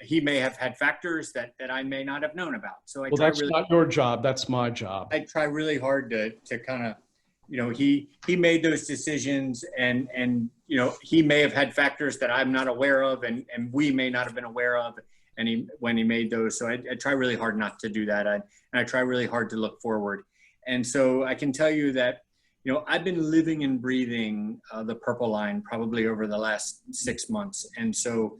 he may have had factors that I may not have known about. So Well, that's not your job. That's my job. I try really hard to kind of he made those decisions, and he may have had factors that I'm not aware of, and we may not have been aware of, and when he made those. So I try really hard not to do that. And I try really hard to look forward. And so I can tell you that, I've been living and breathing the Purple Line probably over the last 6 months. And so,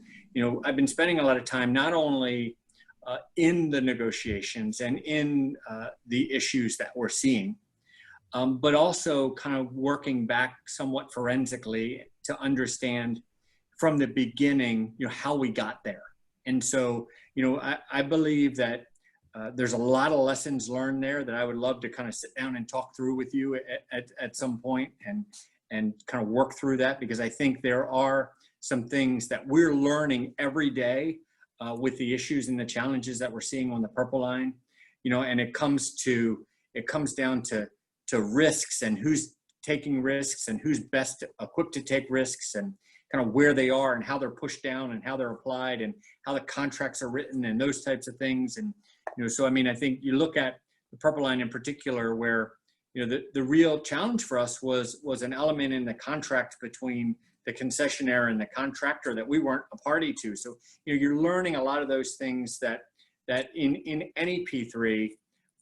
I've been spending a lot of time not only in the negotiations and in the issues that we're seeing, but also kind of working back somewhat forensically to understand from the beginning, how we got there. And so, I believe that there's a lot of lessons learned there that I would love to kind of sit down and talk through with you at some point and kind of work through that, because I think there are some things that we're learning every day with the issues and the challenges that we're seeing on the Purple Line, and it comes down to risks and who's taking risks and who's best equipped to take risks, and kind of where they are and how they're pushed down and how they're applied and how the contracts are written and those types of things. And, so, I mean, I think you look at the Purple Line in particular, where, the real challenge for us was an element in the contract between the concessionaire and the contractor that we weren't a party to. So, you're learning a lot of those things that in any P3,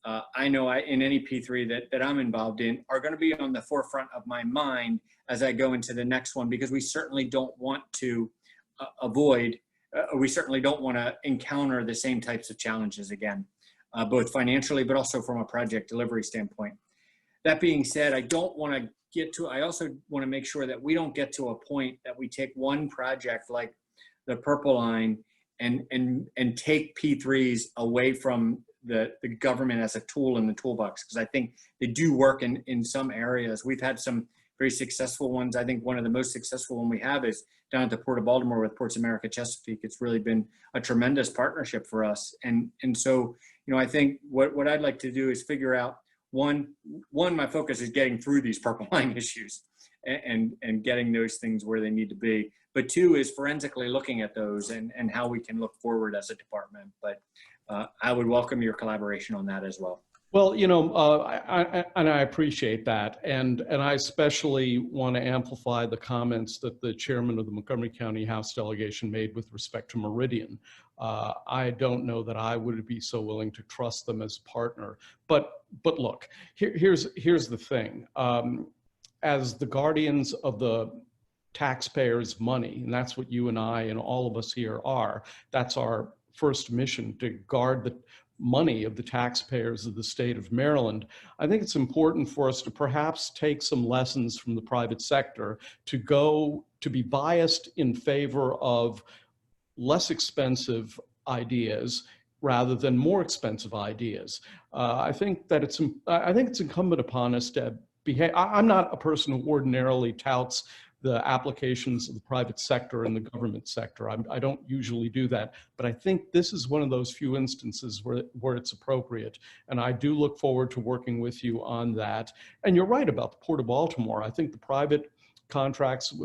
I know in any P3 that I'm involved in are going to be on the forefront of my mind as I go into the next one, because we certainly don't want to we certainly don't want to encounter the same types of challenges again, both financially, but also from a project delivery standpoint. That being said, I also want to make sure that we don't get to a point that we take one project like the Purple Line and take P3s away from the government as a tool in the toolbox, because I think they do work in some areas. We've had some very successful ones. I think one of the most successful one we have is down at the Port of Baltimore with Ports America Chesapeake. It's really been a tremendous partnership for us. And so, I think what I'd like to do is figure out, one, my focus is getting through these Purple Line issues and getting those things where they need to be. But two is forensically looking at those and how we can look forward as a department. But I would welcome your collaboration on that as well. Well, I appreciate that. And I especially want to amplify the comments that the chairman of the Montgomery County House Delegation made with respect to Meridian. I don't know that I would be so willing to trust them as a partner. But look, here's the thing. As the guardians of the taxpayers' money, and that's what you and I and all of us here are, that's our first mission, to guard the money of the taxpayers of the state of Maryland. I think it's important for us to perhaps take some lessons from the private sector to be biased in favor of less expensive ideas rather than more expensive ideas. I think it's incumbent upon us to behave. I'm not a person who ordinarily touts the applications of the private sector and the government sector. I don't usually do that, but I think this is one of those few instances where it's appropriate. And I do look forward to working with you on that. And you're right about the Port of Baltimore. I think the private contracts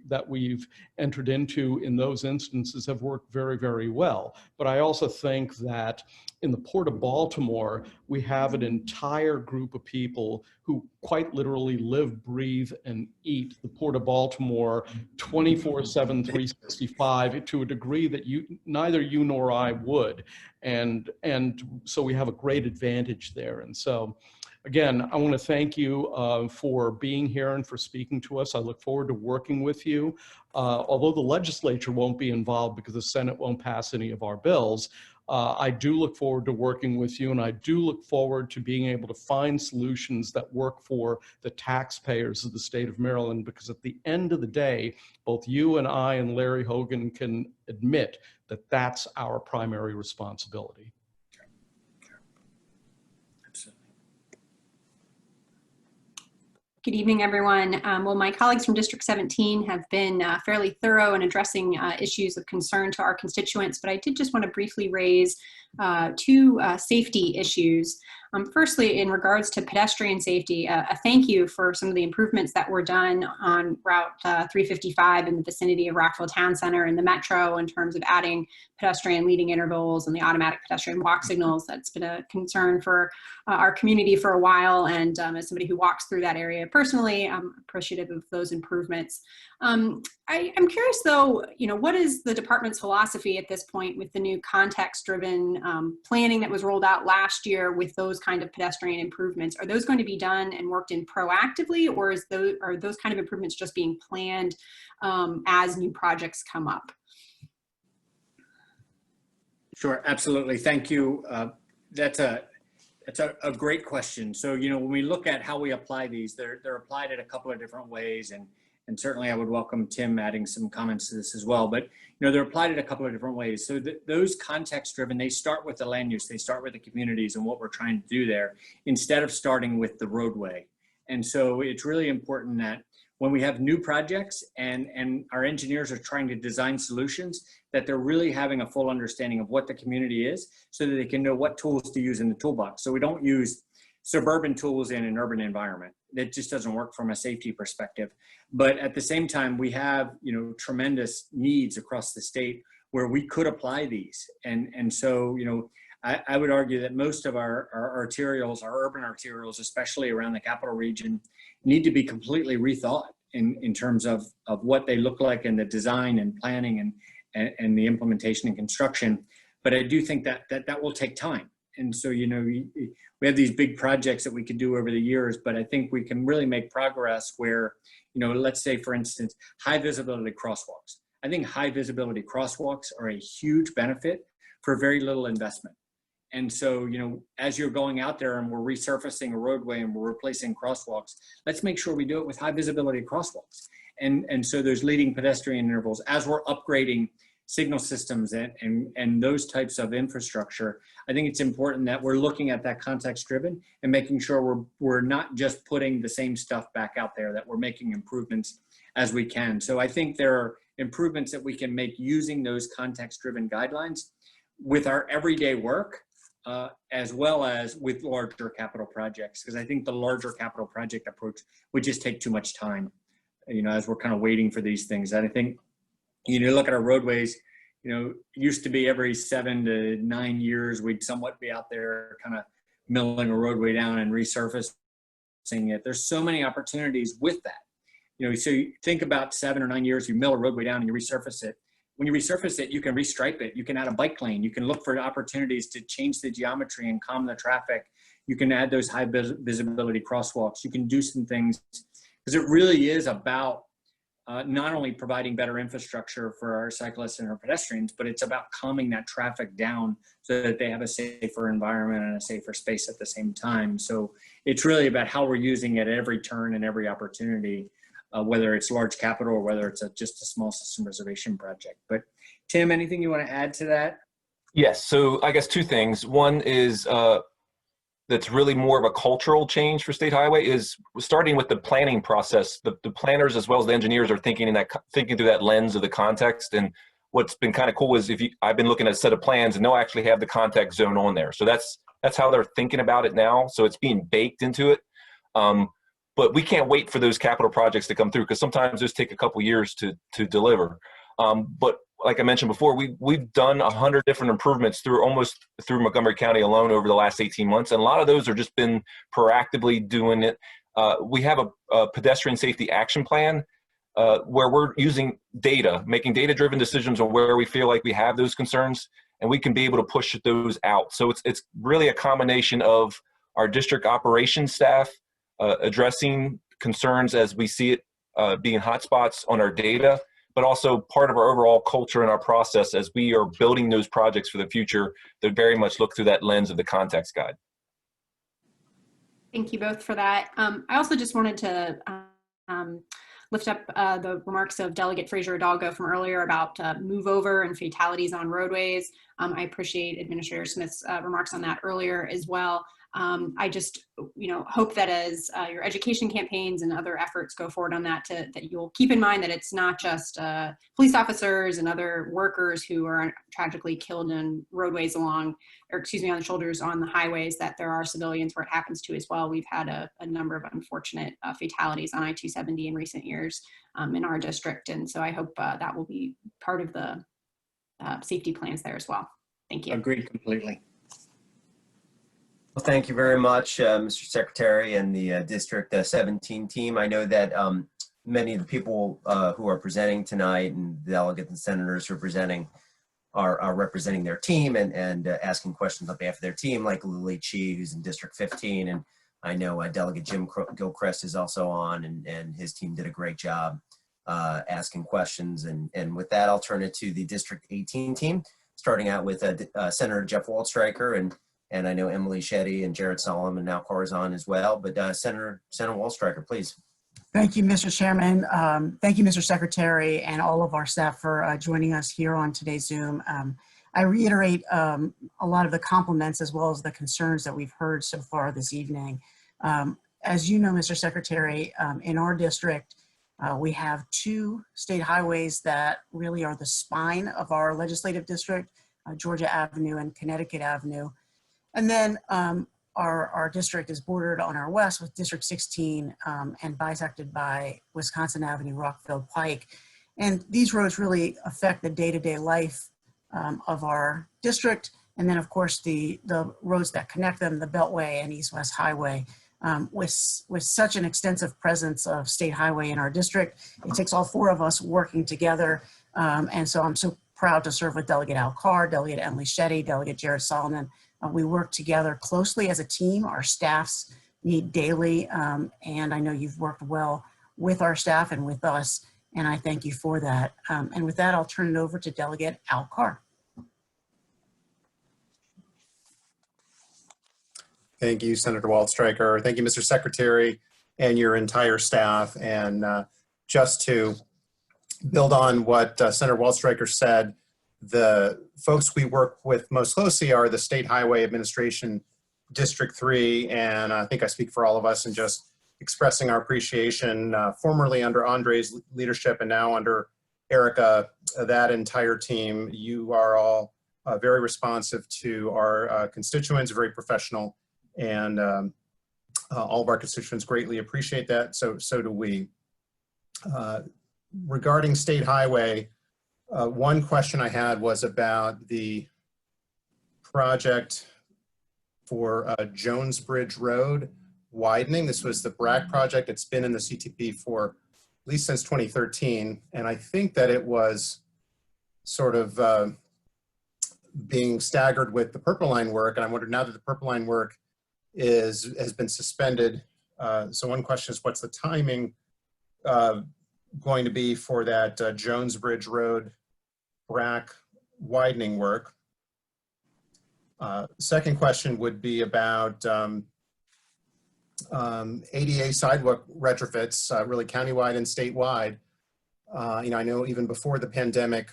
that we've entered into in those instances have worked very, very well. But I also think that in the Port of Baltimore, we have an entire group of people who quite literally live, breathe, and eat the Port of Baltimore 24/7, 365 to a degree that neither you nor I would. And so we have a great advantage there. And so, again, I want to thank you for being here and for speaking to us. I look forward to working with you. Although the legislature won't be involved because the Senate won't pass any of our bills, I do look forward to working with you, and I do look forward to being able to find solutions that work for the taxpayers of the state of Maryland, because at the end of the day, both you and I and Larry Hogan can admit that that's our primary responsibility. Good evening, everyone. Well, my colleagues from District 17 have been fairly thorough in addressing issues of concern to our constituents, but I did just want to briefly raise two safety issues. Firstly, in regards to pedestrian safety, a thank you for some of the improvements that were done on Route 355 in the vicinity of Rockville Town Center and the Metro in terms of adding pedestrian leading intervals and the automatic pedestrian walk signals. That's been a concern for our community for a while, and as somebody who walks through that area personally, I'm appreciative of those improvements. I'm curious though, what is the department's philosophy at this point with the new context-driven planning that was rolled out last year with those kind of pedestrian improvements? Are those going to be done and worked in proactively, or are those kind of improvements just being planned as new projects come up? Sure, absolutely. Thank you. That's a great question. So, when we look at how we apply these, they're applied in a couple of different ways, and certainly I would welcome Tim adding some comments to this as well. But, they're applied in a couple of different ways. So those context-driven, they start with the land use, they start with the communities and what we're trying to do there, instead of starting with the roadway. And so it's really important that when we have new projects and our engineers are trying to design solutions, that they're really having a full understanding of what the community is so that they can know what tools to use in the toolbox. So we don't use suburban tools in an urban environment. That just doesn't work from a safety perspective. But at the same time, we have, tremendous needs across the state where we could apply these. And so, I would argue that most of our arterials, our urban arterials, especially around the capital region, need to be completely rethought in terms of what they look like in the design and planning and the implementation and construction. But I do think that will take time. And so, we have these big projects that we could do over the years, but I think we can really make progress where, let's say, for instance, high visibility crosswalks. I think high visibility crosswalks are a huge benefit for very little investment. And so, as you're going out there and we're resurfacing a roadway and we're replacing crosswalks, let's make sure we do it with high visibility crosswalks. And so there's leading pedestrian intervals as we're upgrading signal systems and those types of infrastructure. I think it's important that we're looking at that context driven and making sure we're not just putting the same stuff back out there, that we're making improvements as we can. So I think there are improvements that we can make using those context driven guidelines with our everyday work, as well as with larger capital projects, because I think the larger capital project approach would just take too much time, as we're kind of waiting for these things. And I think, look at our roadways, used to be every 7 to 9 years, we'd somewhat be out there kind of milling a roadway down and resurfacing it. There's so many opportunities with that. So you think about 7 or 9 years, you mill a roadway down and you resurface it. When you resurface it, you can restripe it. You can add a bike lane. You can look for opportunities to change the geometry and calm the traffic. You can add those high visibility crosswalks. You can do some things, because it really is about not only providing better infrastructure for our cyclists and our pedestrians, but it's about calming that traffic down so that they have a safer environment and a safer space at the same time. So it's really about how we're using it at every turn and every opportunity, whether it's large capital or whether it's just a small system reservation project. But Tim, anything you want to add to that? Yes, so I guess two things. One is that's really more of a cultural change for State Highway is starting with the planning process. The planners as well as the engineers are thinking through that lens of the context. And what's been kind of cool is I've been looking at a set of plans and they'll actually have the context zone on there. So that's how they're thinking about it now. So it's being baked into it. But we can't wait for those capital projects to come through, because sometimes those take a couple years to deliver. But like I mentioned before, we've done 100 different improvements through Montgomery County alone over the last 18 months. And a lot of those are just been proactively doing it. We have a pedestrian safety action plan where we're using data, making data-driven decisions on where we feel like we have those concerns, and we can be able to push those out. So it's really a combination of our district operations staff addressing concerns as we see it being hotspots on our data, but also part of our overall culture and our process as we are building those projects for the future that very much look through that lens of the context guide. Thank you both for that. I also just wanted to lift up the remarks of Delegate Frazier Hidalgo from earlier about move over and fatalities on roadways. I appreciate Administrator Smith's remarks on that earlier as well. I just, hope that as your education campaigns and other efforts go forward on that, that you'll keep in mind that it's not just police officers and other workers who are tragically killed in roadways on the shoulders on the highways, that there are civilians where it happens to as well. We've had a number of unfortunate fatalities on I-270 in recent years in our district. And so I hope that will be part of the safety plans there as well. Thank you. Agreed completely. Well, thank you very much, Mr. Secretary and the District 17 team. I know that many of the people who are presenting tonight and the delegates and senators who are presenting are representing their team and asking questions on behalf of their team, like Lily Chi, who's in District 15. And I know Delegate Jim Gilchrist is also on, and his team did a great job asking questions. And with that, I'll turn it to the District 18 team, starting out with Senator Jeff Waldstreicher, and I know Emily Shetty and Jared Solomon now on as well. But Senator Waldstreicher, please. Thank you, Mr. Chairman. Thank you, Mr. Secretary, and all of our staff for joining us here on today's Zoom. I reiterate a lot of the compliments as well as the concerns that we've heard so far this evening. As you know, Mr. Secretary, in our district, we have 2 state highways that really are the spine of our legislative district, Georgia Avenue and Connecticut Avenue. And then our district is bordered on our west with District 16 and bisected by Wisconsin Avenue, Rockville Pike. And these roads really affect the day-to-day life of our district. And then, of course, the roads that connect them, the Beltway and East-West Highway. With such an extensive presence of state highway in our district, it takes all 4 of us working together. And so I'm so proud to serve with Delegate Al Carr, Delegate Emily Shetty, Delegate Jared Solomon. We work together closely as a team. Our staffs meet daily, and I know you've worked well with our staff and with us, and I thank you for that. And with that, I'll turn it over to Delegate Al Carr. Thank you, Senator Waldstreicher. Thank you, Mr. Secretary, and your entire staff. And just to build on what Senator Waldstreicher said, the folks we work with most closely are the State Highway Administration District 3, and I think I speak for all of us in just expressing our appreciation, formerly under Andre's leadership and now under Erica, that entire team. You are all very responsive to our constituents, very professional, and all of our constituents greatly appreciate that, so do we. Regarding State Highway, one question I had was about the project for Jones Bridge Road widening. This was the BRAC project. It's been in the CTP for at least since 2013. And I think that it was sort of being staggered with the Purple Line work. And I wondered, now that the Purple Line work has been suspended. So one question is, what's the timing going to be for that Jones Bridge Road BRAC widening work? Second question would be about ADA sidewalk retrofits, really countywide and statewide. I know even before the pandemic,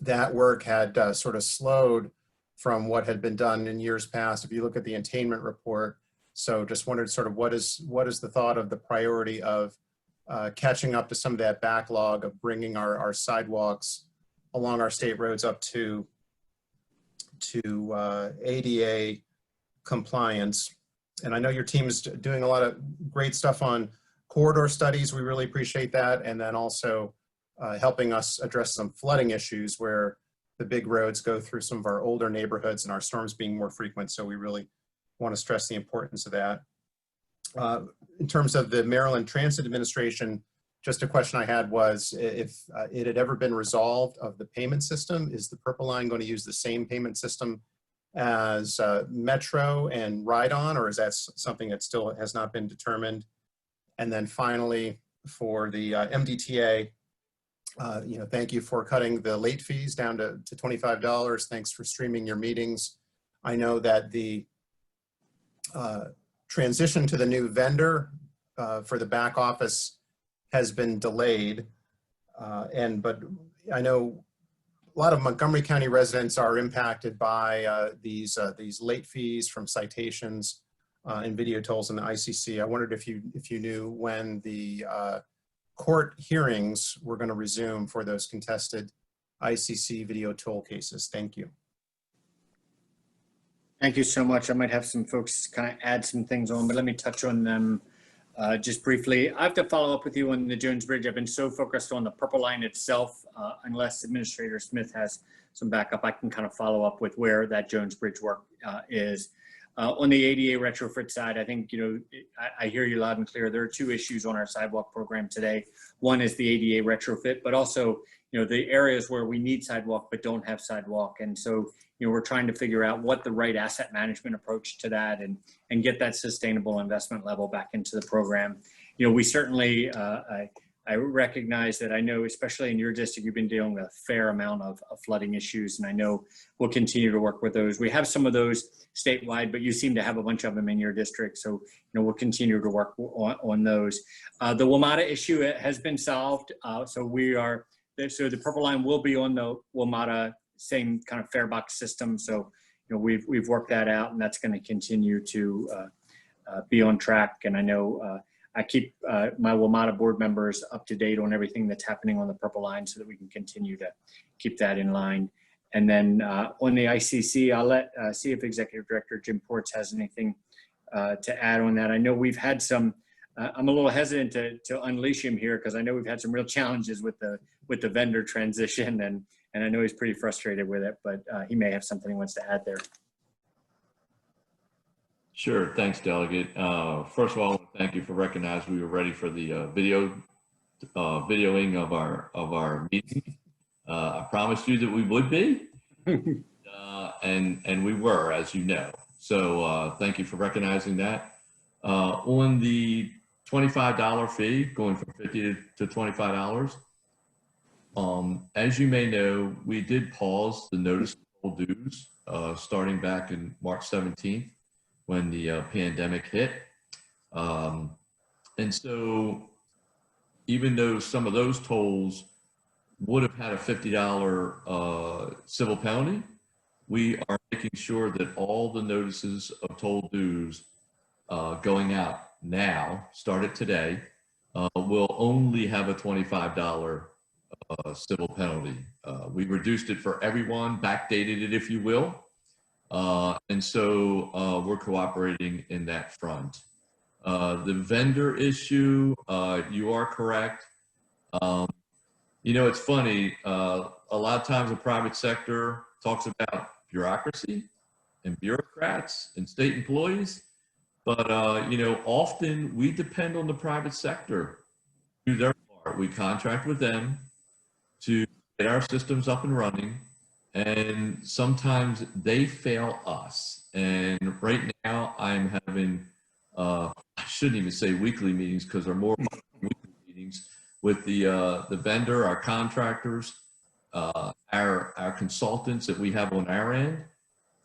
that work had sort of slowed from what had been done in years past, if you look at the attainment report. So just wondered sort of what is the thought of the priority of catching up to some of that backlog of bringing our sidewalks along our state roads up to ADA compliance. And I know your team is doing a lot of great stuff on corridor studies. We really appreciate that. And then also helping us address some flooding issues where the big roads go through some of our older neighborhoods and our storms being more frequent. So we really want to stress the importance of that. In terms of the Maryland Transit Administration, just a question I had was if it had ever been resolved of the payment system. Is the Purple Line going to use the same payment system as Metro and Ride-On, or is that something that still has not been determined? And then finally, for the MDTA, thank you for cutting the late fees down to $25. Thanks for streaming your meetings. I know that the transition to the new vendor for the back office has been delayed, but I know lot of Montgomery County residents are impacted by these late fees from citations and video tolls in the ICC. I wondered if you knew when the court hearings were going to resume for those contested ICC video toll cases. Thank you. Thank you so much. I might have some folks kind of add some things on, but let me touch on them just briefly. I have to follow up with you on the Jones Bridge. I've been so focused on the purple line itself. Unless Administrator Smith has some backup, I can kind of follow up with where that Jones Bridge work is. On the ADA retrofit side, I think, I hear you loud and clear. There are two issues on our sidewalk program today. One is the ADA retrofit, but also, the areas where we need sidewalk but don't have sidewalk. And so, we're trying to figure out what the right asset management approach to that and get that sustainable investment level back into the program. We certainly, I recognize that. I know, especially in your district, you've been dealing with a fair amount of flooding issues, and I know we'll continue to work with those. We have some of those statewide, but you seem to have a bunch of them in your district, so we'll continue to work on those. The WMATA issue has been solved, so the purple line will be on the WMATA same kind of fare box system. So we've worked that out, and that's going to continue to be on track. And I know I keep my WMATA board members up to date on everything that's happening on the purple line so that we can continue to keep that in line. And then on the ICC, I'll see if Executive Director Jim Ports has anything to add on that. I know we've had some, I'm a little hesitant to unleash him here because I know we've had some real challenges with the vendor transition, and I know he's pretty frustrated with it, but he may have something he wants to add there. Sure. Thanks, Delegate. First of all, thank you for recognizing we were ready for the videoing of our meeting. I promised you that we would be, and we were, as you know. So thank you for recognizing that. On the $25 fee, going from $50 to $25, as you may know, we did pause the notice of dues starting back in March 17th when the pandemic hit. And so even though some of those tolls would have had a $50 civil penalty, we are making sure that all the notices of toll dues going out now, started today, will only have a $25 civil penalty. We reduced it for everyone, backdated it, if you will. And so we're cooperating in that front. The vendor issue, you are correct. It's funny, a lot of times the private sector talks about bureaucracy and bureaucrats and state employees, but often we depend on the private sector to do their part. We contract with them to get our systems up and running, and sometimes they fail us. And right now I'm having, I shouldn't even say weekly meetings because they're more weekly meetings with the vendor, our contractors, our consultants that we have on our end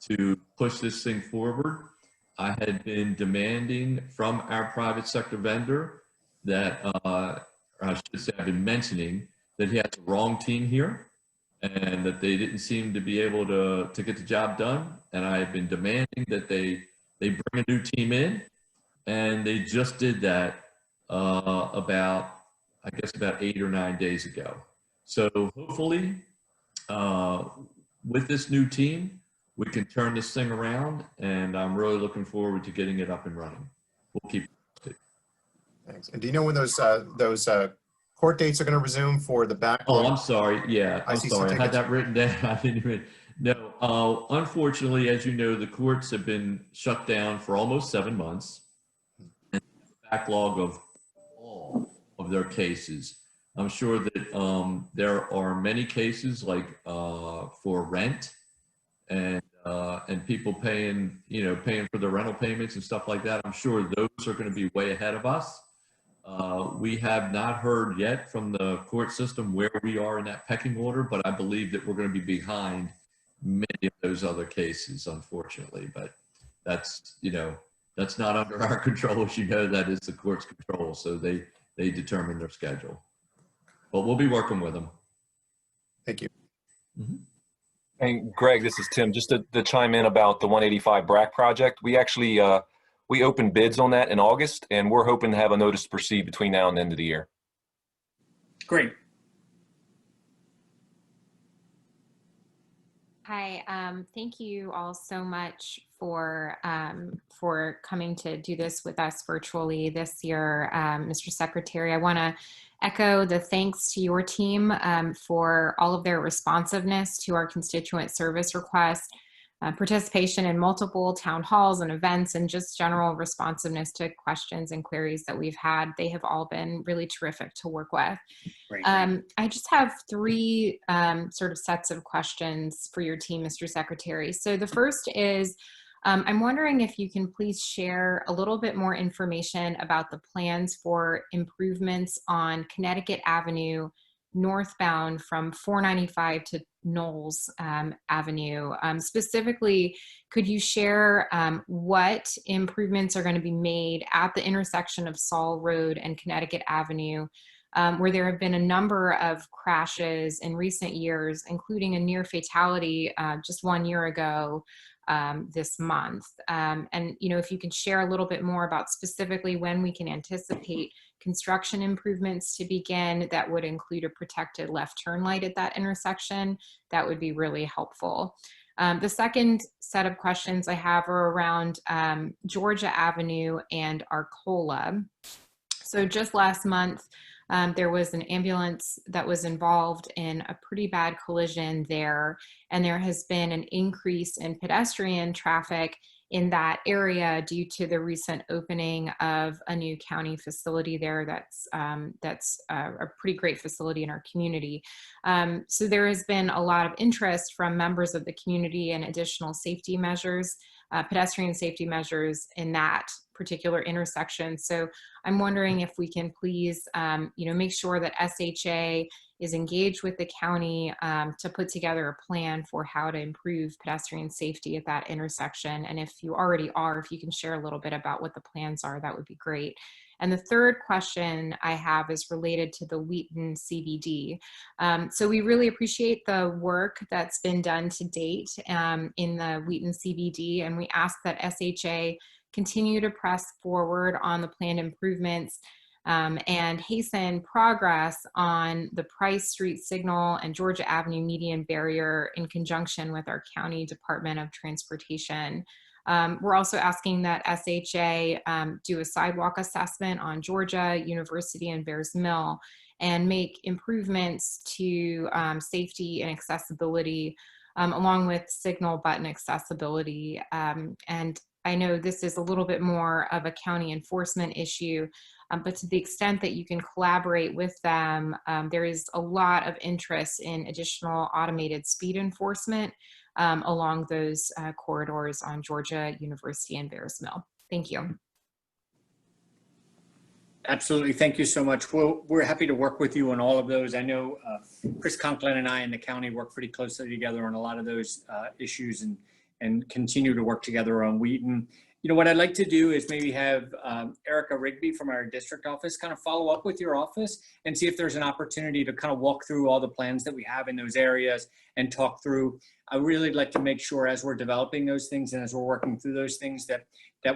to push this thing forward. I had been demanding from our private sector vendor that, or I should say I've been mentioning that he has the wrong team here and that they didn't seem to be able to get the job done. And I have been demanding that they bring a new team in, and they just did that about 8 or 9 days ago. So hopefully with this new team, we can turn this thing around, and I'm really looking forward to getting it up and running. We'll keep it. Thanks. And do you know when those court dates are going to resume for the backlog? Oh, I'm sorry. Yeah, I'm sorry. I had that written down. I didn't even. No, unfortunately, as you know, the courts have been shut down for almost 7 months, and backlog of all of their cases. I'm sure that there are many cases like for rent and people paying for the rental payments and stuff like that. I'm sure those are going to be way ahead of us. We have not heard yet from the court system where we are in that pecking order, but I believe that we're going to be behind many of those other cases, unfortunately. But that's not under our control. As you know, that is the court's control. So they determine their schedule. But we'll be working with them. Thank you. And Greg, this is Tim. Just to chime in about the 185 BRAC project, we actually we opened bids on that in August, and we're hoping to have a notice to proceed between now and the end of the year. Great. Hi, thank you all so much for coming to do this with us virtually this year, Mr. Secretary. I want to echo the thanks to your team for all of their responsiveness to our constituent service requests, participation in multiple town halls and events, and just general responsiveness to questions and queries that we've had. They have all been really terrific to work with. Great. I just have three sort of sets of questions for your team, Mr. Secretary. So the first is, I'm wondering if you can please share a little bit more information about the plans for improvements on Connecticut Avenue northbound from 495 to Knowles Avenue. Specifically, could you share what improvements are going to be made at the intersection of Saul Road and Connecticut Avenue, where there have been a number of crashes in recent years, including a near fatality just 1 year ago this month. And, you know, if you can share a little bit more about specifically when we can anticipate construction improvements to begin that would include a protected left turn light at that intersection, that would be really helpful. The second set of questions I have are around Georgia Avenue and Arcola. So just last month, there was an ambulance that was involved in a pretty bad collision there, and there has been an increase in pedestrian traffic in that area due to the recent opening of a new county facility there that's a pretty great facility in our community. So there has been a lot of interest from members of the community in additional safety measures, pedestrian safety measures in that particular intersection. So I'm wondering if we can please, you know, make sure that SHA is engaged with the county to put together a plan for how to improve pedestrian safety at that intersection. And if you already are, if you can share a little bit about what the plans are, that would be great. And the third question I have is related to the Wheaton CBD. So we really appreciate the work that's been done to date in the Wheaton CBD, and we ask that SHA continue to press forward on the planned improvements and hasten progress on the Price Street Signal and Georgia Avenue median barrier in conjunction with our County Department of Transportation. We're also asking that SHA do a sidewalk assessment on Georgia, University, and Bears Mill and make improvements to safety and accessibility along with signal button accessibility. And I know this is a little bit more of a county enforcement issue, but to the extent that you can collaborate with them, there is a lot of interest in additional automated speed enforcement along those corridors on Georgia, University, and Bears Mill. Thank you. Absolutely. Thank you so much. We're happy to work with you on all of those. I know Chris Conklin and I in the county work pretty closely together on a lot of those issues and continue to work together on Wheaton. You know, what I'd like to do is maybe have Erica Rigby from our district office kind of follow up with your office and see if there's an opportunity to kind of walk through all the plans that we have in those areas and talk through. I really like to make sure as we're developing those things and as we're working through those things that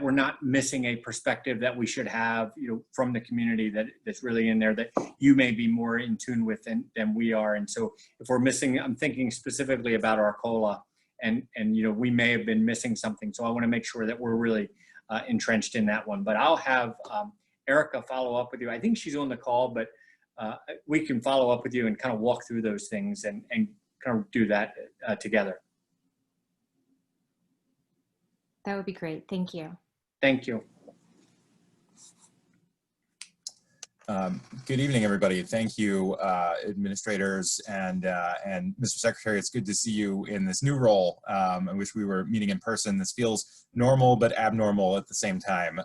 we're not missing a perspective that we should have, you know, from the community that's really in there that you may be more in tune with than we are. And so if we're missing, I'm thinking specifically about Arcola. And you know, we may have been missing something. So I want to make sure that we're really entrenched in that one. But I'll have Erica follow up with you. I think she's on the call, but we can follow up with you and kind of walk through those things and kind of do that together. That would be great. Thank you. Thank you. Good evening, everybody. Thank you, administrators and Mr. Secretary. It's good to see you in this new role. I wish we were meeting in person. This feels normal but abnormal at the same time.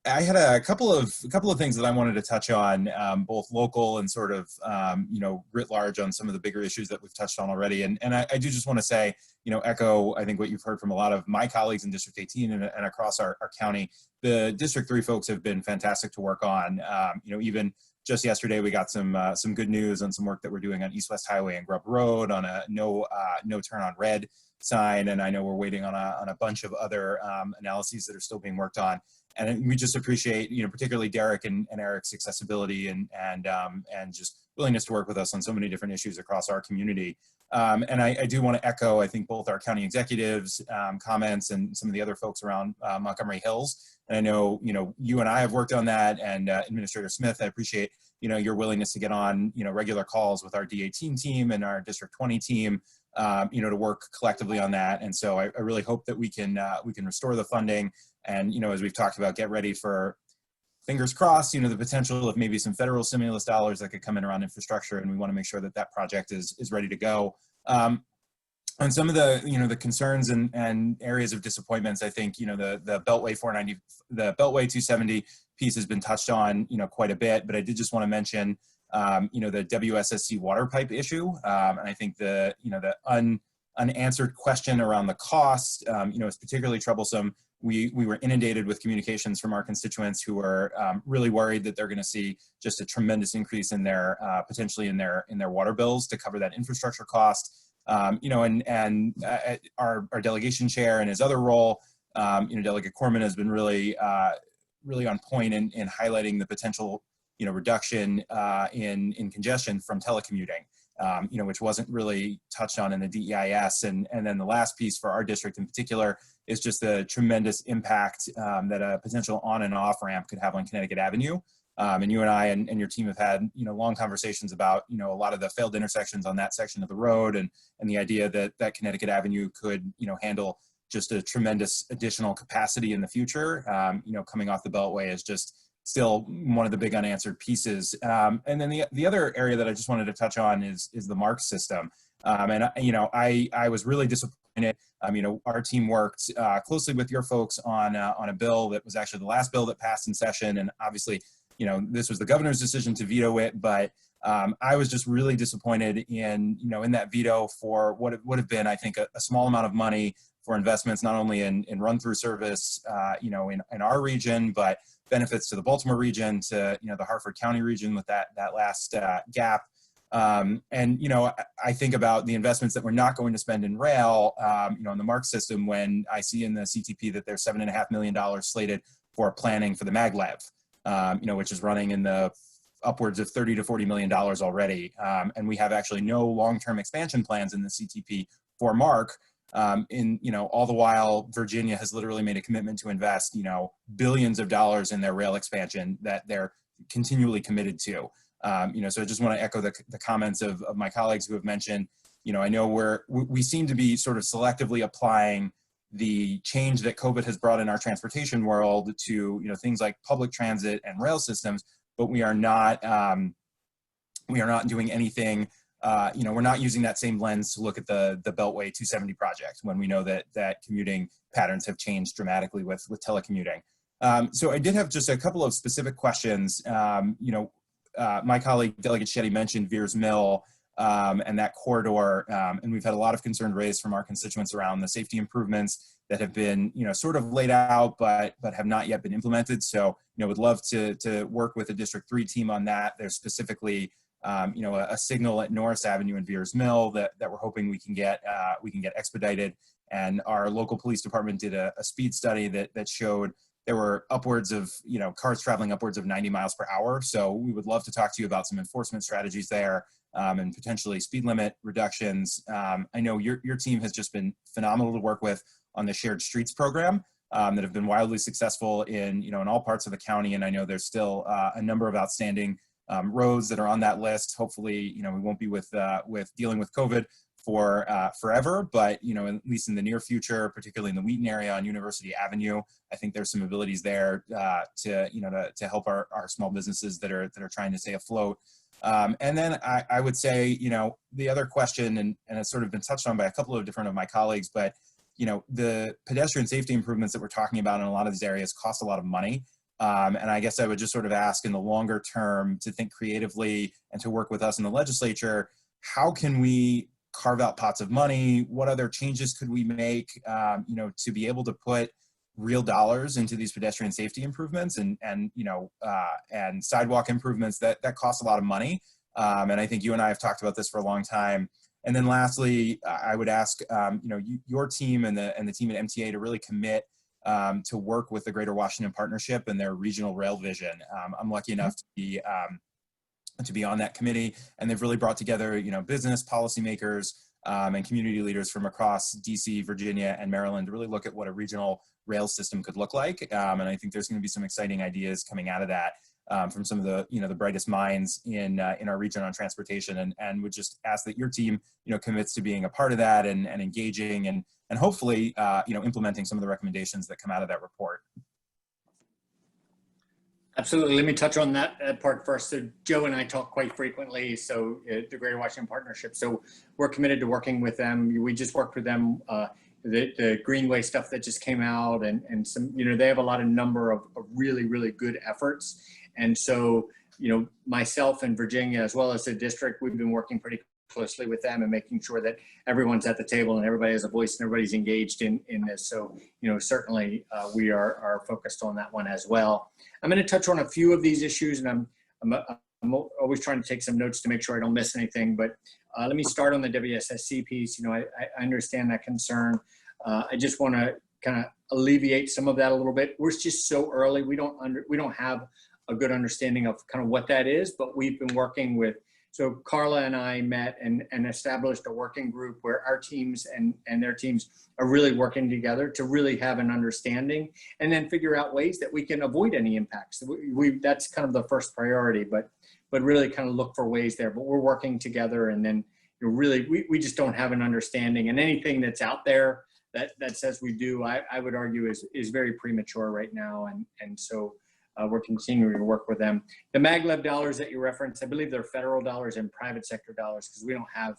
I had a couple of things that I wanted to touch on, both local and sort of you know, writ large on some of the bigger issues that we've touched on already. And I do just want to say, you know, echo I think what you've heard from a lot of my colleagues in District 18 and across our county. The District 3 folks have been fantastic to work on. You know, even just yesterday we got some good news on some work that we're doing on East-West Highway and Grub Road on a no turn on red sign, and I know we're waiting on a bunch of other analyses that are still being worked on. And we just appreciate, particularly Derek and Eric's accessibility and just willingness to work with us on so many different issues across our community. And I do want to echo, I think, both our county executives' comments and some of the other folks around Montgomery Hills. And I know, you and I have worked on that, and Administrator Smith, I appreciate, your willingness to get on, regular calls with our D18 team and our District 20 team, to work collectively on that. And so I really hope that we can restore the funding and, as we've talked about, get ready for, fingers crossed, the potential of maybe some federal stimulus dollars that could come in around infrastructure. And we want to make sure that that project is ready to go. On some of the, the concerns and areas of disappointments, I think, the Beltway 490, the Beltway 270 piece has been touched on, quite a bit, but I did just want to mention, the WSSC water pipe issue. And I think the unanswered question around the cost, is particularly troublesome. We were inundated with communications from our constituents who are really worried that they're going to see just a tremendous increase in their potentially in their water bills to cover that infrastructure cost. And our delegation chair in his other role, Delegate Corman has been really on point in highlighting the potential reduction in congestion from telecommuting. Which wasn't really touched on in the DEIS. And then the last piece for our district in particular is just the tremendous impact that a potential on and off ramp could have on Connecticut Avenue. And you and I and your team have had, long conversations about, a lot of the failed intersections on that section of the road and the idea that Connecticut Avenue could, handle just a tremendous additional capacity in the future. Coming off the Beltway is just still one of the big unanswered pieces. And then the other area that I just wanted to touch on is the MARC system. And I was really disappointed. Our team worked closely with your folks on a bill that was actually the last bill that passed in session. And obviously, this was the governor's decision to veto it, but I was just really disappointed in that veto for what would have been, I think, a small amount of money for investments, not only in run-through service, in our region, but benefits to the Baltimore region, to the Hartford County region with that last gap. And I think about the investments that we're not going to spend in rail, in the MARC system, when I see in the CTP that there's $7.5 million slated for planning for the maglev, which is running in the upwards of $30 to $40 million already. And we have actually no long-term expansion plans in the CTP for MARC. All the while Virginia has literally made a commitment to invest, billions of dollars in their rail expansion that they're continually committed to. So I just want to echo the comments of my colleagues who have mentioned, I know we seem to be sort of selectively applying the change that COVID has brought in our transportation world to, things like public transit and rail systems, but we are not doing anything. We're not using that same lens to look at the Beltway 270 project when we know that commuting patterns have changed dramatically with telecommuting. So I did have just a couple of specific questions. My colleague Delegate Shetty mentioned Veers Mill and that corridor, and we've had a lot of concern raised from our constituents around the safety improvements that have been, sort of laid out, but have not yet been implemented. So, would love to work with the District 3 team on that. There's specifically a signal at Norris Avenue and Veers Mill that we're hoping we can get expedited. And our local police department did a speed study that showed there were upwards of, cars traveling upwards of 90 miles per hour. So we would love to talk to you about some enforcement strategies there and potentially speed limit reductions. I know your team has just been phenomenal to work with on the Shared Streets program that have been wildly successful in all parts of the county. And I know there's still a number of outstanding roads that are on that list. Hopefully, we won't be with dealing with COVID for forever, but at least in the near future, particularly in the Wheaton area on University Avenue, I think there's some abilities there to help our small businesses that are trying to stay afloat. And then I would say, the other question, and it's sort of been touched on by a couple of different of my colleagues, but the pedestrian safety improvements that we're talking about in a lot of these areas cost a lot of money. And I guess I would just sort of ask in the longer term to think creatively and to work with us in the legislature, how can we carve out pots of money? What other changes could we make, to be able to put real dollars into these pedestrian safety improvements and sidewalk improvements that cost a lot of money. And I think you and I have talked about this for a long time. And then lastly, I would ask, your team and the team at MTA to really commit to work with the Greater Washington Partnership and their regional rail vision. I'm lucky enough to be on that committee, and they've really brought together, business policymakers and community leaders from across DC, Virginia, and Maryland to really look at what a regional rail system could look like. And I think there's going to be some exciting ideas coming out of that from some of the, the brightest minds in our region on transportation, and would just ask that your team, commits to being a part of that and engaging and hopefully, implementing some of the recommendations that come out of that report. Absolutely. Let me touch on that part first. So Joe and I talk quite frequently. So the Greater Washington Partnership. So we're committed to working with them. We just worked with them. The Greenway stuff that just came out, and some, they have a number of really, really good efforts. And so, myself and Virginia, as well as the district, we've been working pretty closely with them and making sure that everyone's at the table and everybody has a voice and everybody's engaged in this. So, certainly we are focused on that one as well. I'm going to touch on a few of these issues, and I'm always trying to take some notes to make sure I don't miss anything. But let me start on the WSSC piece. I understand that concern. I just want to kind of alleviate some of that a little bit. We're just so early. We don't have a good understanding of kind of what that is, but we've been working with. So Carla and I met and established a working group where our teams and their teams are really working together to really have an understanding and then figure out ways that we can avoid any impacts. That's kind of the first priority, but really kind of look for ways there. But we're working together, and then really we just don't have an understanding, and anything that's out there that says we do, I would argue is very premature right now, and so. We're continuing to work with them. The maglev dollars that you referenced, I believe they're federal dollars and private sector dollars, because we don't have,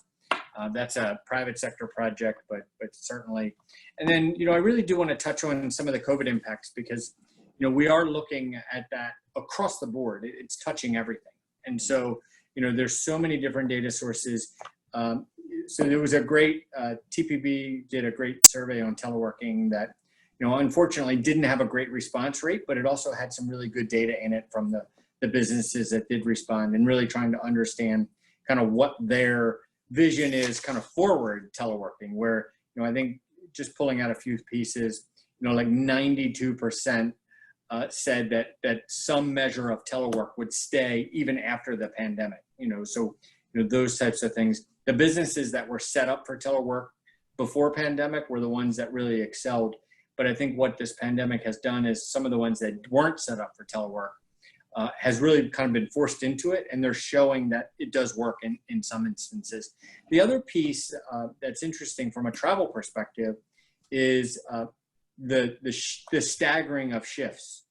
that's a private sector project, but certainly. And then, I really do want to touch on some of the COVID impacts, because, we are looking at that across the board. It's touching everything. And so, there's so many different data sources. So there was a great, TPB did a great survey on teleworking that, unfortunately didn't have a great response rate, but it also had some really good data in it from the businesses that did respond, and really trying to understand kind of what their vision is kind of forward teleworking, where, I think just pulling out a few pieces, like 92% said that some measure of telework would stay even after the pandemic, so, those types of things. The businesses that were set up for telework before pandemic were the ones that really excelled. But I think what this pandemic has done is some of the ones that weren't set up for telework has really kind of been forced into it, and they're showing that it does work in some instances. The other piece that's interesting from a travel perspective is the staggering of shifts.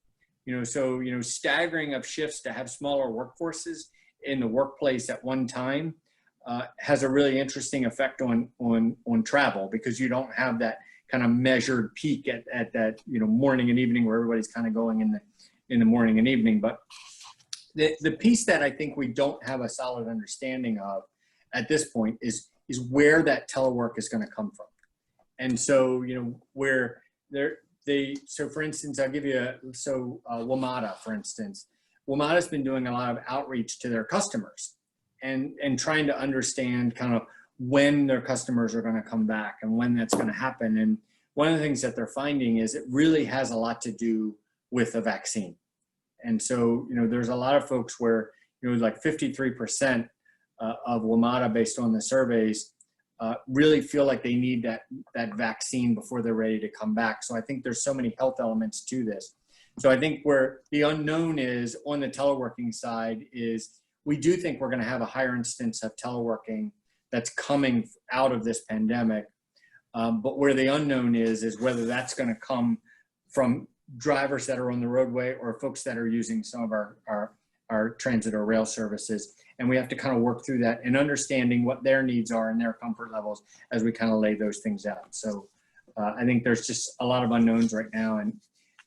Staggering of shifts to have smaller workforces in the workplace at one time has a really interesting effect on travel, because you don't have that kind of measured peak at that morning and evening where everybody's kind of going in the morning and evening. But the piece that I think we don't have a solid understanding of at this point is where that telework is going to come from. And so where so for instance, I'll give you WMATA, for instance. WMATA's been doing a lot of outreach to their customers and trying to understand kind of when their customers are going to come back and when that's going to happen. And one of the things that they're finding is it really has a lot to do with a vaccine. And so, there's a lot of folks where, like 53% of WMATA, based on the surveys, really feel like they need that vaccine before they're ready to come back. So I think there's so many health elements to this. So I think where the unknown is on the teleworking side is we do think we're going to have a higher instance of teleworking that's coming out of this pandemic. But where the unknown is whether that's going to come from drivers that are on the roadway or folks that are using some of our transit or rail services. And we have to kind of work through that and understanding what their needs are and their comfort levels as we kind of lay those things out. So I think there's just a lot of unknowns right now.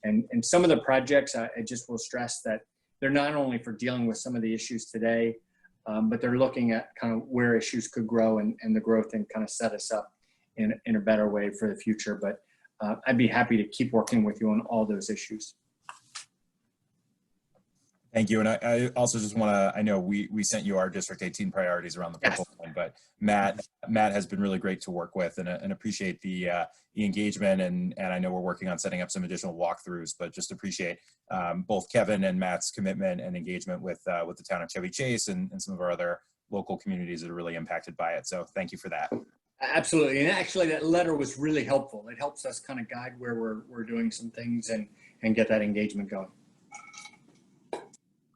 And some of the projects, I just will stress that they're not only for dealing with some of the issues today, but they're looking at kind of where issues could grow and the growth and kind of set us up in a better way for the future. But I'd be happy to keep working with you on all those issues. Thank you. And I also just want to, I know we sent you our District 18 priorities around the purple line, but Matt has been really great to work with, and appreciate the engagement. And I know we're working on setting up some additional walkthroughs, but just appreciate both Kevin and Matt's commitment and engagement with the town of Chevy Chase and some of our other local communities that are really impacted by it. So thank you for that. Absolutely. And actually that letter was really helpful. It helps us kind of guide where we're doing some things and get that engagement going.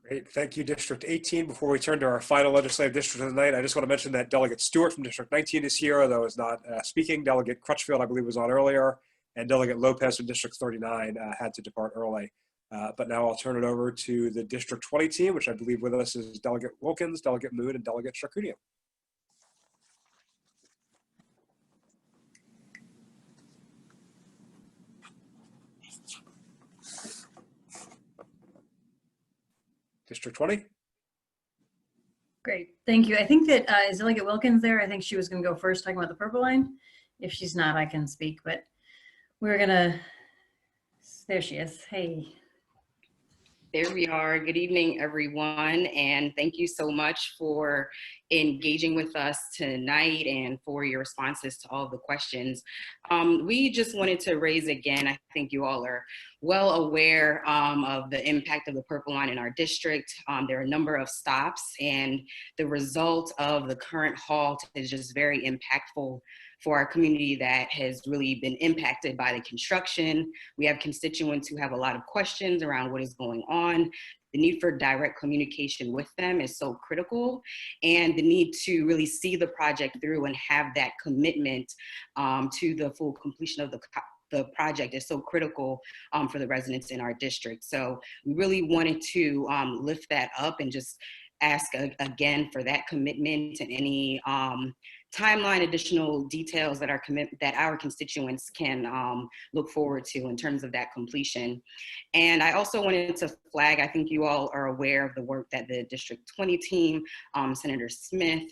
Great. Thank you, District 18. Before we turn to our final legislative district of the night, I just want to mention that Delegate Stewart from District 19 is here, although is not speaking. Delegate Crutchfield, I believe, was on earlier, and Delegate Lopez from District 39 had to depart early. But now I'll turn it over to the District 20 team, which I believe with us is Delegate Wilkins, Delegate Moon, and Delegate Charcuteau. District 20. Great, thank you. I think that is Delegate Wilkins there. I think she was going to go first talking about the purple line. If she's not, I can speak, but we're gonna, there she is. Hey. There we are. Good evening, everyone. And thank you so much for engaging with us tonight and for your responses to all of the questions. We just wanted to raise again, I think you all are well aware of the impact of the purple line in our district. There are a number of stops, and the result of the current halt is just very impactful for our community that has really been impacted by the construction. We have constituents who have a lot of questions around what is going on. The need for direct communication with them is so critical, and the need to really see the project through and have that commitment to the full completion of the project is so critical for the residents in our district. So we really wanted to lift that up and just ask again for that commitment and any timeline, additional details that our constituents can look forward to in terms of that completion. And I also wanted to flag, I think you all are aware of the work that the District 20 team, Senator Smith,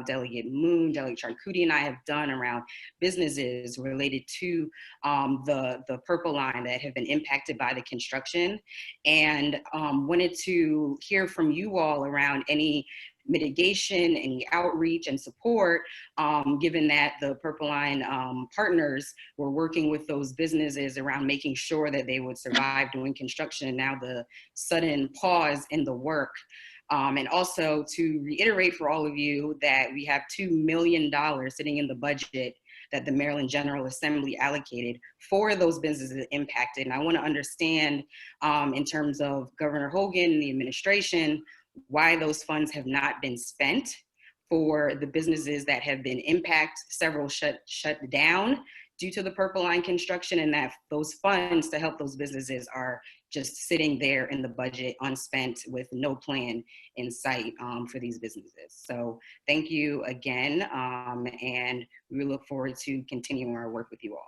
Delegate Moon, Delegate Charcuteau, and I have done around businesses related to the purple line that have been impacted by the construction, and wanted to hear from you all around any mitigation, any outreach and support, given that the Purple Line partners were working with those businesses around making sure that they would survive during construction, and now the sudden pause in the work. And also to reiterate for all of you that we have $2 million sitting in the budget that the Maryland General Assembly allocated for those businesses impacted. And I want to understand in terms of Governor Hogan and the administration, why those funds have not been spent for the businesses that have been impacted, several shut down due to the Purple Line construction, and that those funds to help those businesses are just sitting there in the budget unspent with no plan in sight for these businesses. So thank you again, and we look forward to continuing our work with you all.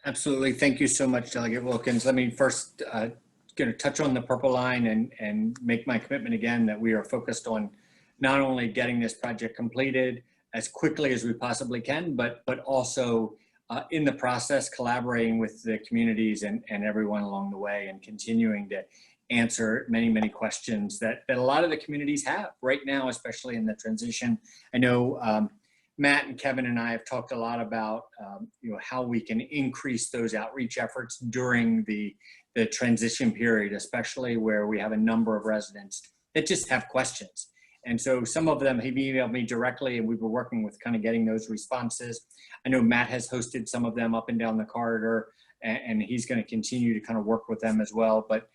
Absolutely. Thank you so much, Delegate Wilkins. Let me first going to touch on the Purple Line and make my commitment again that we are focused on not only getting this project completed as quickly as we possibly can, but also in the process collaborating with the communities and everyone along the way, and continuing to answer many questions that a lot of the communities have right now, especially in the transition. I know Matt and Kevin and I have talked a lot about how we can increase those outreach efforts during the transition period, especially where we have a number of residents that just have questions. And so some of them have emailed me directly, and we were working with kind of getting those responses. I know Matt has hosted some of them up and down the corridor, and he's going to continue to kind of work with them as well. But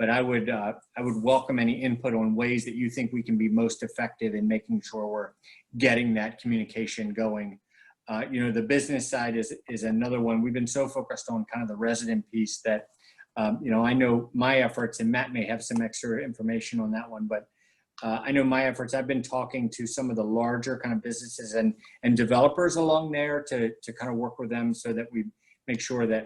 I would welcome any input on ways that you think we can be most effective in making sure we're getting that communication going. The business side is another one. We've been so focused on kind of the resident piece that I know my efforts, and Matt may have some extra information on that one, but I know my efforts, I've been talking to some of the larger kind of businesses and developers along there to kind of work with them so that we make sure that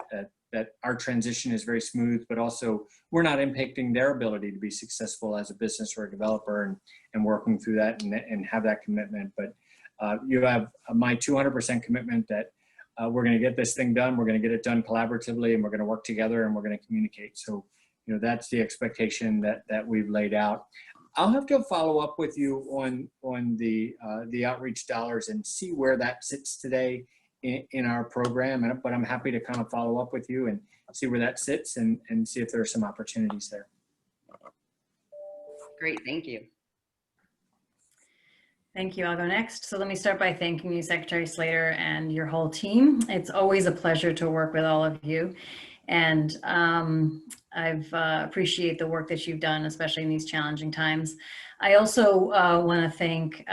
our transition is very smooth, but also we're not impacting their ability to be successful as a business or a developer, and working through that and have that commitment. But you have my 200% commitment that we're going to get this thing done. We're going to get it done collaboratively, and we're going to work together, and we're going to communicate. So, you know, that's the expectation that we've laid out. I'll have to follow up with you on the outreach dollars and see where that sits today in our program. But I'm happy to kind of follow up with you and see where that sits and see if there are some opportunities there. Great, thank you. Thank you. I'll go next. So let me start by thanking you, Secretary Slater, and your whole team. It's always a pleasure to work with all of you. And I've appreciate the work that you've done, especially in these challenging times. I also want to thank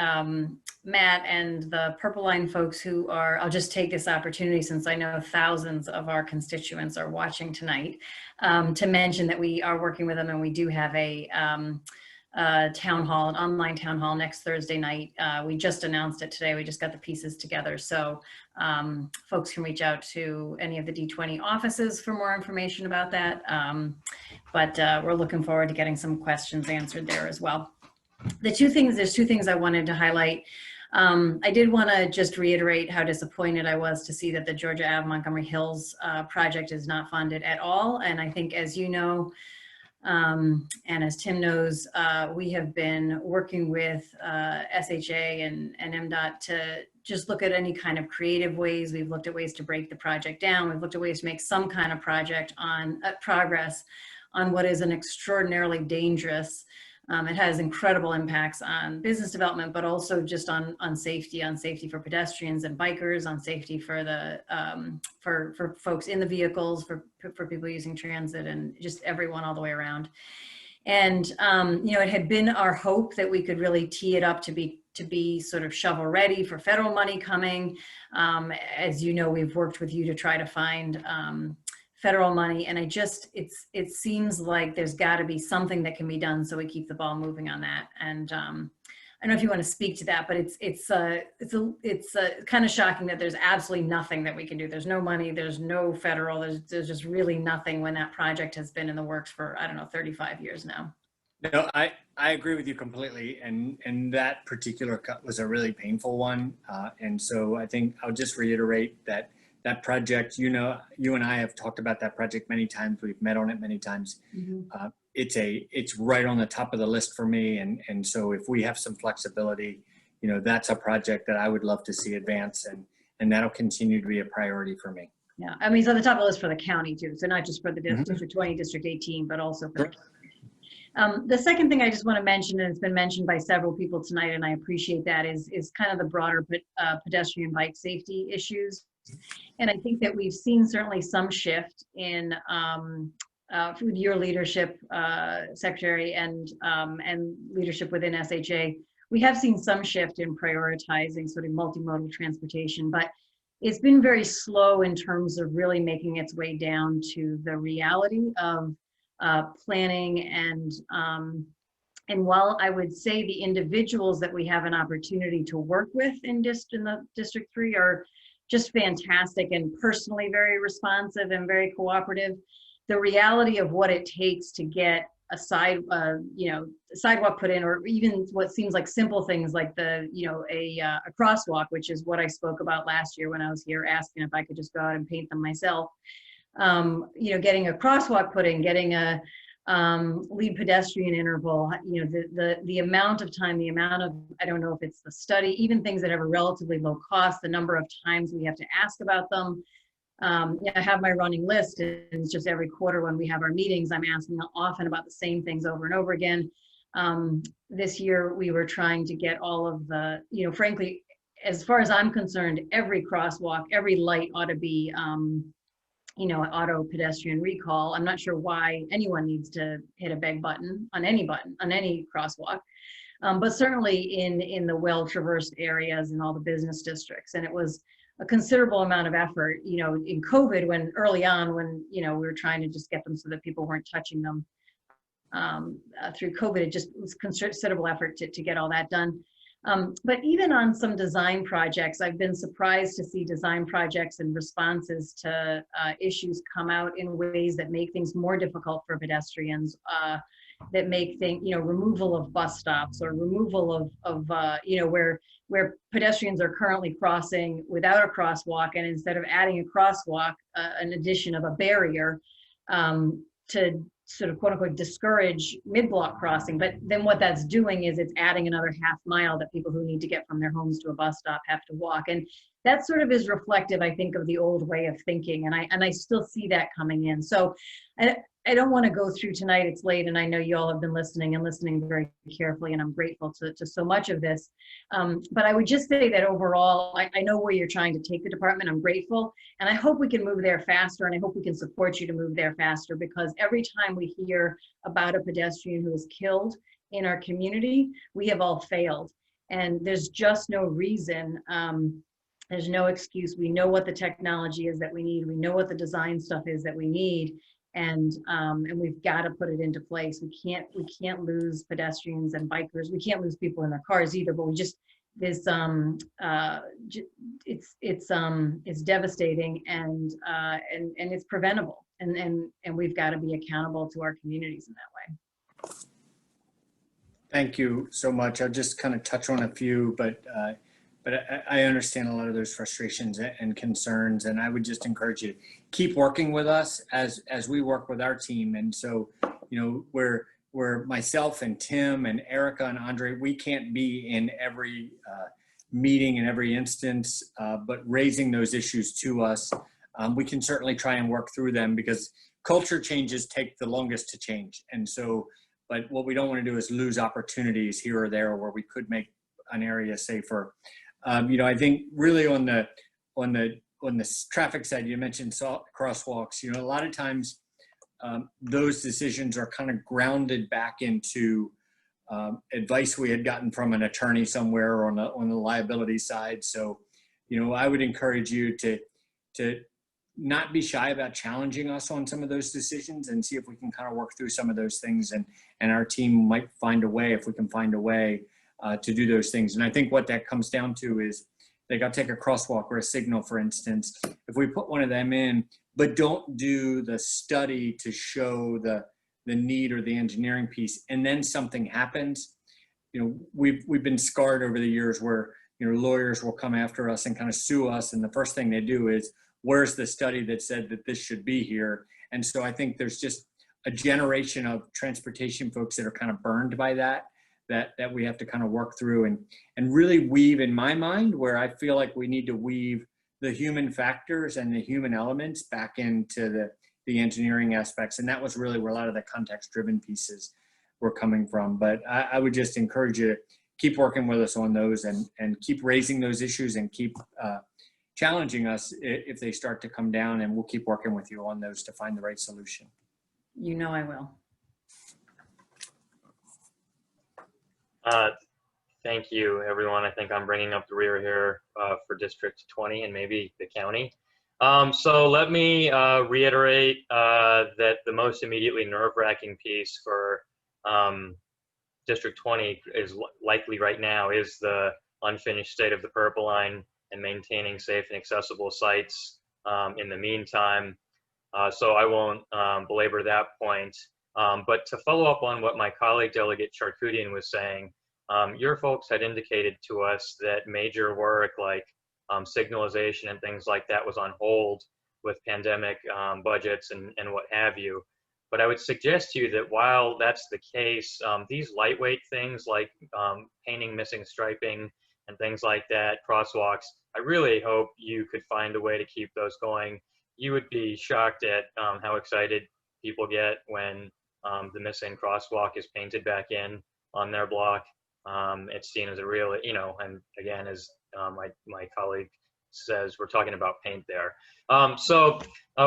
Matt and the Purple Line folks who are, I'll just take this opportunity since I know thousands of our constituents are watching tonight, to mention that we are working with them, and we do have a town hall, an online town hall next Thursday night. We just announced it today. We just got the pieces together. So folks can reach out to any of the D20 offices for more information about that. But we're looking forward to getting some questions answered there as well. There's two things I wanted to highlight. I did want to just reiterate how disappointed I was to see that the Georgia Ave Montgomery Hills project is not funded at all. And I think, as you know, and as Tim knows, we have been working with SHA and MDOT to just look at any kind of creative ways. We've looked at ways to break the project down. We've looked at ways to make some kind of project on progress on what is an extraordinarily dangerous. It has incredible impacts on business development, but also just on safety for pedestrians and bikers, on safety for the for folks in the vehicles, for people using transit, and just everyone all the way around. And you know, it had been our hope that we could really tee it up to be sort of shovel ready for federal money coming. As you know, we've worked with you to try to find federal money, and it seems like there's got to be something that can be done so we keep the ball moving on that. And I don't know if you want to speak to that, but it's kind of shocking that there's absolutely nothing that we can do. There's no money, there's no federal, there's just really nothing when that project has been in the works for, I don't know, 35 years now. No, I agree with you completely, and that particular cut was a really painful one, and so I think I'll just reiterate that project, you know, you and I have talked about that project many times. We've met on it many times. Mm-hmm. It's right on the top of the list for me. And so if we have some flexibility, you know, that's a project that I would love to see advance, and that'll continue to be a priority for me. Yeah, I mean, it's on the top of the list for the county too. So not just for the District 20, District 18, but also for the county. The second thing I just want to mention, and it's been mentioned by several people tonight, and I appreciate that, is kind of the broader pedestrian bike safety issues. And I think that we've seen certainly some shift in with your leadership, Secretary, and leadership within SHA. We have seen some shift in prioritizing sort of multimodal transportation, but it's been very slow in terms of really making its way down to the reality of planning. And while I would say the individuals that we have an opportunity to work with in the District 3 are just fantastic and personally very responsive and very cooperative, the reality of what it takes to get a sidewalk put in, or even what seems like simple things like a crosswalk, which is what I spoke about last year when I was here asking if I could just go out and paint them myself. You know, getting a crosswalk put in, getting a lead pedestrian interval, you know, the amount of time, the amount of, I don't know if it's the study, even things that have a relatively low cost, the number of times we have to ask about them. You know, I have my running list, and it's just every quarter when we have our meetings, I'm asking often about the same things over and over again. This year we were trying to get all of the, you know, frankly, as far as I'm concerned, every crosswalk, every light ought to be, you know, auto pedestrian recall. I'm not sure why anyone needs to hit a beg button on any crosswalk, but certainly in the well-traversed areas and all the business districts. And it was a considerable amount of effort, you know, in COVID, when early on, when, you know, we were trying to just get them so that people weren't touching them. Through COVID, it just was considerable effort to get all that done. But even on some design projects, I've been surprised to see design projects and responses to issues come out in ways that make things more difficult for pedestrians, that make things, removal of bus stops or removal of where pedestrians are currently crossing without a crosswalk, and instead of adding a crosswalk, an addition of a barrier to sort of quote unquote discourage mid-block crossing. But then what that's doing is it's adding another half mile that people who need to get from their homes to a bus stop have to walk. And that sort of is reflective, I think, of the old way of thinking. And I still see that coming in. So I don't want to go through tonight, it's late, and I know you all have been listening very carefully, and I'm grateful to so much of this. But I would just say that overall, I know where you're trying to take the department. I'm grateful, and I hope we can move there faster, and I hope we can support you to move there faster, because every time we hear about a pedestrian who is killed in our community, we have all failed. And there's just no reason, there's no excuse. We know what the technology is that we need. We know what the design stuff is that we need. And we've got to put it into place. We can't lose pedestrians and bikers. We can't lose people in their cars either. But we just it's devastating, and it's preventable. And we've got to be accountable to our communities in that way. Thank you so much. I'll just kind of touch on a few, but I understand a lot of those frustrations and concerns, and I would just encourage you to keep working with us as we work with our team. And so, where myself and Tim and Erica and Andre, we can't be in every meeting in every instance, but raising those issues to us, we can certainly try and work through them, because culture changes take the longest to change. And so, but what we don't want to do is lose opportunities here or there where we could make an area safer. I think really on the traffic side, you mentioned crosswalks. A lot of times those decisions are kind of grounded back into advice we had gotten from an attorney somewhere on the liability side. So, I would encourage you to not be shy about challenging us on some of those decisions, and see if we can kind of work through some of those things, and our team might find a way, if we can find a way to do those things. And I think what that comes down to is they got to take a crosswalk or a signal, for instance. If we put one of them in, but don't do the study to show the need or the engineering piece, and then something happens, we've been scarred over the years where, lawyers will come after us and kind of sue us. And the first thing they do is, where's the study that said that this should be here? And so I think there's just a generation of transportation folks that are kind of burned by that we have to kind of work through and really weave, in my mind, where I feel like we need to weave the human factors and the human elements back into the engineering aspects. And that was really where a lot of the context-driven pieces were coming from. But I would just encourage you to keep working with us on those, and keep raising those issues, and keep challenging us if they start to come down, and we'll keep working with you on those to find the right solution. I will. Thank you, everyone. I think I'm bringing up the rear here for District 20 and maybe the county. So let me reiterate that the most immediately nerve-wracking piece for District 20 is likely right now is the unfinished state of the Purple Line and maintaining safe and accessible sites in the meantime. So I won't belabor that point. But to follow up on what my colleague Delegate Charkoudian was saying, your folks had indicated to us that major work like signalization and things like that was on hold with pandemic budgets and what have you. But I would suggest to you that while that's the case, these lightweight things like painting missing striping and things like that, crosswalks, I really hope you could find a way to keep those going. You would be shocked at how excited people get when the missing crosswalk is painted back in on their block. It's seen as a real, and again, as my colleague says, we're talking about paint there. So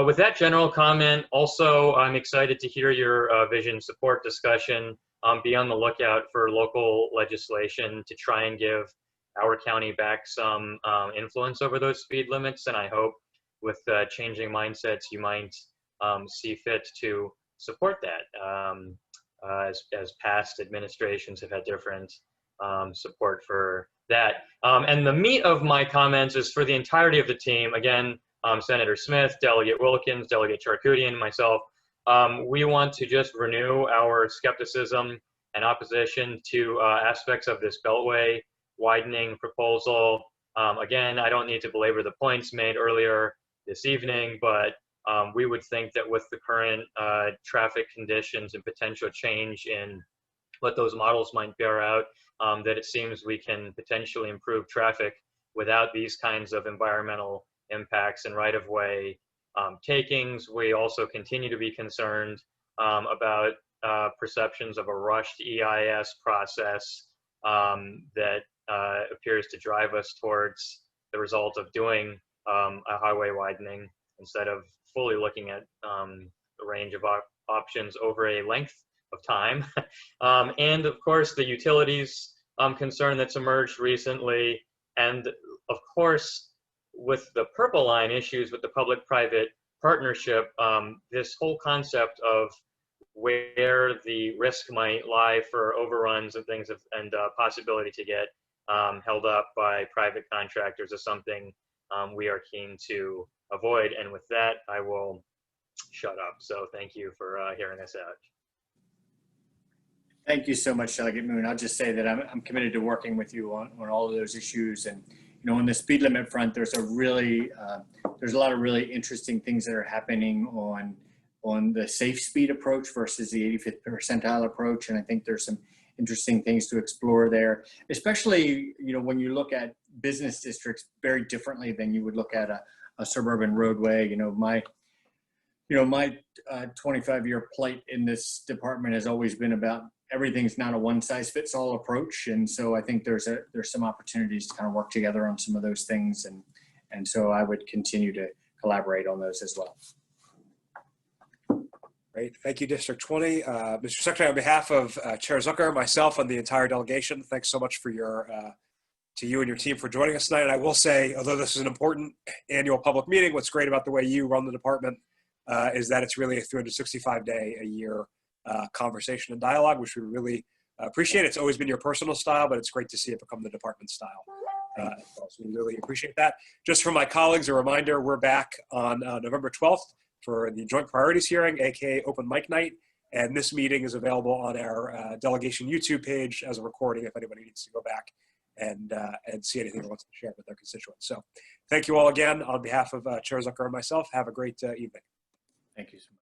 with that general comment, also, I'm excited to hear your vision support discussion. Be on the lookout for local legislation to try and give our county back some influence over those speed limits. And I hope with changing mindsets, you might see fit to support that. As past administrations have had different support for that. And the meat of my comments is for the entirety of the team. Again, Senator Smith, Delegate Wilkins, Delegate Charkoudian, myself. We want to just renew our skepticism and opposition to aspects of this Beltway widening proposal. Again, I don't need to belabor the points made earlier this evening, but we would think that with the current traffic conditions and potential change in what those models might bear out, that it seems we can potentially improve traffic without these kinds of environmental impacts and right-of-way takings. We also continue to be concerned about perceptions of a rushed EIS process that appears to drive us towards the result of doing a highway widening instead of fully looking at the range of options over a length of time. And of course, the utilities concern that's emerged recently. And of course, with the Purple Line issues with the public-private partnership, this whole concept of where the risk might lie for overruns and things and possibility to get held up by private contractors is something we are keen to avoid. And with that, I will shut up. So thank you for hearing us out. Thank you so much, Delegate Moon. I'll just say that I'm committed to working with you on all of those issues. And on the speed limit front, there's a lot of really interesting things that are happening on the safe speed approach versus the 85th percentile approach. And I think there's some interesting things to explore there, especially, when you look at business districts very differently than you would look at a suburban roadway. My 25-year plight in this department has always been about everything's not a one-size-fits-all approach. And so I think there's some opportunities to kind of work together on some of those things. And so I would continue to collaborate on those as well. Great. Thank you, District 20. Mr. Secretary, on behalf of Chair Zucker, myself, and the entire delegation, thanks so much for to you and your team for joining us tonight. And I will say, although this is an important annual public meeting, what's great about the way you run the department is that it's really a 365-day-a-year conversation and dialogue, which we really appreciate. It's always been your personal style, but it's great to see it become the department style. So we really appreciate that. Just for my colleagues, a reminder, we're back on November 12th for the Joint Priorities Hearing, aka Open Mic Night. And this meeting is available on our delegation YouTube page as a recording if anybody needs to go back and see anything they want to share with their constituents. So thank you all again on behalf of Chair Zucker and myself. Have a great evening. Thank you so much.